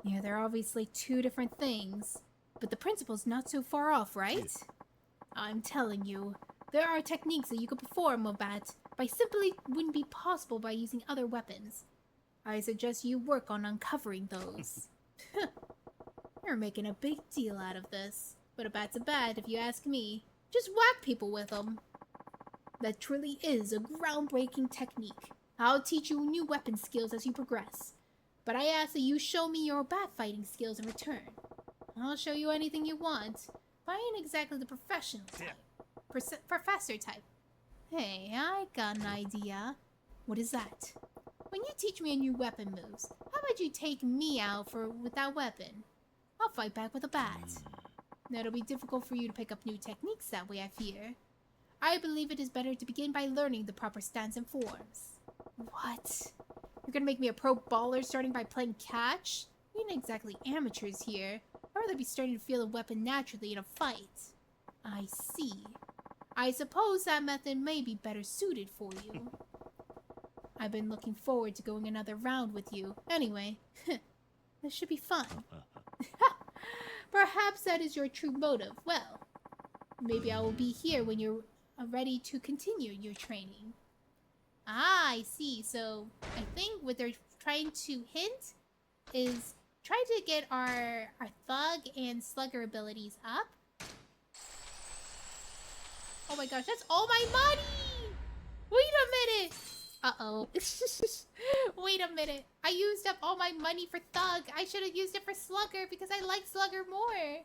Yeah, they're obviously two different things, but the principle's not so far off, right? I'm telling you, there are techniques that you could perform with bat by simply wouldn't be possible by using other weapons. I suggest you work on uncovering those. You're making a big deal out of this, but a bat's a bat if you ask me. Just whack people with them. That truly is a groundbreaking technique. I'll teach you new weapon skills as you progress, but I ask that you show me your bat fighting skills in return. I'll show you anything you want, but I ain't exactly the professional type. Professor type. Hey, I got an idea. What is that? When you teach me a new weapon moves, how about you take me out with that weapon? I'll fight back with a bat. That'll be difficult for you to pick up new techniques that way, I fear. I believe it is better to begin by learning the proper stance and forms. What? You're gonna make me a pro baller starting by playing catch? We ain't exactly amateurs here. I'd rather be starting to feel a weapon naturally in a fight. I see. I suppose that method may be better suited for you. I've been looking forward to going another round with you. Anyway, this should be fun. Perhaps that is your true motive. Well, maybe I will be here when you're ready to continue your training. Ah, I see. So, I think what they're trying to hint is try to get our thug and slugger abilities up. Oh my gosh, that's all my money! Wait a minute! Uh-oh. Wait a minute. I used up all my money for thug. I should have used it for slugger because I like slugger more.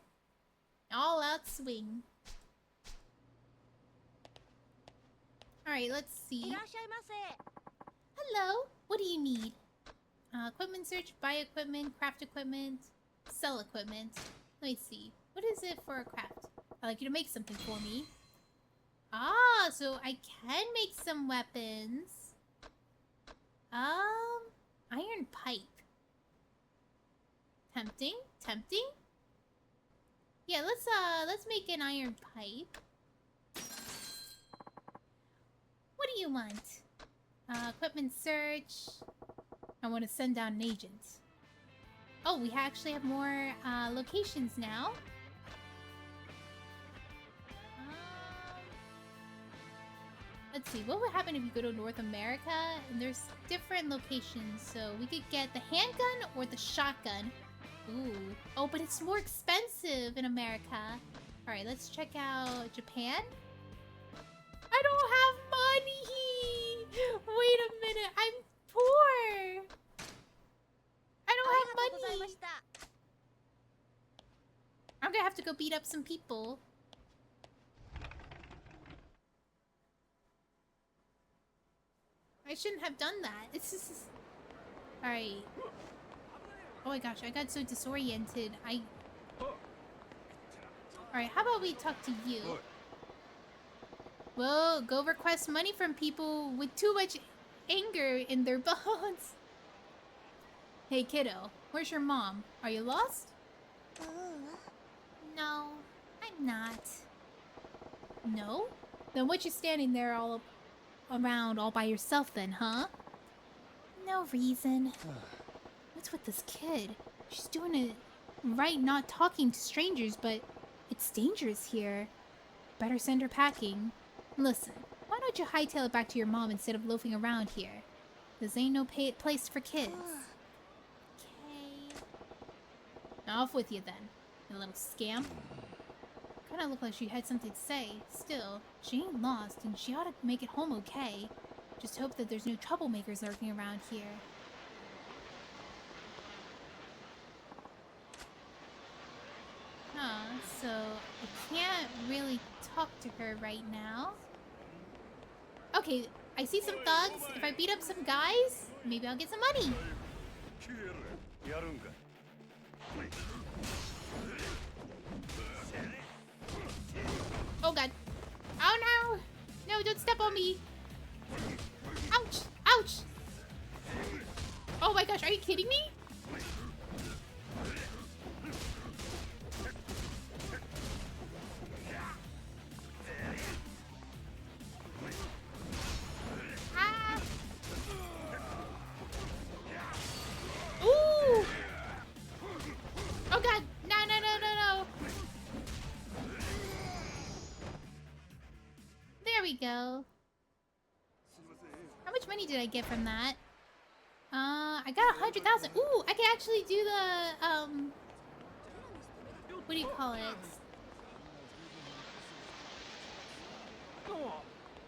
All out swing. Alright, let's see. Hello. What do you need? Equipment search, buy equipment, craft equipment, sell equipment. Let me see. What is it for a craft? I'd like you to make something for me. Ah, so I can make some weapons. Iron pipe. Tempting? Tempting? Yeah, let's make an iron pipe. What do you want? Equipment search. I want to send down an agent. Oh, we actually have more locations now. Let's see, what would happen if you go to North America? And there's different locations, so we could get the handgun or the shotgun. Ooh. Oh, but it's more expensive in America. Alright, let's check out Japan. I don't have money! Wait a minute, I'm poor! I don't have money! I'm gonna have to go beat up some people. I shouldn't have done that. It's just... Alright. Oh my gosh, I got so disoriented. Alright, how about we talk to you? Well, go request money from people with too much anger in their bones. Hey kiddo, where's your mom? Are you lost? No, I'm not. No? Then what you standing there all around all by yourself then, huh? No reason. What's with this kid? She's doing it right not talking to strangers, but it's dangerous here. Better send her packing. Listen, why don't you hightail it back to your mom instead of loafing around here? This ain't no place for kids. Okay. Off with you then, you little scamp. Kinda looked like she had something to say. Still, she ain't lost, and she ought to make it home okay. Just hope that there's no troublemakers lurking around here. Huh, so I can't really talk to her right now. Okay, I see some thugs. If I beat up some guys, maybe I'll get some money. Oh god. Oh no! No, don't step on me! Ouch! Ouch! Oh my gosh, are you kidding me? Ah! Ooh! Oh god! No, no, no, no, no! There we go. How much money did I get from that? I got 100,000. Ooh, I can actually do the, what do you call it?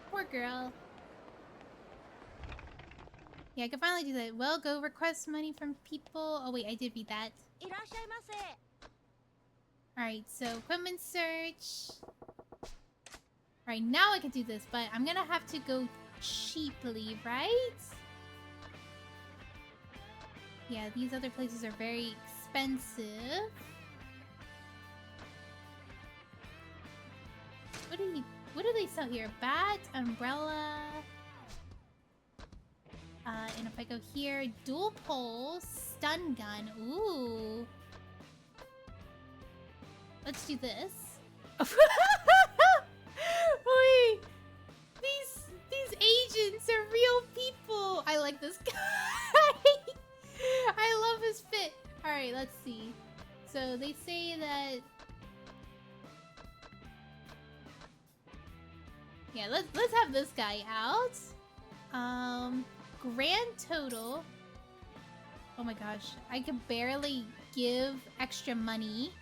Poor girl. Yeah, I can finally do that. Well, go request money from people. Oh wait, I did beat that. Alright, so equipment search. Alright, now I can do this, but I'm gonna have to go cheaply, right? Yeah, these other places are very expensive. What do you What do they sell here? Bat, umbrella. And if I go here, dual pole, stun gun. Ooh. Let's do this. Wait. These agents are real people. I like this guy. I love his fit. All right, let's see. So they say that. Yeah, let's have this guy out. Grand total. Oh my gosh, I could barely give extra money.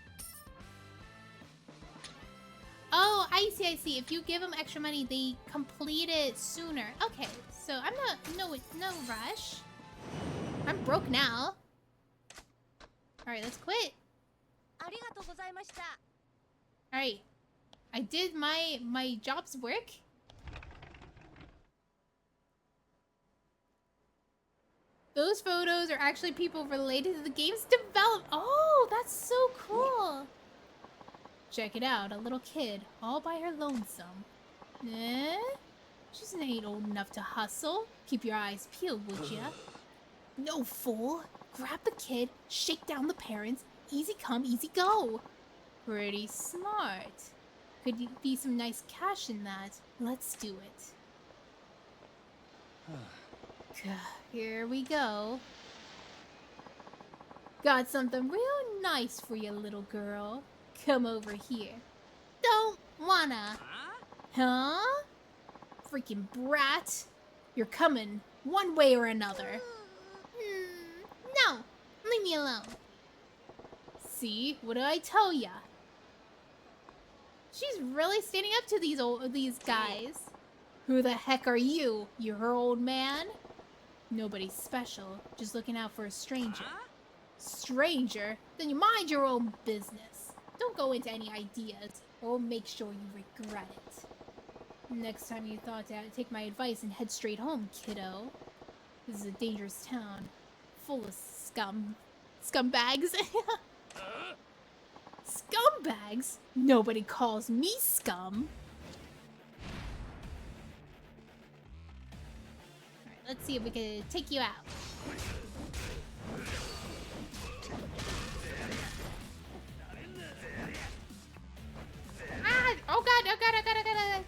Oh, I see. If you give them extra money, they complete it sooner. Okay, so I'm not no rush. I'm broke now. All right, let's quit. All right, I did my job's work. Those photos are actually people related to the game's development. Oh, that's so cool. Check it out, a little kid, all by her lonesome. Eh? She's ain't old enough to hustle. Keep your eyes peeled, would ya? No, fool. Grab the kid, shake down the parents. Easy come, easy go. Pretty smart. Could be some nice cash in that. Let's do it. Here we go. Got something real nice for you, little girl. Come over here. Don't wanna. Huh? Freaking brat. You're coming one way or another. No. Leave me alone. See? What did I tell ya? She's really standing up to these guys. Who the heck are you? You her old man? Nobody special. Just looking out for a stranger. Stranger? Then you mind your own business. Don't go into any ideas, or we'll make sure you regret it. Next time you thought to take my advice and head straight home, kiddo. This is a dangerous town, full of scumbags. Scumbags? Nobody calls me scum. Alright, let's see if we can take you out. Ah! Oh god, oh god, oh god, oh god, oh god.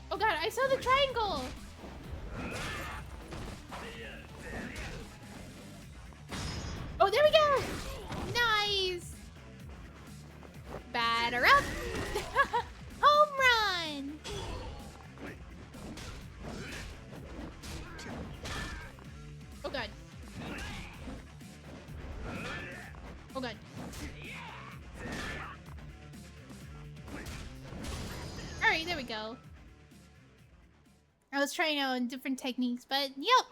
Oh god, I saw the triangle! Oh, there we go! Nice! Batter up! Home run! Oh god. Oh god. Alright, there we go. I was trying out different techniques, but yep.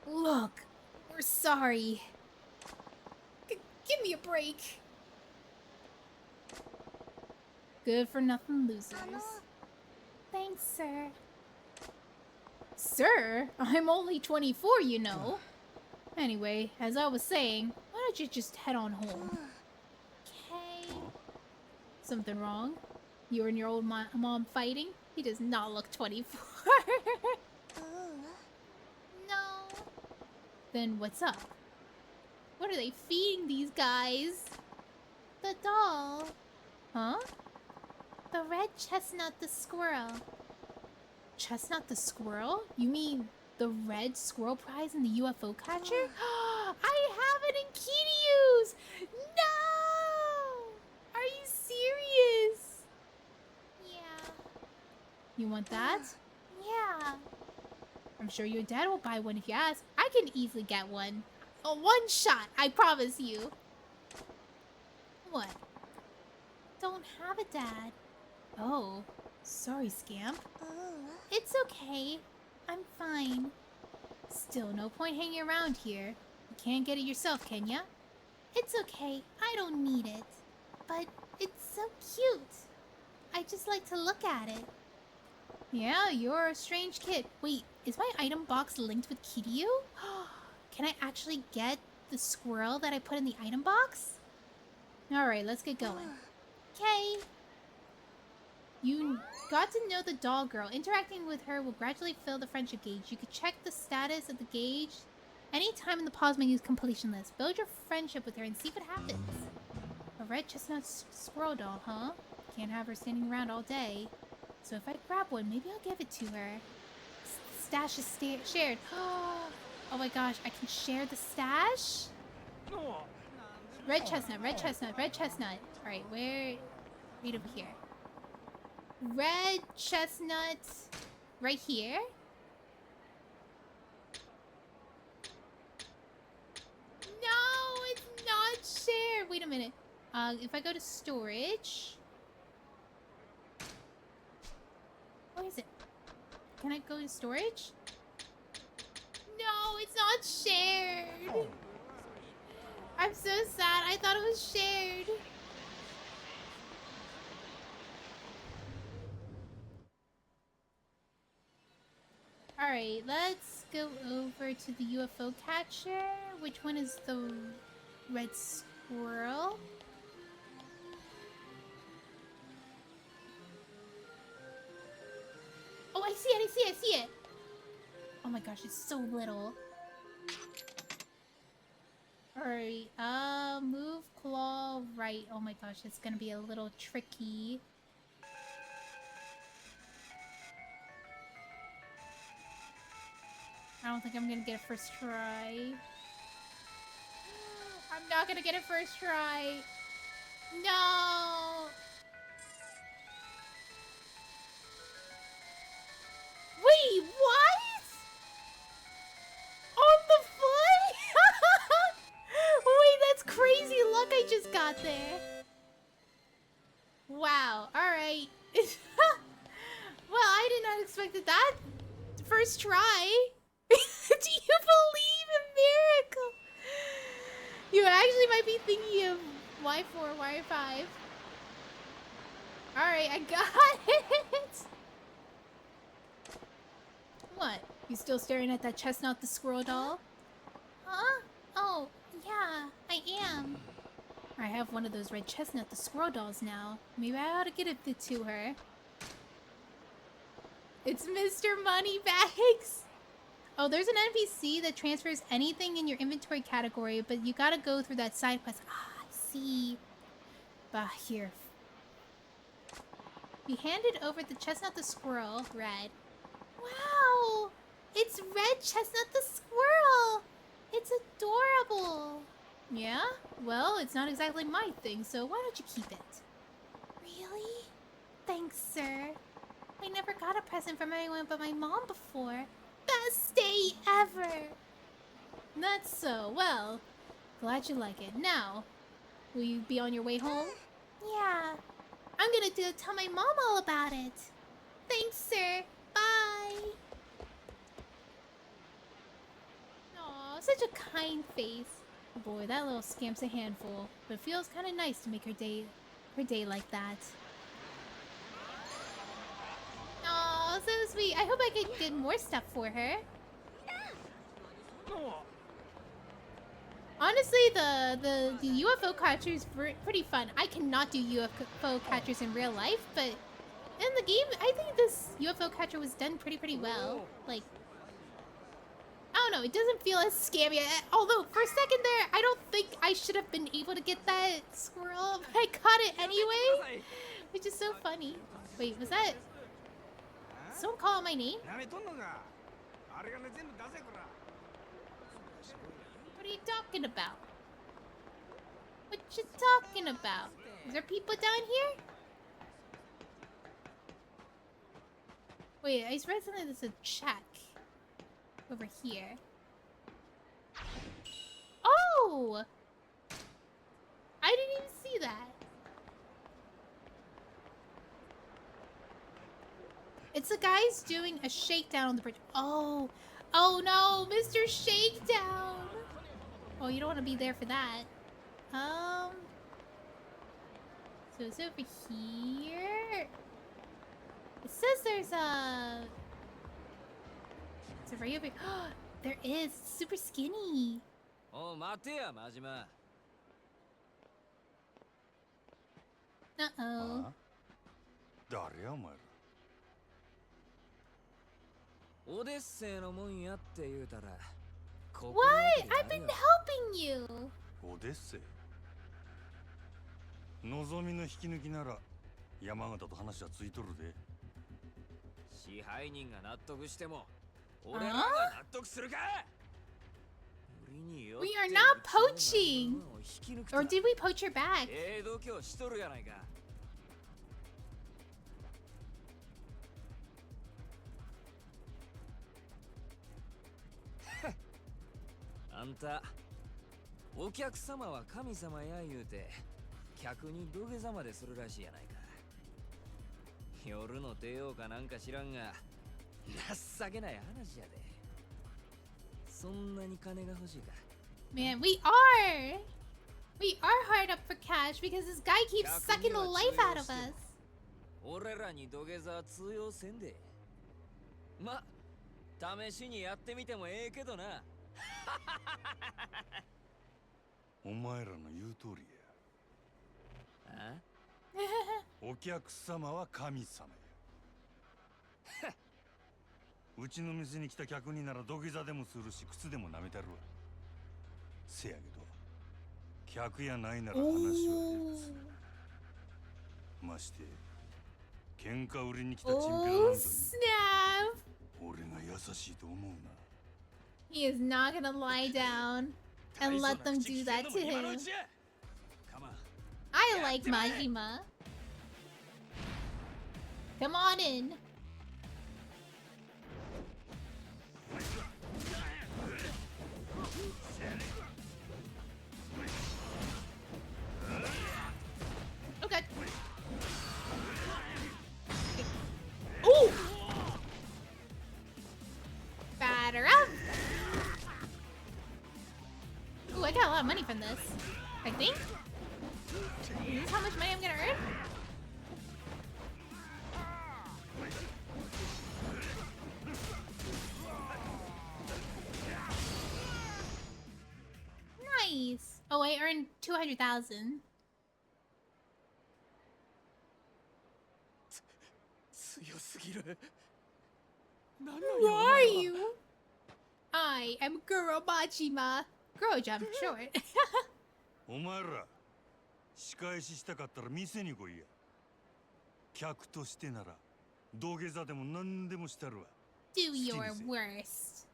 Look, we're sorry. Give me a break. Good for nothing losers. Thanks, sir. Sir? I'm only 24, you know. Anyway, as I was saying, why don't you just head on home? Okay. Something wrong? You and your old mom fighting? He does not look 24. No. Then what's up? What are they feeding these guys? The doll. Huh? The red chestnut the squirrel. Chestnut the squirrel? You mean the red squirrel prize in the UFO catcher? I have it in key to use! No! Are you serious? Yeah. You want that? Yeah. I'm sure your dad will buy one if you ask. I can easily get one. A one shot, I promise you. What? Don't have a dad. Oh, sorry, Scamp. It's okay. I'm fine. Still, no point hanging around here. You can't get it yourself, can ya? It's okay. I don't need it. But it's so cute. I just like to look at it. Yeah, you're a strange kid. Wait, is my item box linked with Kiryu? Can I actually get the squirrel that I put in the item box? Alright, let's get going. Okay. You got to know the doll girl. Interacting with her will gradually fill the friendship gauge. You could check the status of the gauge anytime in the pause menu's completion list. Build your friendship with her and see what happens. A red chestnut squirrel doll, huh? Can't have her standing around all day. So if I grab one, maybe I'll give it to her. Stash is shared. Oh my gosh, I can share the stash? Red chestnut, red chestnut, red chestnut. Alright, where? Right over here. Red chestnut right here. No, it's not shared. Wait a minute. If I go to storage. Where is it? Can I go to storage? No, it's not shared. I'm so sad. I thought it was shared. Alright, let's go over to the UFO catcher. Which one is the red squirrel? Oh, I see it, I see it, I see it! Oh my gosh, it's so little. Alright, move claw right. Oh my gosh, it's gonna be a little tricky. I don't think I'm gonna get it first try. I'm not gonna get it first try. No! Wait, what? On the foot? Wait, that's crazy luck I just got there. Wow, alright. Well, I did not expect that first try. Do you believe in miracle? You actually might be thinking of Y4, Y5. Alright, I got it. What? You still staring at that chestnut the squirrel doll? Huh? Oh, yeah, I am. I have one of those red chestnut the squirrel dolls now. Maybe I ought to get it to her. It's Mr. Moneybags! Oh, there's an NPC that transfers anything in your inventory category, but you gotta go through that side quest. Ah, I see. Bah, here. You handed over the chestnut the squirrel, red. Wow! It's red chestnut the squirrel! It's adorable! Yeah? Well, it's not exactly my thing, so why don't you keep it? Really? Thanks, sir. I never got a present from anyone but my mom before. Best day ever! That's so. Well, glad you like it. Now, will you be on your way home? Yeah. I'm gonna tell my mom all about it. Thanks, sir. Bye. Aw, such a kind face. Boy, that little scamp's a handful. But it feels kind of nice to make her day like that. Aw, so sweet. I hope I can get more stuff for her. Honestly, the UFO catcher is pretty fun. I cannot do UFO catchers in real life, but in the game, I think this UFO catcher was done pretty well. Like, I don't know, it doesn't feel as scammy. Although, for a second there, I don't think I should have been able to get that squirrel, but I caught it anyway, which is so funny. Wait, was that... someone calling my name? What are you talking about? What you talking about? Is there people down here? Wait, I read something that's a check. Over here. Oh! I didn't even see that. It's the guys doing a shakedown on the bridge. Oh! Oh no! Mr. Shakedown! Oh, you don't want to be there for that. So So it's over here. It says there's a... Is it right over here? There is. It's super skinny. Oh, 待てや、マジマ。Uh-oh. 誰やお前ら。オデッセイのもんやって言うたら。What? I've been helping you. オデッセイ。望みの引き抜きなら山形と話はついとるで。支配人が納得しても俺らが納得するか。We are not poaching. Or did we poach her back? 度胸しとるやないか。あんた、お客様は神様や言うて客に土下座までするらしいやないか。夜の帝王かなんか知らんが情けない話やで。そんなに金が欲しいか。Man, we are hard up for cash because this guy keeps sucking the life out of us. 俺らに土下座は通用せんで。ま、試しにやってみてもええけどな。お前らの言う通りや。お客様は神様や。うちの店に来た客になら土下座でもするし靴でも舐めたるわ。せやけど客やないなら話は別。まして喧嘩売りに来たチンピラなんぞに俺が優しいと思うな。He is not gonna lie down and let them do that to him. I like Majima. Come on in. Okay. Ooh! Batter up. Ooh, I got a lot of money from this. I think. Is this how much money I'm gonna earn? Nice. Oh, I earned 200,000. Who are you? I am Girl Majima. Girl jump short. お前ら仕返ししたかったら店に来いや。客としてなら土下座でも何でもしたるわ。Do your worst.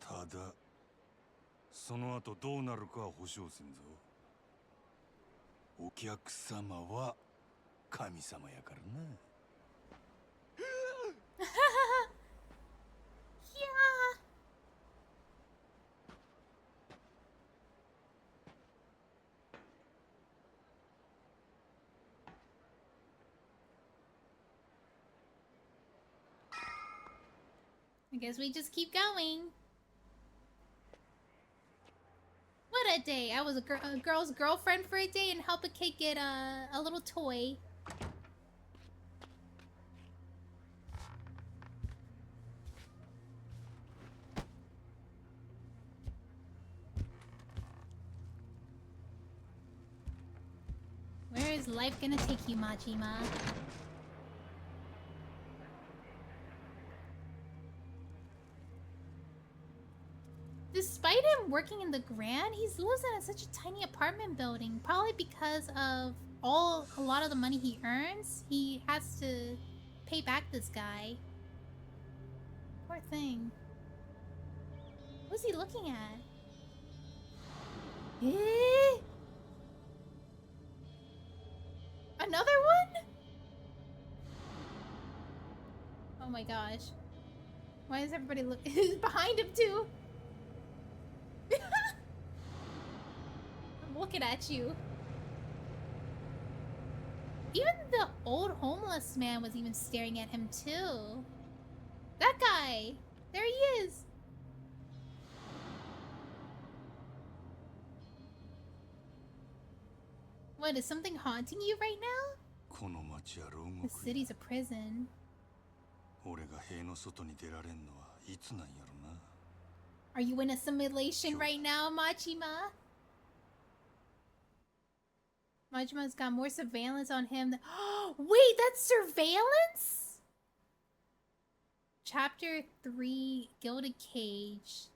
ただその後どうなるかは保証せんぞ。お客様は神様やからな。Yeah. I guess we just keep going. What a day! I was a girl's girlfriend for a day and help a kid get a little toy. Where is life gonna take you, Majima? Despite him working in the Grand, he lives in such a tiny apartment building. Probably because of a lot of the money he earns, he has to pay back this guy. Poor thing. What's he looking at? Eh? Another one? Oh my gosh. Why is everybody behind him too? I'm looking at you. Even the old homeless man was even staring at him too. That guy! There he is! What, is something haunting you right now? この町は牢 The 獄や。 city's a prison. 俺が塀の外に出られんのはいつなんやろな。 Are you in a simulation right now, Majima? Majima's got more surveillance on him than— Wait, that's surveillance? Chapter 3, Gilded Cage.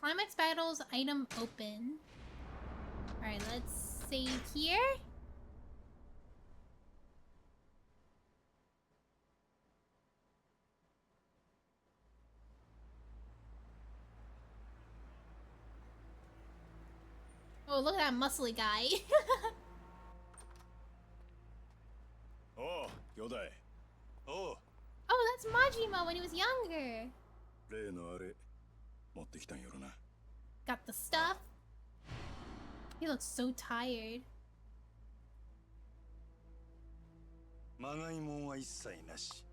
Climax battles, item open. Alright, let's save here. Oh, look at that muscly guy. おう、兄弟。おう。 Oh, that's Majima when he was younger. 例のあれ、持ってきたんやろな。 Got the stuff. He looks so tired. まがいもんは一切なし。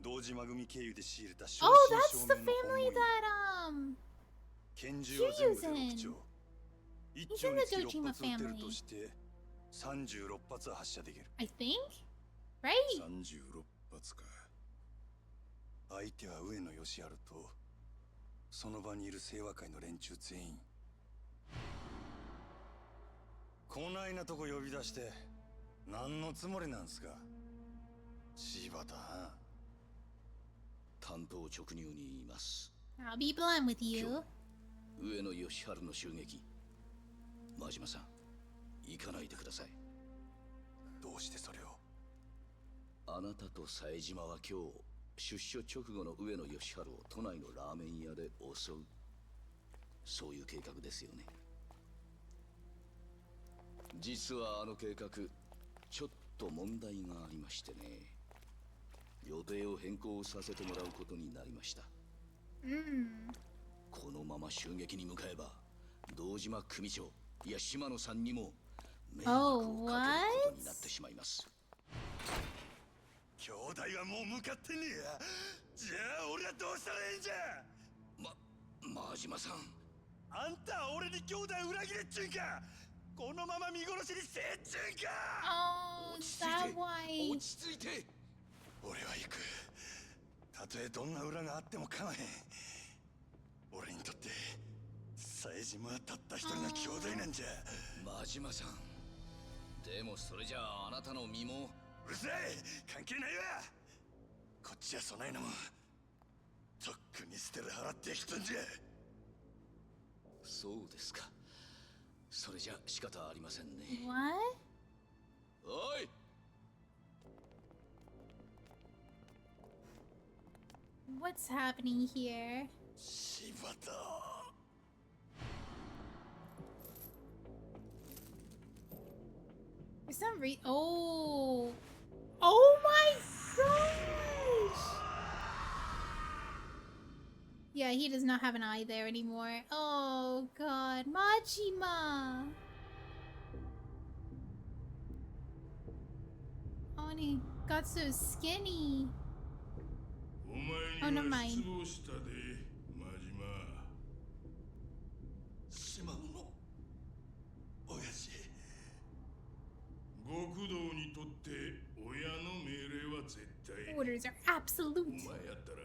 堂島組経由で仕入れた正 Oh, 真 that's 正 the 銘の family 本物。 that 拳銃は全部で Kiryu's 6丁。 in. 1 He's 丁 in に the つき6 Dojima 発撃てる family. として36発は発射できる。 I think? Right? 36発か。相手は上野義治とその場にいる清和会の連中全員。こないなとこ呼び出して何のつもりなんすか、柴田。担当直入に言います。 I'll be blunt with you. 上野義治の襲撃、真島さん、行かないでください。どうしてそれを？あなたと冴島は今日出所直後の上野義治を都内のラーメン屋で襲う、そういう計画ですよね。実はあの計画ちょっと問題がありましてね、予定を変更させてもらうことになりました。このまま襲撃に向かえば堂島組長いや島野さんにも迷惑をかけることになってしまいます。兄弟はもう向かってねえや。じゃあ俺はどうしたらええんじゃ。真島さん、あんたは俺に兄弟裏切れっちゅうんか。このまま見殺しにせえっちゅうんか。 Oh, that why. 落ち着いて。俺は行く。たとえどんな裏があっても構わへん。俺にとって冴島はたった一人の兄弟なんじゃ。真島さん、でもそれじゃああなたの身も。うるさい、関係ないわ。こっちはそないのもとっくに捨てる払ってきたんじゃ。そうですか。それじゃ仕方ありませんね。 What? おい。 What's happening here? 柴田。 For some reason— Oh! Oh my gosh! Yeah, he does not have an eye there anymore. Oh god. Majima! Oh, and he got so skinny. お前 Oh, に never は mind. 失望したで、真島。島野の親父。極道にとって親の命令は絶対。 Orders are absolute. お前やったら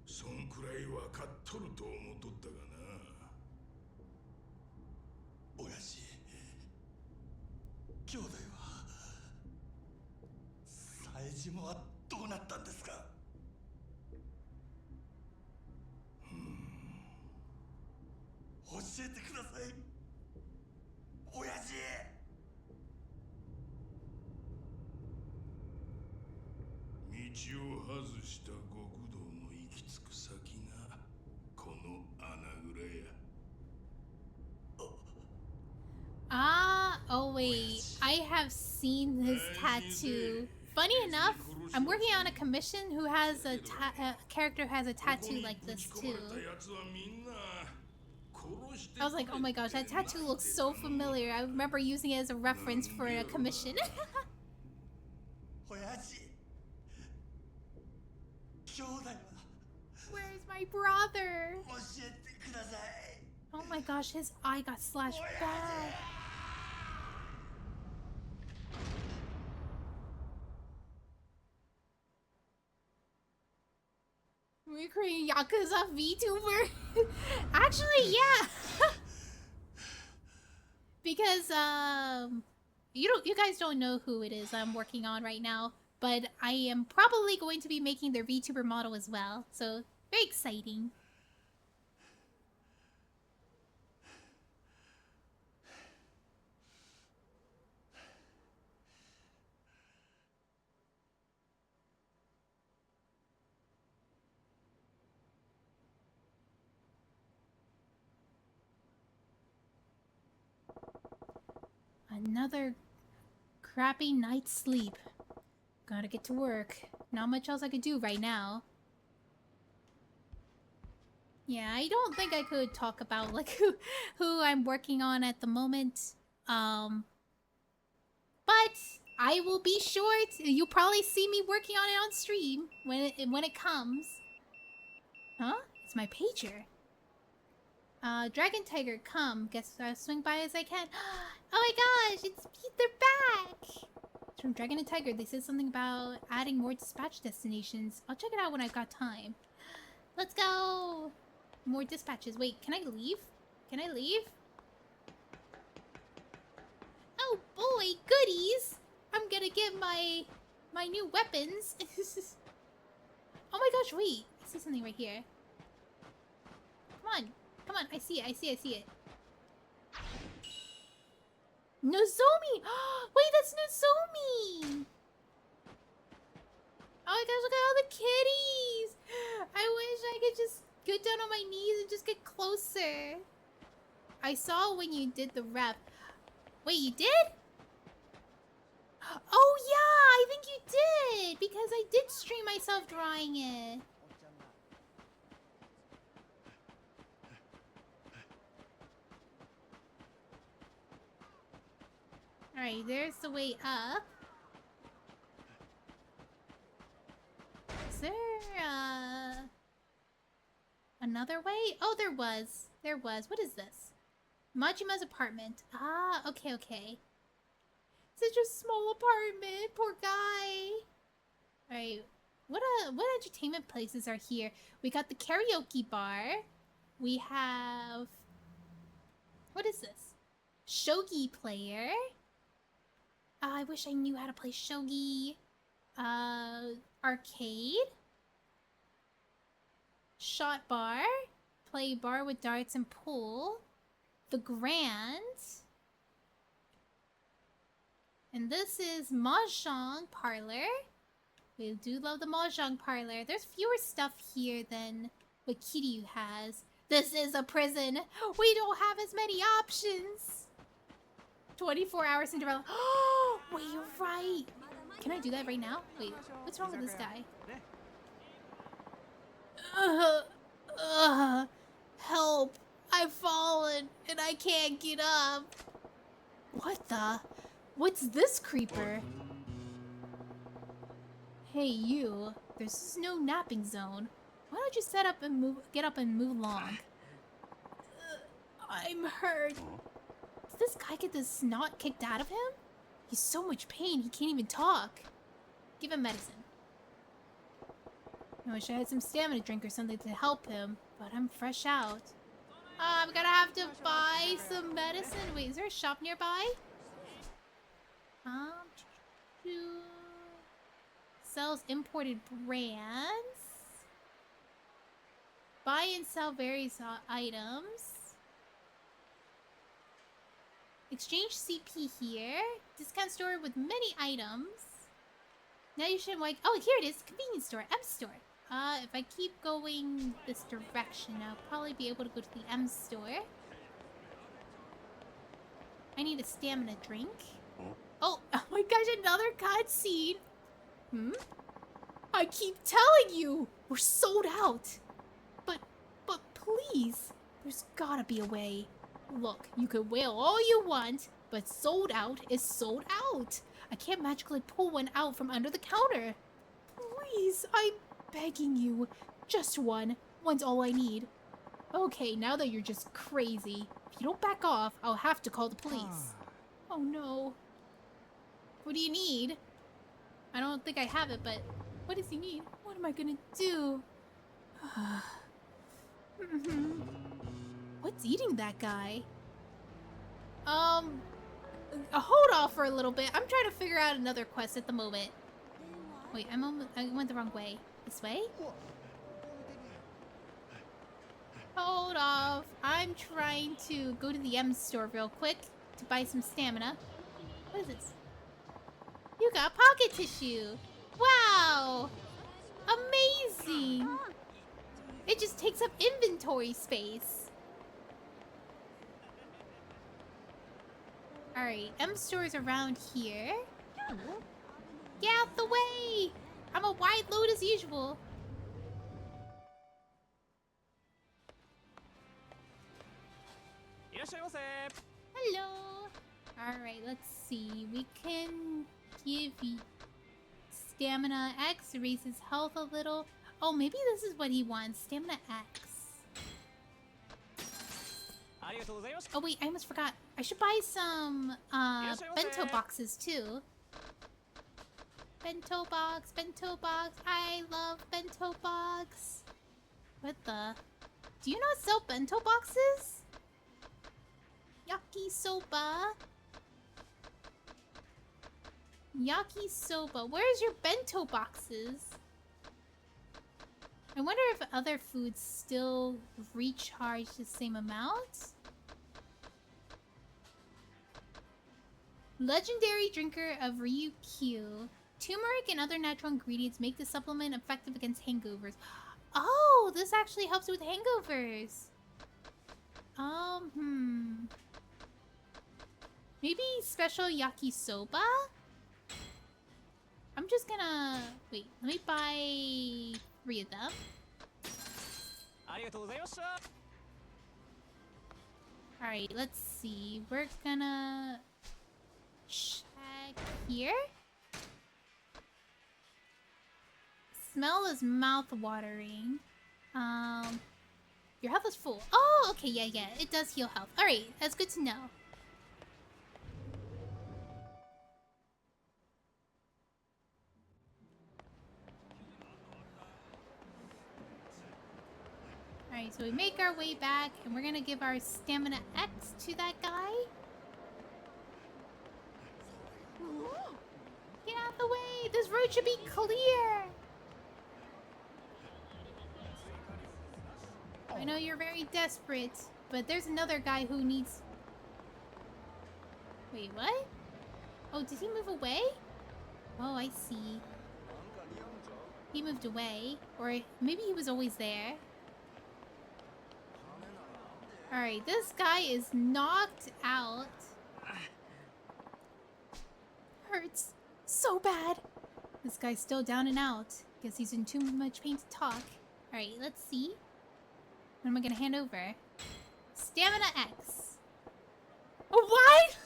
そんくらい分かっとると思っとったがな。親父、兄弟は冴島はどうなったんですか。教えてください、親父。道を外した極道の行き着く先がこの穴蔵や。 Ah, oh wait. I have seen this tattoo. Funny enough, I'm working on a commission who has a character who has a tattoo like this too. I was like, oh my gosh, that tattoo looks so familiar. I remember using it as a reference for a commission. 親父、兄弟は Where's my brother? 教えて Oh my gosh, his eye got slashed bad. We're creating Yakuza VTuber. Actually, yeah. Because you guys don't know who it is I'm working on right now, but I am probably going to be making their VTuber model as well. So very exciting. Another crappy night's sleep. Gotta get to work. Not much else I could do right now. Yeah, I don't think I could talk about like who I'm working on at the moment. But I will be sure you'll probably see me working on it on stream when it comes. Huh? It's my pager. Dragon Tiger, come. Guess I'll swing by as I can. Oh my gosh, they're back! It's from Dragon and Tiger. They said something about adding more dispatch destinations. I'll check it out when I've got time. Let's go! More dispatches. Wait, can I leave? Can I leave? Oh boy, goodies! I'm gonna get my new weapons. Oh my gosh, wait. I see something right here. Come on. Come on, I see it, I see it. Nozomi! Wait, that's Nozomi! Oh my gosh, look at all the kitties! I wish I could just get down on my knees and just get closer. I saw when you did the rep. Wait, you did? Oh yeah, I think you did! Because I did stream myself drawing it. Alright, there's the way up. Is there, another way? Oh, there was. There was. What is this? Majima's apartment. Ah, okay, okay. Such a small apartment. Poor guy. Alright. What entertainment places are here? We got the karaoke bar. We have... What is this? Shogi player. I wish I knew how to play shogi. Arcade. Shot bar. Play bar with darts and pool. The Grand. And this is Mahjong parlor. We do love the Mahjong parlor. There's fewer stuff here than what Kiryu has. This is a prison. We don't have as many options. 24 hours in development. Oh, wait, you're right. Can I do that right now? Wait, what's wrong with this guy? Help. I've fallen and I can't get up. What the? What's this creeper? Hey, you. There's no napping zone. Why don't you get up and move along? I'm hurt. Did this guy get the snot kicked out of him? He's so much pain, he can't even talk. Give him medicine. I wish I had some stamina drink or something to help him, but I'm fresh out. I'm gonna have to buy some medicine. Wait, is there a shop nearby? Sells imported brands. Buy and sell various items. Exchange CP here. Discount store with many items. Now you should like... Oh, here it is. Convenience store. M store. If I keep going this direction, I'll probably be able to go to the M store. I need a stamina drink. Oh my gosh, another cutscene. I keep telling you, we're sold out. But please, there's gotta be a way. Look, you can wail all you want, but sold out is sold out. I can't magically pull one out from under the counter. Please, I'm begging you. Just one. One's all I need. Okay, now that you're just crazy. If you don't back off, I'll have to call the police. Oh no. What do you need? I don't think I have it, but what does he need? What am I gonna do? What's eating that guy? Hold off for a little bit. I'm trying to figure out another quest at the moment. Wait, I went the wrong way. This way? Hold off. I'm trying to go to the M store real quick to buy some stamina. What is this? You got pocket tissue. Wow. Amazing. It just takes up inventory space. Alright, M store's around here. Get out the way! I'm a wide load as usual. Hello. Alright, let's see. We can give you stamina X, raises health a little. Oh, maybe this is what he wants. Stamina X. Oh wait, I almost forgot. I should buy some bento boxes too. Bento box, bento box. I love bento box. What the? Do you not sell bento boxes? Yakisoba. Yakisoba. Where's your bento boxes? I wonder if other foods still recharge the same amount? Legendary drinker of Ryukyu. Turmeric and other natural ingredients make the supplement effective against hangovers. Oh, this actually helps with hangovers. Maybe special yakisoba? I'm just gonna... Wait, let me buy 3 of them. Alright, let's see. We're gonna... check here. Smell is mouth-watering. Your health is full. Oh, okay, yeah. It does heal health. Alright, that's good to know. Alright, so we make our way back, and we're gonna give our stamina X to that guy. Get out of the way! This road should be clear! I know you're very desperate, but there's another guy who needs... Wait, what? Oh, did he move away? Oh, I see. He moved away. Or maybe he was always there. Alright, this guy is knocked out. Hurts so bad. This guy's still down and out. Guess he's in too much pain to talk. Alright, let's see. What am I gonna hand over? Stamina X. What?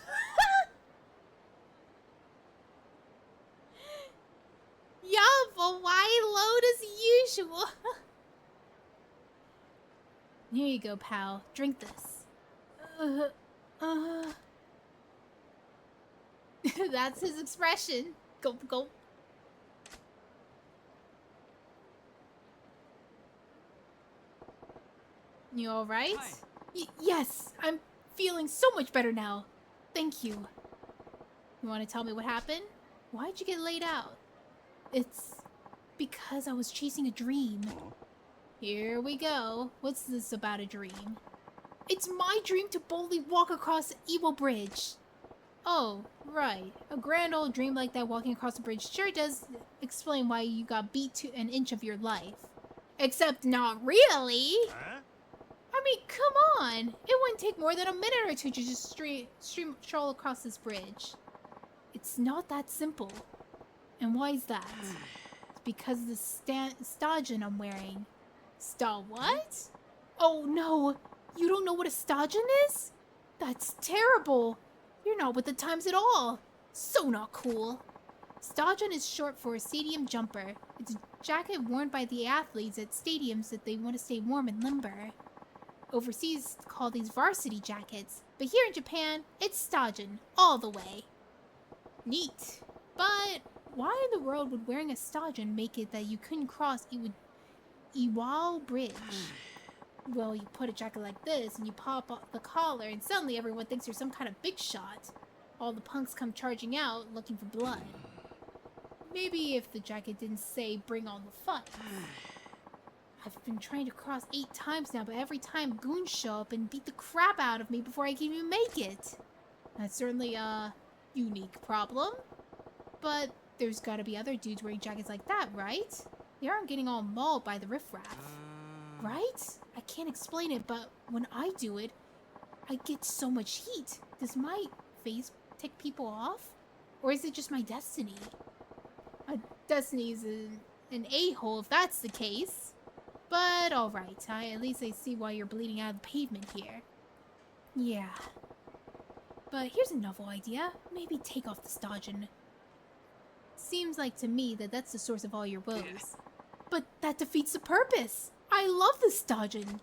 Yup, a wide load as usual. Here you go, pal. Drink this. That's his expression. Gulp, gulp. You alright? Yes, I'm feeling so much better now. Thank you. You want to tell me what happened? Why'd you get laid out? It's because I was chasing a dream. Here we go. What's this about a dream? It's my dream to boldly walk across the evil bridge. Oh, right. A grand old dream like that walking across the bridge sure does explain why you got beat to an inch of your life. Except not really. Huh? I mean, come on. It wouldn't take more than a minute or two to just stroll across this bridge. It's not that simple. And why is that? It's because of the stodgen I'm wearing. What? Oh no! You don't know what a stodgen is? That's terrible! You're not with the times at all! So not cool! Stodgen is short for a stadium jumper. It's a jacket worn by the athletes at stadiums that they want to stay warm and limber. Overseas, call these varsity jackets. But here in Japan, it's stajin, all the way. Neat. But why in the world would wearing a stajin make it that you couldn't cross Iwao Bridge? Well, you put a jacket like this and you pop up the collar and suddenly everyone thinks you're some kind of big shot. All the punks come charging out looking for blood. Maybe if the jacket didn't say bring on the fun. I've been trying to cross 8 times now, but every time goons show up and beat the crap out of me before I can even make it. That's certainly a unique problem. But there's gotta be other dudes wearing jackets like that, right? They aren't getting all mauled by the riffraff. Right? I can't explain it, but when I do it, I get so much heat. Does my face tick people off? Or is it just my destiny? Destiny's an a-hole if that's the case. But alright, at least I see why you're bleeding out of the pavement here. Yeah. But here's a novel idea. Maybe take off the stajin. Seems like to me that that's the source of all your woes. But that defeats the purpose! I love the stajin!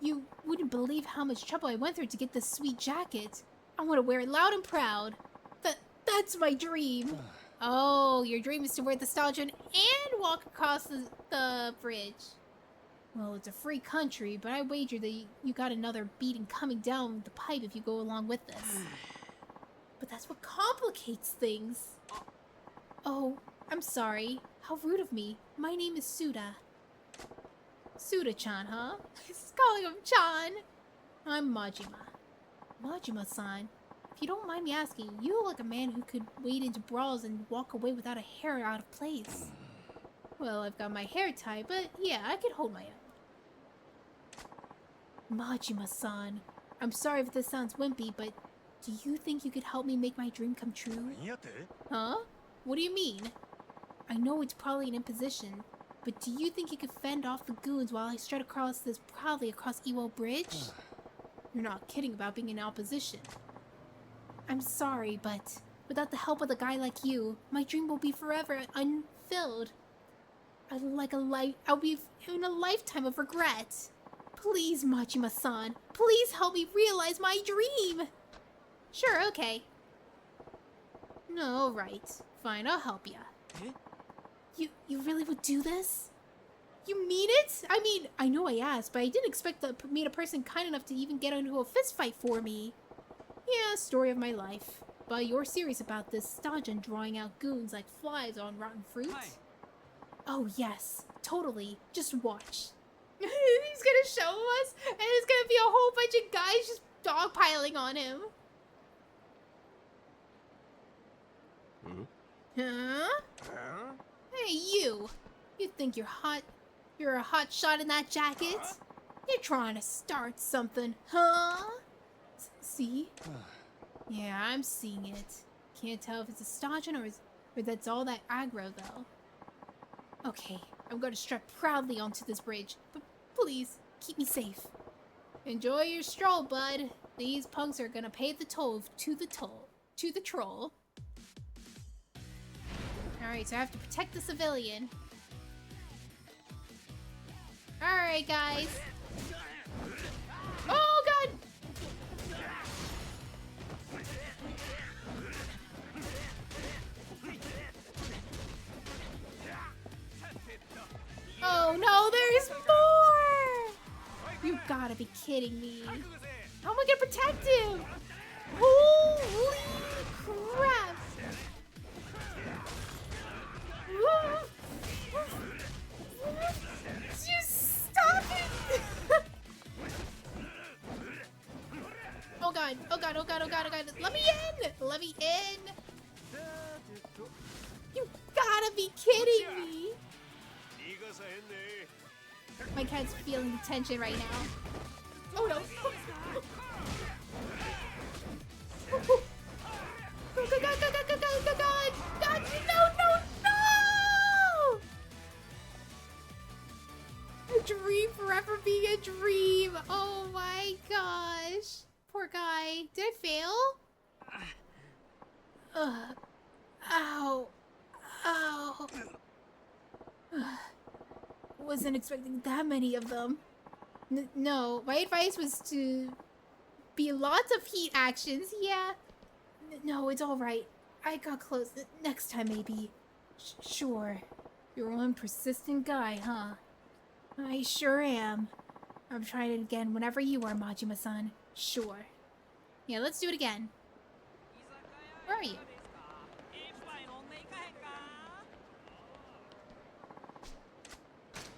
You wouldn't believe how much trouble I went through to get this sweet jacket. I want to wear it loud and proud. That's my dream! Oh, your dream is to wear the stajin and walk across the bridge. Well, it's a free country, but I wager that you got another beating coming down the pipe if you go along with this. But that's what complicates things. Oh, I'm sorry. How rude of me. My name is Suda. Suda-chan, huh? He's calling him Chan. I'm Majima. Majima-san. If you don't mind me asking, you look like a man who could wade into brawls and walk away without a hair out of place. Well, I've got my hair tied, but yeah, I can hold my own. Majima-san, I'm sorry if this sounds wimpy, but do you think you could help me make my dream come true? Huh? What do you mean? I know it's probably an imposition, but do you think you could fend off the goons while I strut proudly across Iwo Bridge? You're not kidding about being in opposition. I'm sorry, but without the help of a guy like you, my dream will be forever unfilled. I'll be in a lifetime of regret. Please, Majima-san, please help me realize my dream. Sure, okay. No, right. Fine, I'll help ya. You really would do this? You mean it? I mean, I know I asked, but I didn't expect to meet a person kind enough to even get into a fist fight for me. Yeah, story of my life. But you're serious about this stajin drawing out goons like flies on rotten fruit? Hi. Oh yes, totally. Just watch. He's gonna show us, and there's gonna be a whole bunch of guys just dogpiling on him. Huh? Hey, you! You think you're hot? You're a hot shot in that jacket? You're trying to start something, huh? See? Yeah, I'm seeing it. Can't tell if it's a stajin or that's all that aggro, though. Okay, I'm gonna strut proudly onto this bridge, but please, keep me safe. Enjoy your stroll, bud. These punks are gonna pay the toll to the troll. Alright, so I have to protect the civilian. Alright, guys. Oh, God! Oh, no, there's more! You gotta be kidding me. How am I gonna protect him? Holy crap! Just stop it! Oh god, oh god, oh god, oh god, oh god. Let me in! Let me in! You gotta be kidding me! My cat's feeling the tension right now. Oh no! God, no! A dream forever being a dream. Oh my gosh. Poor guy. Did I fail? Ow. Ow. Wasn't expecting that many of them. No, my advice was to be lots of heat actions. Yeah. No, it's all right. I got close. Next time, maybe. Sure. You're one persistent guy, huh? I sure am. I'm trying it again whenever you are, Majima-san. Sure. Yeah, let's do it again. Where are you?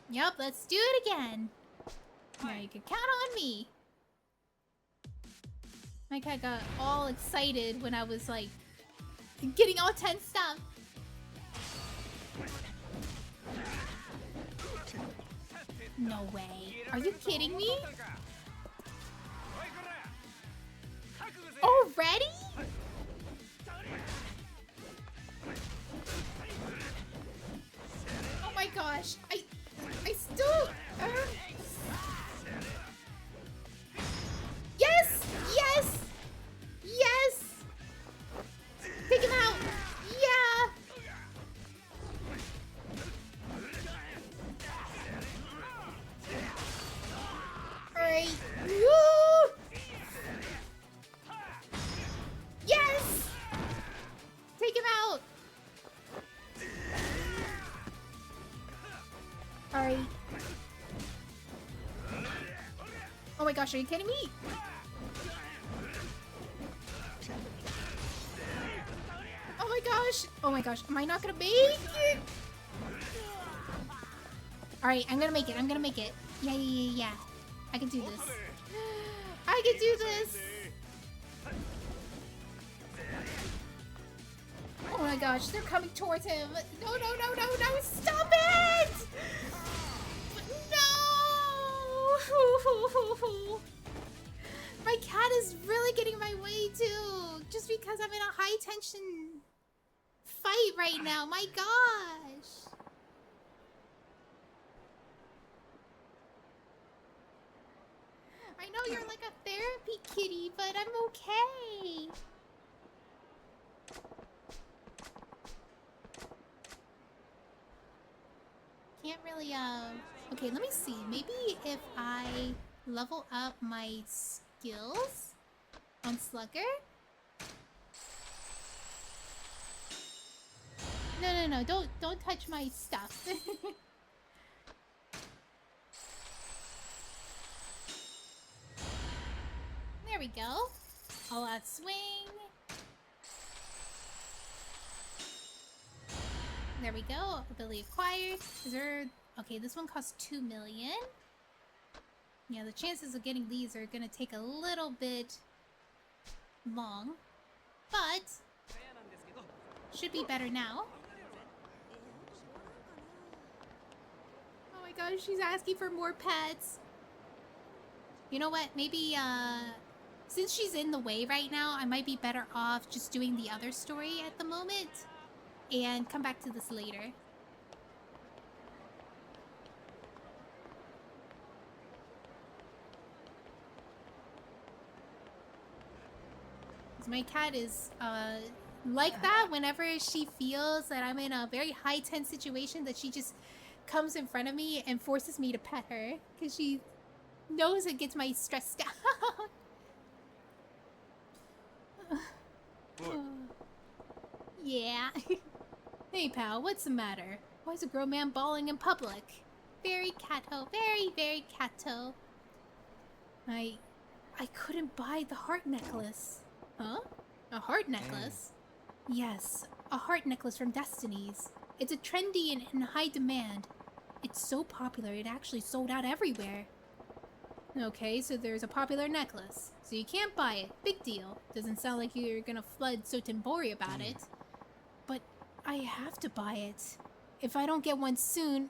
Yup, let's do it again. Now you can count on me. My cat got all excited when I was like getting all tensed up. No way. Are you kidding me? Already? Oh my gosh. I still... Yes! Yes! Yes! Take him out! Yeah! Alright. Woo! Yes! Take him out! Alright. Oh my gosh, are you kidding me? Oh my gosh! Oh my gosh, am I not gonna make it? Alright, I'm gonna make it, I'm gonna make it. Yeah. I can do this. I can do this! Oh my gosh, they're coming towards him. No, stop it! No! My cat is really getting my way too. Just because I'm in a high tension fight right now. My gosh. I know you're like a therapy kitty, but I'm okay. Can't really, okay, let me see. Maybe if I level up my skills on Slugger? No, don't touch my stuff. There we go. All out swing. There we go. Ability acquired. Is there... Okay, this one costs 2 million. Yeah, the chances of getting these are gonna take a little bit long. But... should be better now. Oh my gosh, she's asking for more pets. You know what? Maybe, since she's in the way right now, I might be better off just doing the other story at the moment. And come back to this later. My cat is like that whenever she feels that I'm in a very high tense situation, that she just comes in front of me and forces me to pet her because she knows it gets my stress down. Yeah. Hey pal, what's the matter? Why is a grown man bawling in public? Very catto, very catto. I couldn't buy the heart necklace. Huh? A heart necklace? Yes, a heart necklace from Destiny's. It's a trendy and in high demand. It's so popular it actually sold out everywhere. Okay, so there's a popular necklace. So you can't buy it. Big deal. Doesn't sound like you're gonna flood Sotenbori about it. But I have to buy it. If I don't get one soon...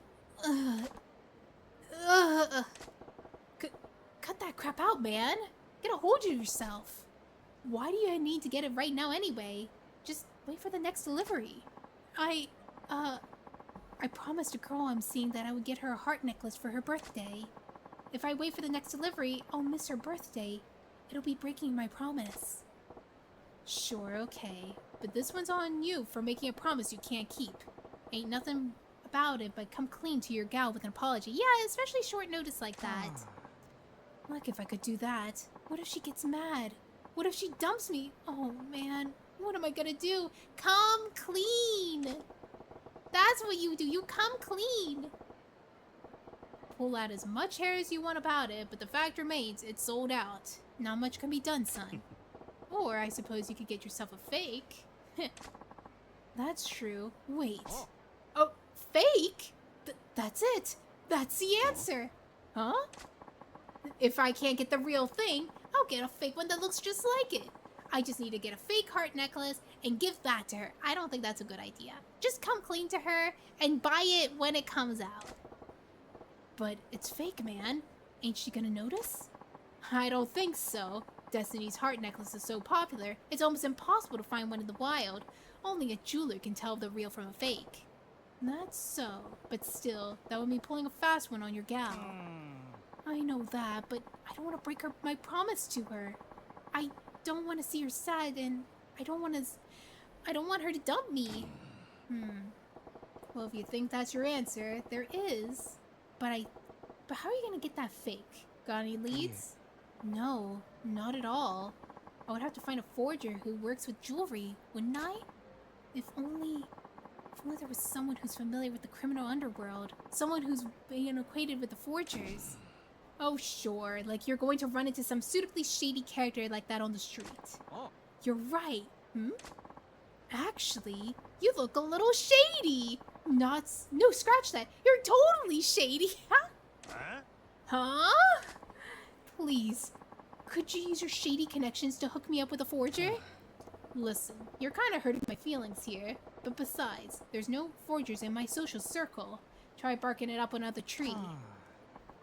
Cut that crap out, man. Get a hold of yourself. Why do you need to get it right now anyway? Just wait for the next delivery. I promised a girl I'm seeing that I would get her a heart necklace for her birthday. If I wait for the next delivery, I'll miss her birthday. It'll be breaking my promise. Sure, okay. But this one's on you for making a promise you can't keep. Ain't nothing about it but come clean to your gal with an apology. Yeah, especially short notice like that. Look, if I could do that. What if she gets mad? What if she dumps me? Oh man, what am I gonna do? Come clean! That's what you do, you come clean! Pull out as much hair as you want about it, but the fact remains, it's sold out. Not much can be done, son. Or I suppose you could get yourself a fake. That's true. Wait. Oh, fake? That's it. That's the answer. Huh? If I can't get the real thing, I'll get a fake one that looks just like it. I just need to get a fake heart necklace and give that to her. I don't think that's a good idea. Just come clean to her and buy it when it comes out. But it's fake, man. Ain't she gonna notice? I don't think so. Destiny's heart necklace is so popular, it's almost impossible to find one in the wild. Only a jeweler can tell the real from a fake. That's so, but still, that would mean pulling a fast one on your gal. I know that, but I don't want to break my promise to her. I don't want to see her sad, and I don't want her to dump me. Well, if you think that's your answer, there is. But how are you gonna get that fake? Got any leads? No, not at all. I would have to find a forger who works with jewelry, wouldn't I? If only there was someone who's familiar with the criminal underworld. Someone who's been acquainted with the forgers. Oh, sure, like you're going to run into some suitably shady character like that on the street. Oh. You're right. Actually, you look a little shady. No, scratch that. You're totally shady. Huh? Please, could you use your shady connections to hook me up with a forger? Listen, you're kind of hurting my feelings here. But besides, there's no forgers in my social circle. Try barking it up another tree.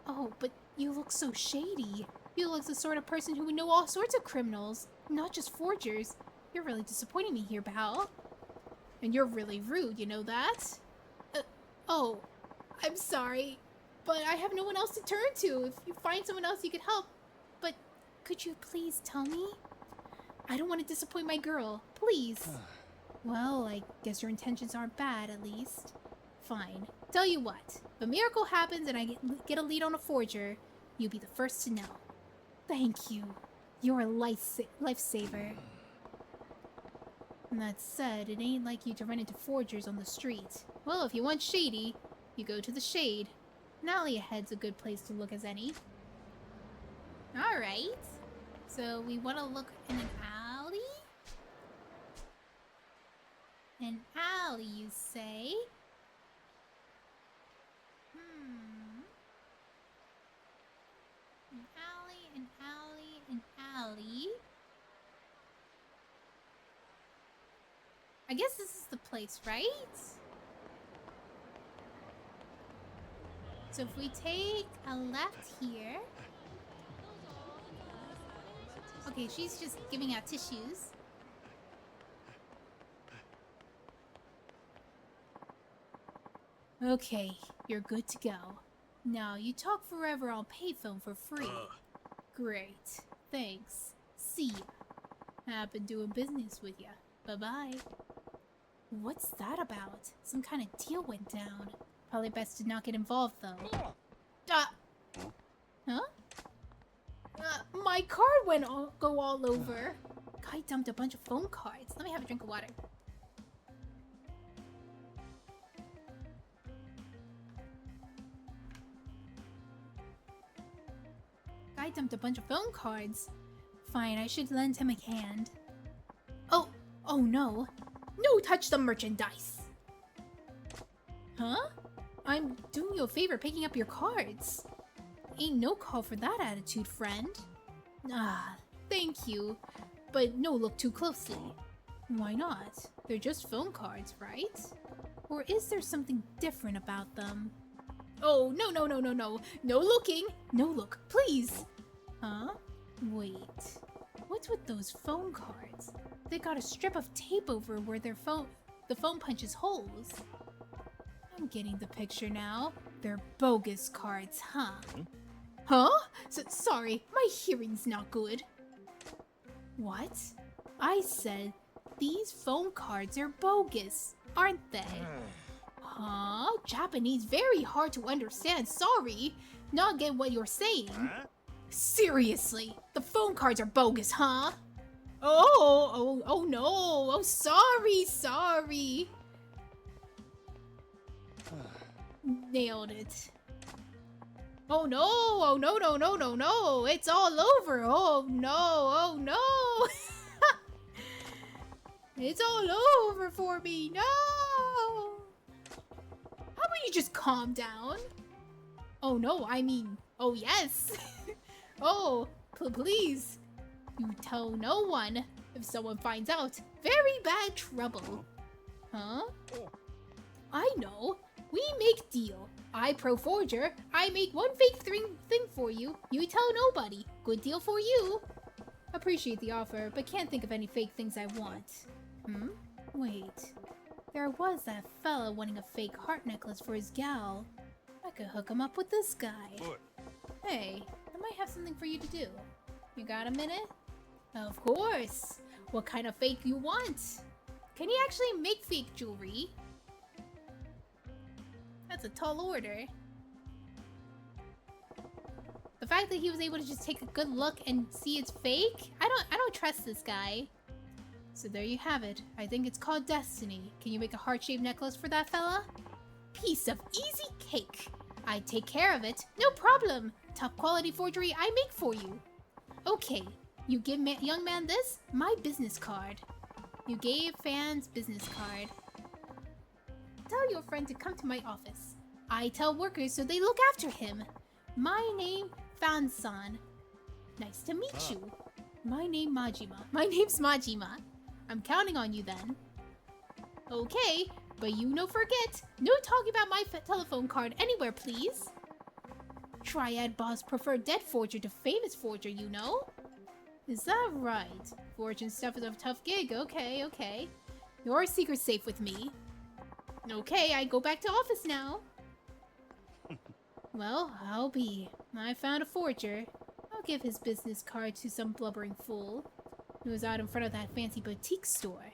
Oh, but you look so shady. You look the sort of person who would know all sorts of criminals, not just forgers. You're really disappointing me here, pal. And you're really rude, you know that? Oh, I'm sorry, but I have no one else to turn to. If you find someone else you could help. But could you please tell me? I don't want to disappoint my girl. Please. Well, I guess your intentions aren't bad, at least. Fine. Tell you what. If a miracle happens and I get a lead on a forger, you'll be the first to know. Thank you. You're a lifesaver. And that said, it ain't like you to run into forgers on the street. Well, if you want shady, you go to the shade. An alley ahead's a good place to look as any. Alright. So we want to look in an alley? An alley, you say? An alley, an alley, an alley. I guess this is the place, right? So if we take a left here... Okay, she's just giving out tissues. Okay, you're good to go. Now, you talk forever on payphone for free. Great. Thanks. See ya. I've been doing business with ya. Bye-bye. What's that about? Some kind of deal went down. Probably best to not get involved, though. Huh? My card went go all over. Guy dumped a bunch of phone cards. Let me have a drink of water. Guy dumped a bunch of phone cards. Fine, I should lend him a hand. Oh no. No, touch the merchandise. Huh? I'm doing you a favor picking up your cards. Ain't no call for that attitude, friend. Ah, thank you. But no look too closely. Why not? They're just phone cards, right? Or is there something different about them? Oh, no. No looking. No look, please. Huh? Wait. What's with those phone cards? They got a strip of tape over where the phone punches holes. I'm getting the picture now. They're bogus cards, huh? Huh? Sorry, my hearing's not good. What? I said these phone cards are bogus, aren't they? Huh? Japanese very hard to understand. Sorry. Not get what you're saying. Seriously, the phone cards are bogus, huh? Oh no. Oh, sorry. Nailed it. Oh no. Oh no. It's all over. Oh no. It's all over for me. No. How about you just calm down? Oh no, I mean, oh yes. Oh, please. You tell no one. If someone finds out, very bad trouble. Huh? I know. We make deal. I pro forger. I make one fake thing for you. You tell nobody. Good deal for you. Appreciate the offer, but can't think of any fake things I want. Wait. There was that fella wanting a fake heart necklace for his gal. I could hook him up with this guy. Hey, I might have something for you to do. You got a minute? Of course. What kind of fake you want? Can you actually make fake jewelry? That's a tall order. The fact that he was able to just take a good look and see it's fake, I don't trust this guy. So there you have it. I think it's called Destiny. Can you make a heart-shaped necklace for that fella? Piece of easy cake. I take care of it. No problem. Top quality forgery I make for you. Okay, you give young man this, my business card. You gave fans business card. Tell your friend to come to my office. I tell workers so they look after him. My name, Fan-san. Nice to meet you. My name's Majima. I'm counting on you then. Okay, but you no forget. No talking about my telephone card anywhere, please. Triad boss preferred dead forger to famous forger, you know? Is that right? Forging stuff is a tough gig. Okay. Your secret's safe with me. Okay, I go back to office now. Well, I'll be. I found a forger. I'll give his business card to some blubbering fool who was out in front of that fancy boutique store.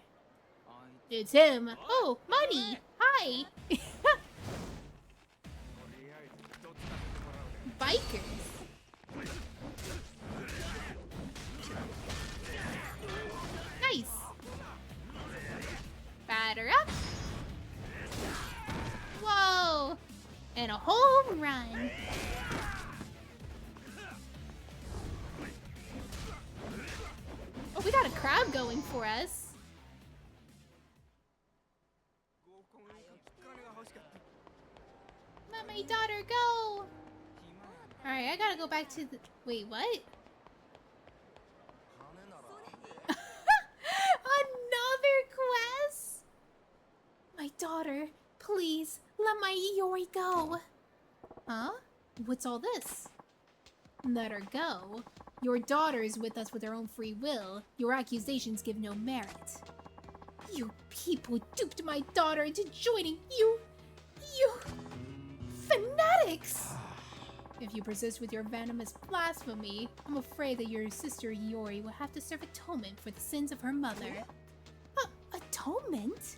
It's him. Oh, money. Hi. Bikers. Nice. Batter up. Whoa. And a home run. Oh, we got a crowd going for us. Let my daughter go. Alright, I gotta go back to the... Wait, what? Another quest? My daughter, please, let my Iori go. Huh? What's all this? Let her go. Your daughter is with us with her own free will. Your accusations give no merit. You people duped my daughter into joining you fanatics! If you persist with your venomous blasphemy, I'm afraid that your sister Iori will have to serve atonement for the sins of her mother. Atonement?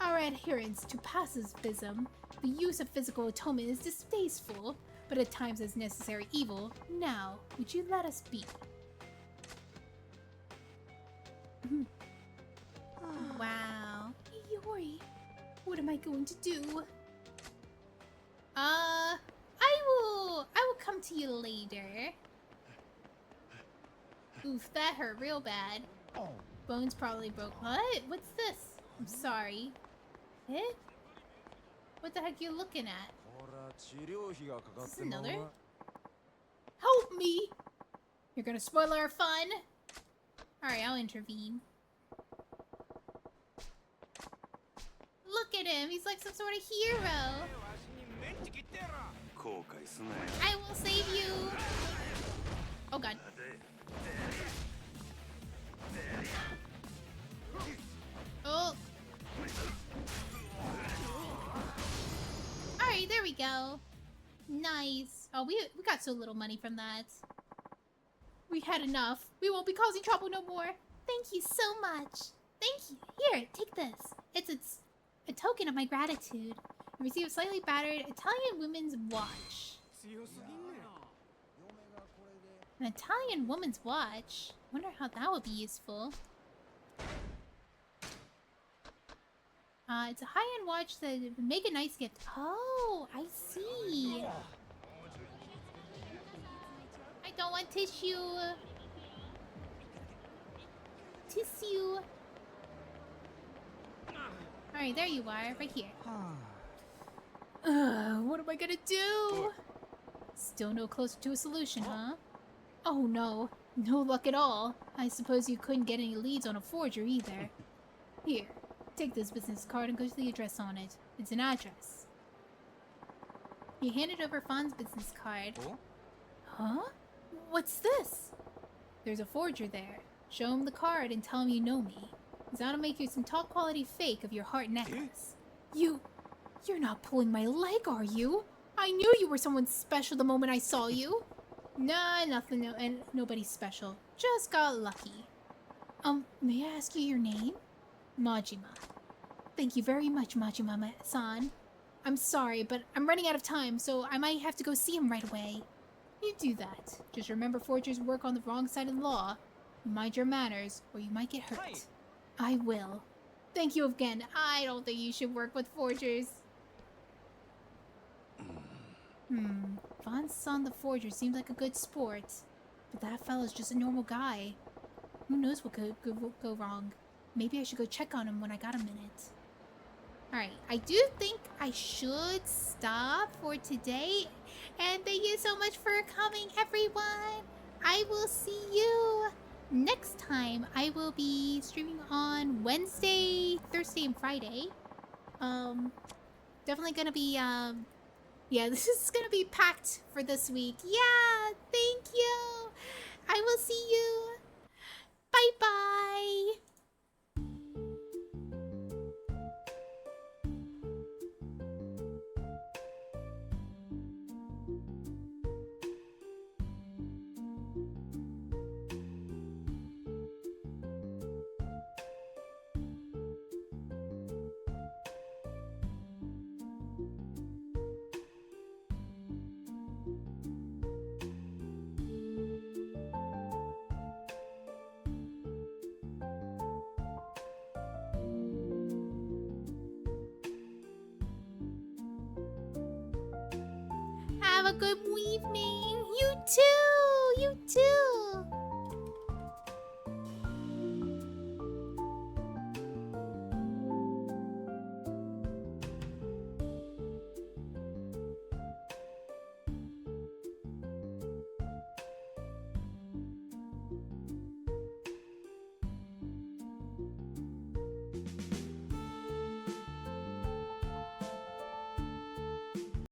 Our adherence to pacifism, the use of physical atonement is distasteful, but at times is necessary evil. Now, would you let us be? Wow. Iori, what am I going to do? I will come to you later. Oof, that hurt real bad. Bones probably broke. What? What's this? I'm sorry. Eh? What the heck are you looking at? Is this another? Help me! You're gonna spoil our fun? Alright, I'll intervene. Look at him, he's like some sort of hero. I will save you. Oh god. Oh. Alright, there we go. Nice. Oh, we got so little money from that. We had enough. We won't be causing trouble no more. Thank you so much. Thank you. Here, take this. It's a token of my gratitude. I received a slightly battered Italian women's watch. An Italian woman's watch. Wonder how that would be useful. It's a high-end watch that would make a nice gift. Oh, I see. I don't want tissue. Tissue. Alright, there you are, right here. What am I gonna do? Still no closer to a solution, huh? Oh no, no luck at all. I suppose you couldn't get any leads on a forger either. Here, take this business card and go to the address on it. It's an address. You handed over Fawn's business card. Huh? What's this? There's a forger there. Show him the card and tell him you know me. That'll make you some top quality fake of your heart necklace. You're not pulling my leg, are you? I knew you were someone special the moment I saw you. Nah, nothing, no, and nobody's special. Just got lucky. May I ask you your name? Majima. Thank you very much, Majima-san. I'm sorry, but I'm running out of time, so I might have to go see him right away. You do that. Just remember forgers work on the wrong side of the law. Mind your manners, or you might get hurt. Hi. I will. Thank you again. I don't think you should work with forgers. Vaughn's son the forger seems like a good sport. But that fella's just a normal guy. Who knows what could go wrong. Maybe I should go check on him when I got a minute. Alright, I do think I should stop for today. And thank you so much for coming, everyone. I will see you next time. I will be streaming on Wednesday, Thursday, and Friday. Definitely gonna be, yeah, this is gonna be packed for this week. Yeah, thank you. I will see you. Bye-bye. Have a good evening. You too. You too.